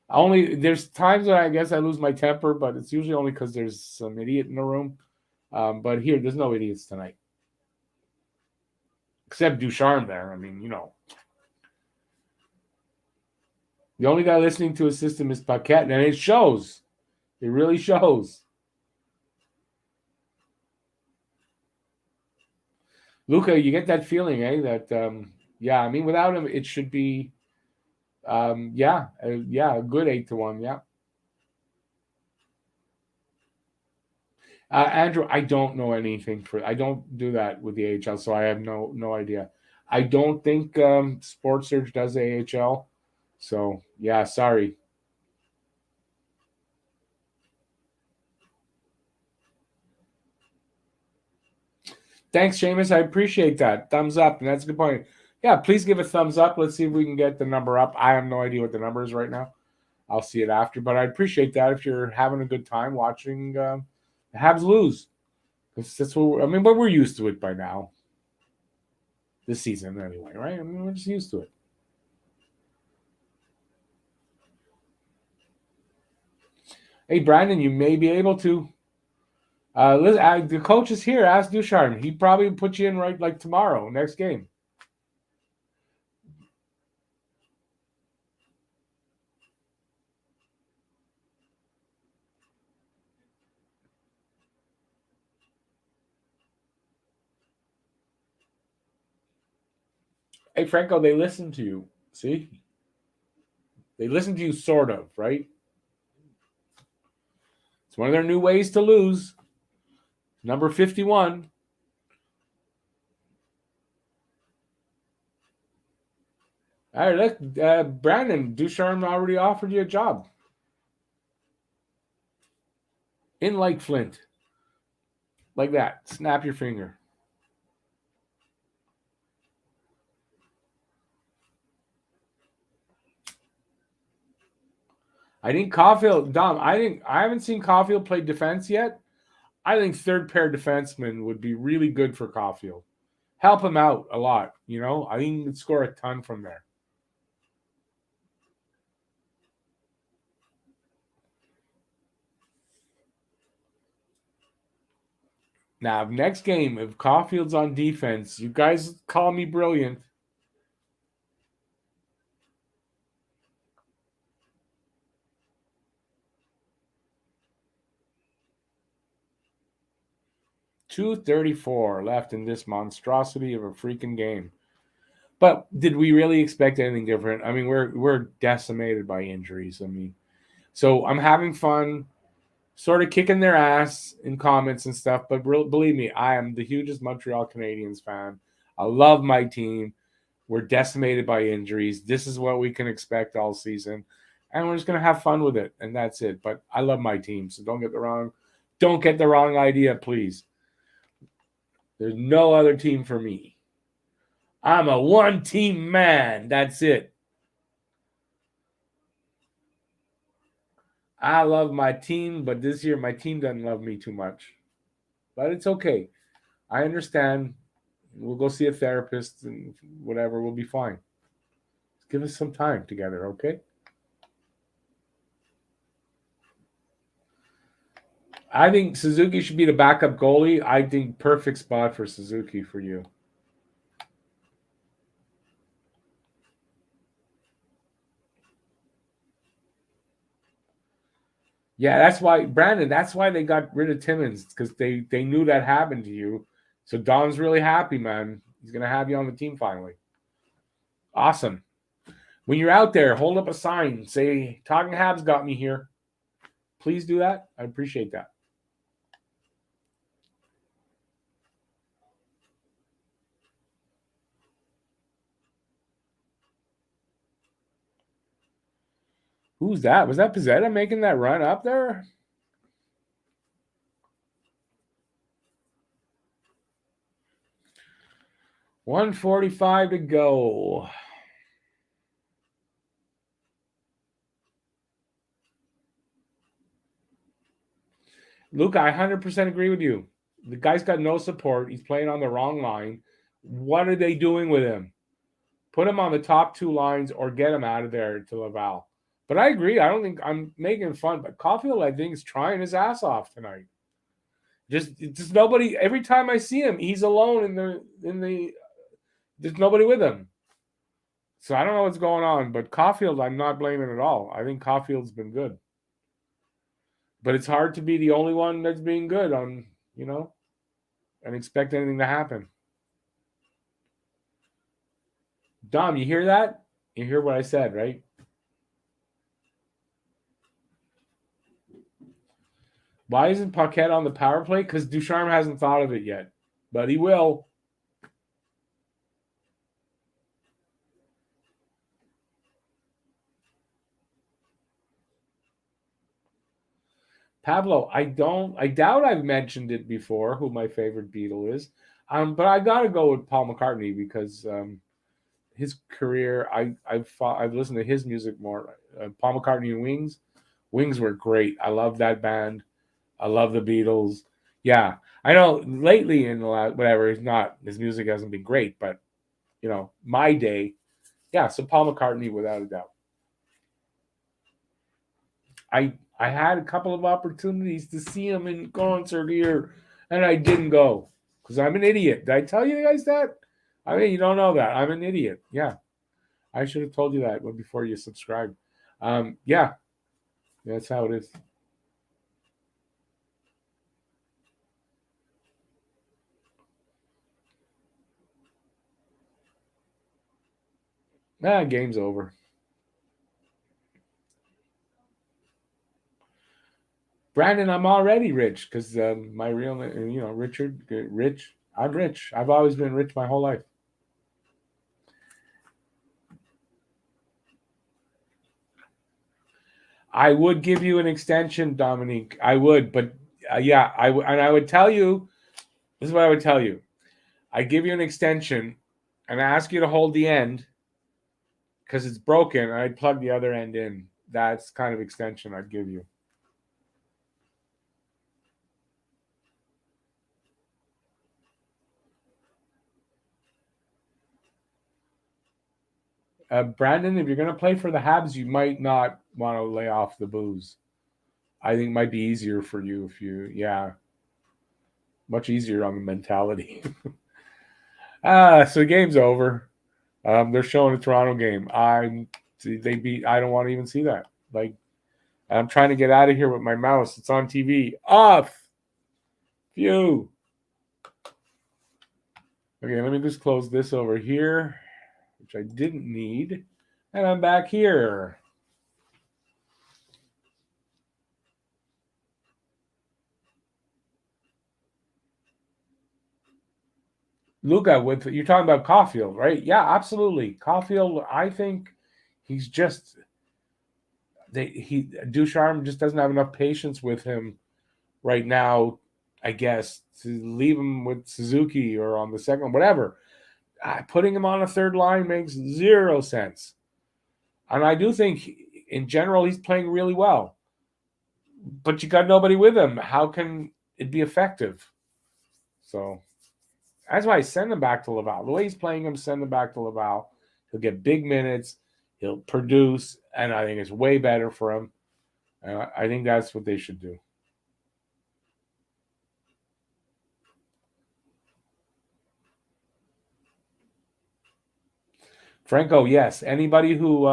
A: There's times when I guess I lose my temper, but it's usually only because there's some idiot in the room. But here, there's no idiots tonight. Except Ducharme there. I mean, The only guy listening to his system is Paquette, and it shows. It really shows. Luca, you get that feeling, eh? That, I mean, without him, it should be, a good 8-1, yeah. Andrew, I don't know anything I don't do that with the AHL, so I have no idea. I don't think Sports Surge does AHL. So, yeah, sorry. Thanks, Seamus. I appreciate that. Thumbs up. And that's a good point. Yeah, please give a thumbs up. Let's see if we can get the number up. I have no idea what the number is right now. I'll see it after. But I appreciate that if you're having a good time watching the Habs lose. That's what but we're used to it by now. This season, anyway, right? I mean, we're just used to it. Hey, Brandon, you may be able to. The coach is here. Ask Ducharme. He probably put you in right like tomorrow, next game. Hey, Franco, they listen to you. See? They listen to you, sort of, right? It's one of their new ways to lose. Number 51. All right, look, Brandon, Ducharme already offered you a job. In Lake Flint. Like that. Snap your finger. I think Caulfield, Dom, I haven't seen Caulfield play defense yet. I think third pair defenseman would be really good for Caulfield. Help him out a lot, I think he could score a ton from there. Now, next game, if Caulfield's on defense, you guys call me brilliant. .234 left in this monstrosity of a freaking game. But did we really expect anything different? I mean, we're decimated by injuries. I mean, so I'm having fun, sort of kicking their ass in comments and stuff. But believe me, I am the hugest Montreal Canadiens fan. I love my team. We're decimated by injuries. This is what we can expect all season. And we're just going to have fun with it. And that's it. But I love my team. So don't get the wrong idea, please. There's no other team for me. I'm a one-team man. That's it. I love my team, but this year my team doesn't love me too much. But it's okay. I understand. We'll go see a therapist and whatever. We'll be fine. Give us some time together, okay? I think Suzuki should be the backup goalie. I think perfect spot for Suzuki for you. Yeah, that's why, Brandon, that's why they got rid of Timmins, because they knew that happened to you. So Don's really happy, man. He's going to have you on the team finally. Awesome. When you're out there, hold up a sign. Say, Talking Habs got me here. Please do that. I appreciate that. Who's that? Was that Pizzetta making that run up there? $1:45 to go. Luca, I 100% agree with you. The guy's got no support. He's playing on the wrong line. What are they doing with him? Put him on the top two lines or get him out of there to Laval. But I agree. I don't think I'm making fun. But Caulfield, I think, is trying his ass off tonight. Just nobody. Every time I see him, he's alone in the. There's nobody with him. So I don't know what's going on. But Caulfield, I'm not blaming at all. I think Caulfield's been good. But it's hard to be the only one that's being good on, and expect anything to happen. Dom, you hear that? You hear what I said, right? Why isn't Paquette on the power play? Because Ducharme hasn't thought of it yet. But he will. Pablo, I doubt I've mentioned it before, who my favorite Beatle is. But I got to go with Paul McCartney because his career, I've listened to his music more. Paul McCartney and Wings. Wings were great. I love that band. I love the Beatles. Yeah, I know lately in the last, whatever, his music hasn't been great, but my day, yeah. So Paul McCartney, without a doubt. I had a couple of opportunities to see him in concert here, and I didn't go because I'm an idiot. Did I tell you guys that? I mean, you don't know that. I'm an idiot. Yeah, I should have told you that before you subscribed. Yeah, that's how it is. Game's over. Brandon, I'm already rich because my real name, Richard, rich. I'm rich. I've always been rich my whole life. I would give you an extension, Dominique. I would, but yeah, and I would tell you. This is what I would tell you. I give you an extension, and I ask you to hold the end because it's broken. And I'd plug the other end in. That's kind of extension I'd give you. Brandon, if you're going to play for the Habs, you might not want to lay off the booze. I think it might be easier for you if much easier on the mentality. So the game's over. They're showing a Toronto game. They beat. I don't want to even see that. Like, I'm trying to get out of here with my mouse. It's on TV. Off. Phew. Okay, let me just close this over here, which I didn't need. And I'm back here. Luca, you're talking about Caulfield, right? Yeah, absolutely. Caulfield, I think he's just Ducharme just doesn't have enough patience with him right now, I guess, to leave him with Suzuki or on the second, whatever. Putting him on a third line makes zero sense. And I do think, in general, he's playing really well. But you got nobody with him. How can it be effective? So that's why I send him back to Laval. The way he's playing him, send him back to Laval. He'll get big minutes. He'll produce, and I think it's way better for him. I think that's what they should do. Franco, yes. Anybody who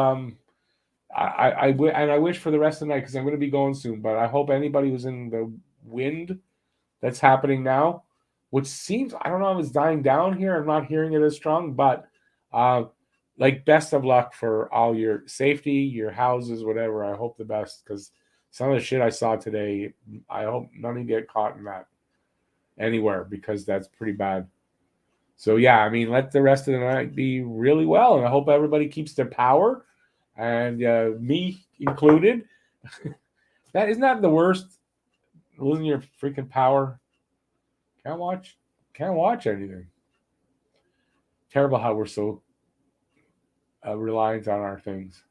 A: I wish for the rest of the night because I'm going to be going soon. But I hope anybody who's in the wind that's happening now, which seems I don't know if it's dying down here. I'm not hearing it as strong, but like best of luck for all your safety, your houses, whatever. I hope the best because some of the shit I saw today, I hope none of you get caught in that anywhere because that's pretty bad. So yeah, I mean, let the rest of the night be really well, and I hope everybody keeps their power, and me included. That isn't that the worst? Losing your freaking power. Can't watch anything. Terrible how we're so reliant on our things.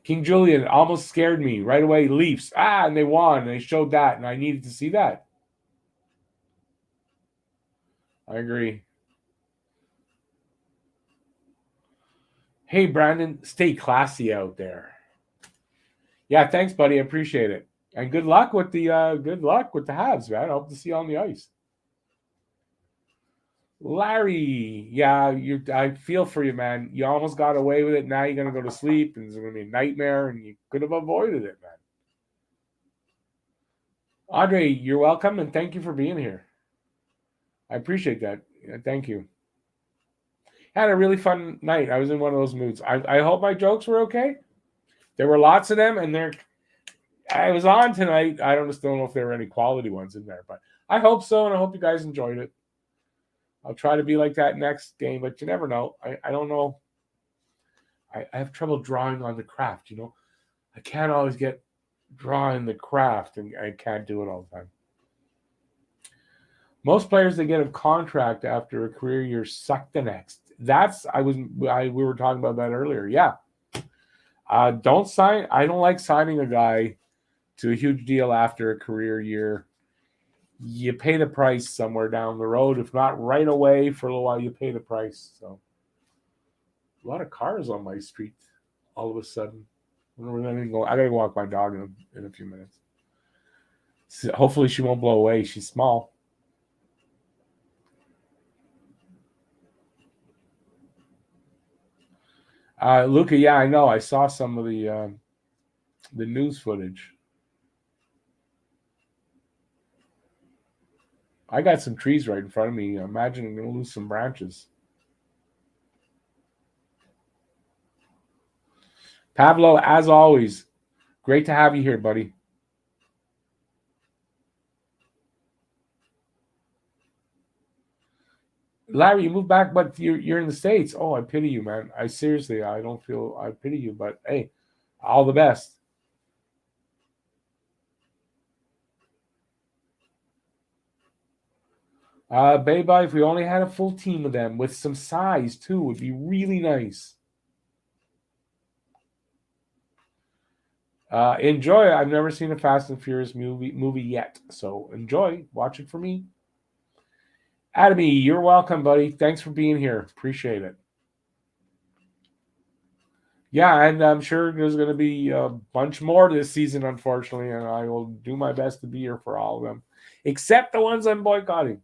A: King Julian almost scared me right away. Leafs, and they won. And they showed that, and I needed to see that. I agree. Hey, Brandon, stay classy out there. Yeah, thanks, buddy. I appreciate it, and good luck with the Habs, man. I hope to see you on the ice. Larry, yeah, I feel for you, man. You almost got away with it. Now you're gonna go to sleep, and it's gonna be a nightmare, and you could have avoided it, man. Audrey, you're welcome, and thank you for being here. I appreciate that. Thank you. Had a really fun night. I was in one of those moods. I hope my jokes were okay. There were lots of them, and I was on tonight. I still don't know if there were any quality ones in there, but I hope so, and I hope you guys enjoyed it. I'll try to be like that next game, but you never know. I don't know. I have trouble drawing on the craft, I can't always get drawing the craft, and I can't do it all the time. Most players that get a contract after a career year suck the next. We were talking about that earlier. Yeah. Don't sign. I don't like signing a guy to a huge deal after a career year. You pay the price somewhere down the road. If not right away, for a little while, you pay the price. So, a lot of cars on my street all of a sudden. I gotta go walk my dog in a few minutes. So hopefully, she won't blow away. She's small. Luca, yeah, I know. I saw some of the news footage. I got some trees right in front of me. Imagine I'm going to lose some branches. Pablo, as always, great to have you here, buddy. Larry, you moved back, but you're in the States. Oh, I pity you, man. I pity you, but hey, all the best. Babe, if we only had a full team of them with some size too, would be really nice. Enjoy. I've never seen a Fast and Furious movie yet, so enjoy. Watch it for me. Adamy, you're welcome, buddy. Thanks for being here. Appreciate it. Yeah, and I'm sure there's going to be a bunch more this season, unfortunately, and I will do my best to be here for all of them, except the ones I'm boycotting.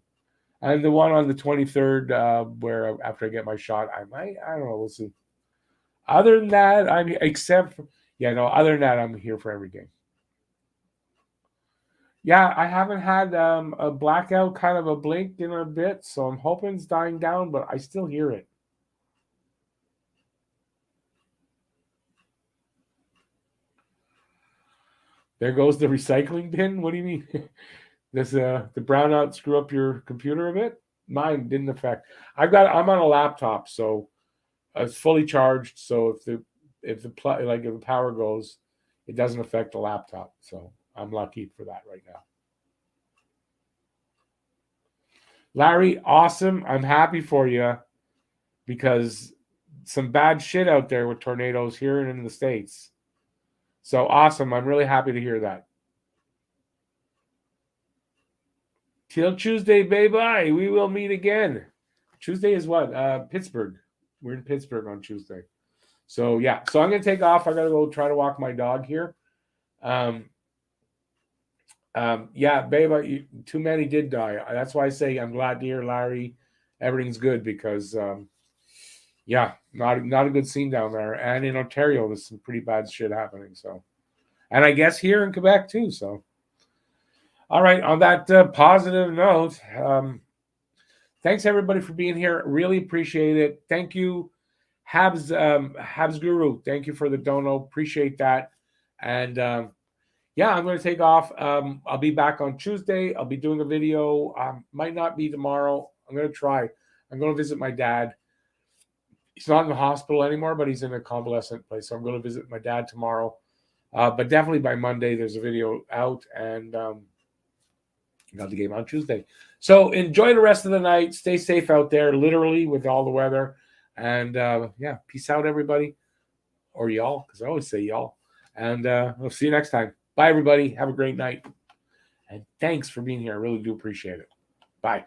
A: And the one on the 23rd, where after I get my shot, I don't know, we'll see. Other than that, other than that, I'm here for every game. Yeah, I haven't had a blackout, kind of a blink in a bit, so I'm hoping it's dying down, but I still hear it. There goes the recycling bin. What do you mean? Does the brownout screw up your computer a bit? Mine didn't affect. I'm on a laptop, so it's fully charged. So if the power goes, it doesn't affect the laptop. So I'm lucky for that right now. Larry, awesome. I'm happy for you because some bad shit out there with tornadoes here and in the States. So awesome. I'm really happy to hear that. Till Tuesday, bye-bye. We will meet again. Tuesday is what? Pittsburgh. We're in Pittsburgh on Tuesday. So, yeah. So I'm going to take off. I got to go try to walk my dog here. Yeah, babe, too many did die. That's why I say I'm glad to hear, Larry, everything's good because, yeah, not a good scene down there. And in Ontario, there's some pretty bad shit happening. So, and I guess here in Quebec too. So, all right. On that positive note, thanks everybody for being here. Really appreciate it. Thank you, Habs Guru. Thank you for the dono. Appreciate that. And yeah, I'm going to take off. I'll be back on Tuesday. I'll be doing a video. Might not be tomorrow. I'm going to try. I'm going to visit my dad. He's not in the hospital anymore, but he's in a convalescent place. So I'm going to visit my dad tomorrow. But definitely by Monday, there's a video out, and got the game on Tuesday. So enjoy the rest of the night. Stay safe out there, literally, with all the weather. And yeah, peace out, everybody. Or y'all, because I always say y'all. And we'll see you next time. Bye, everybody. Have a great night. And thanks for being here. I really do appreciate it. Bye.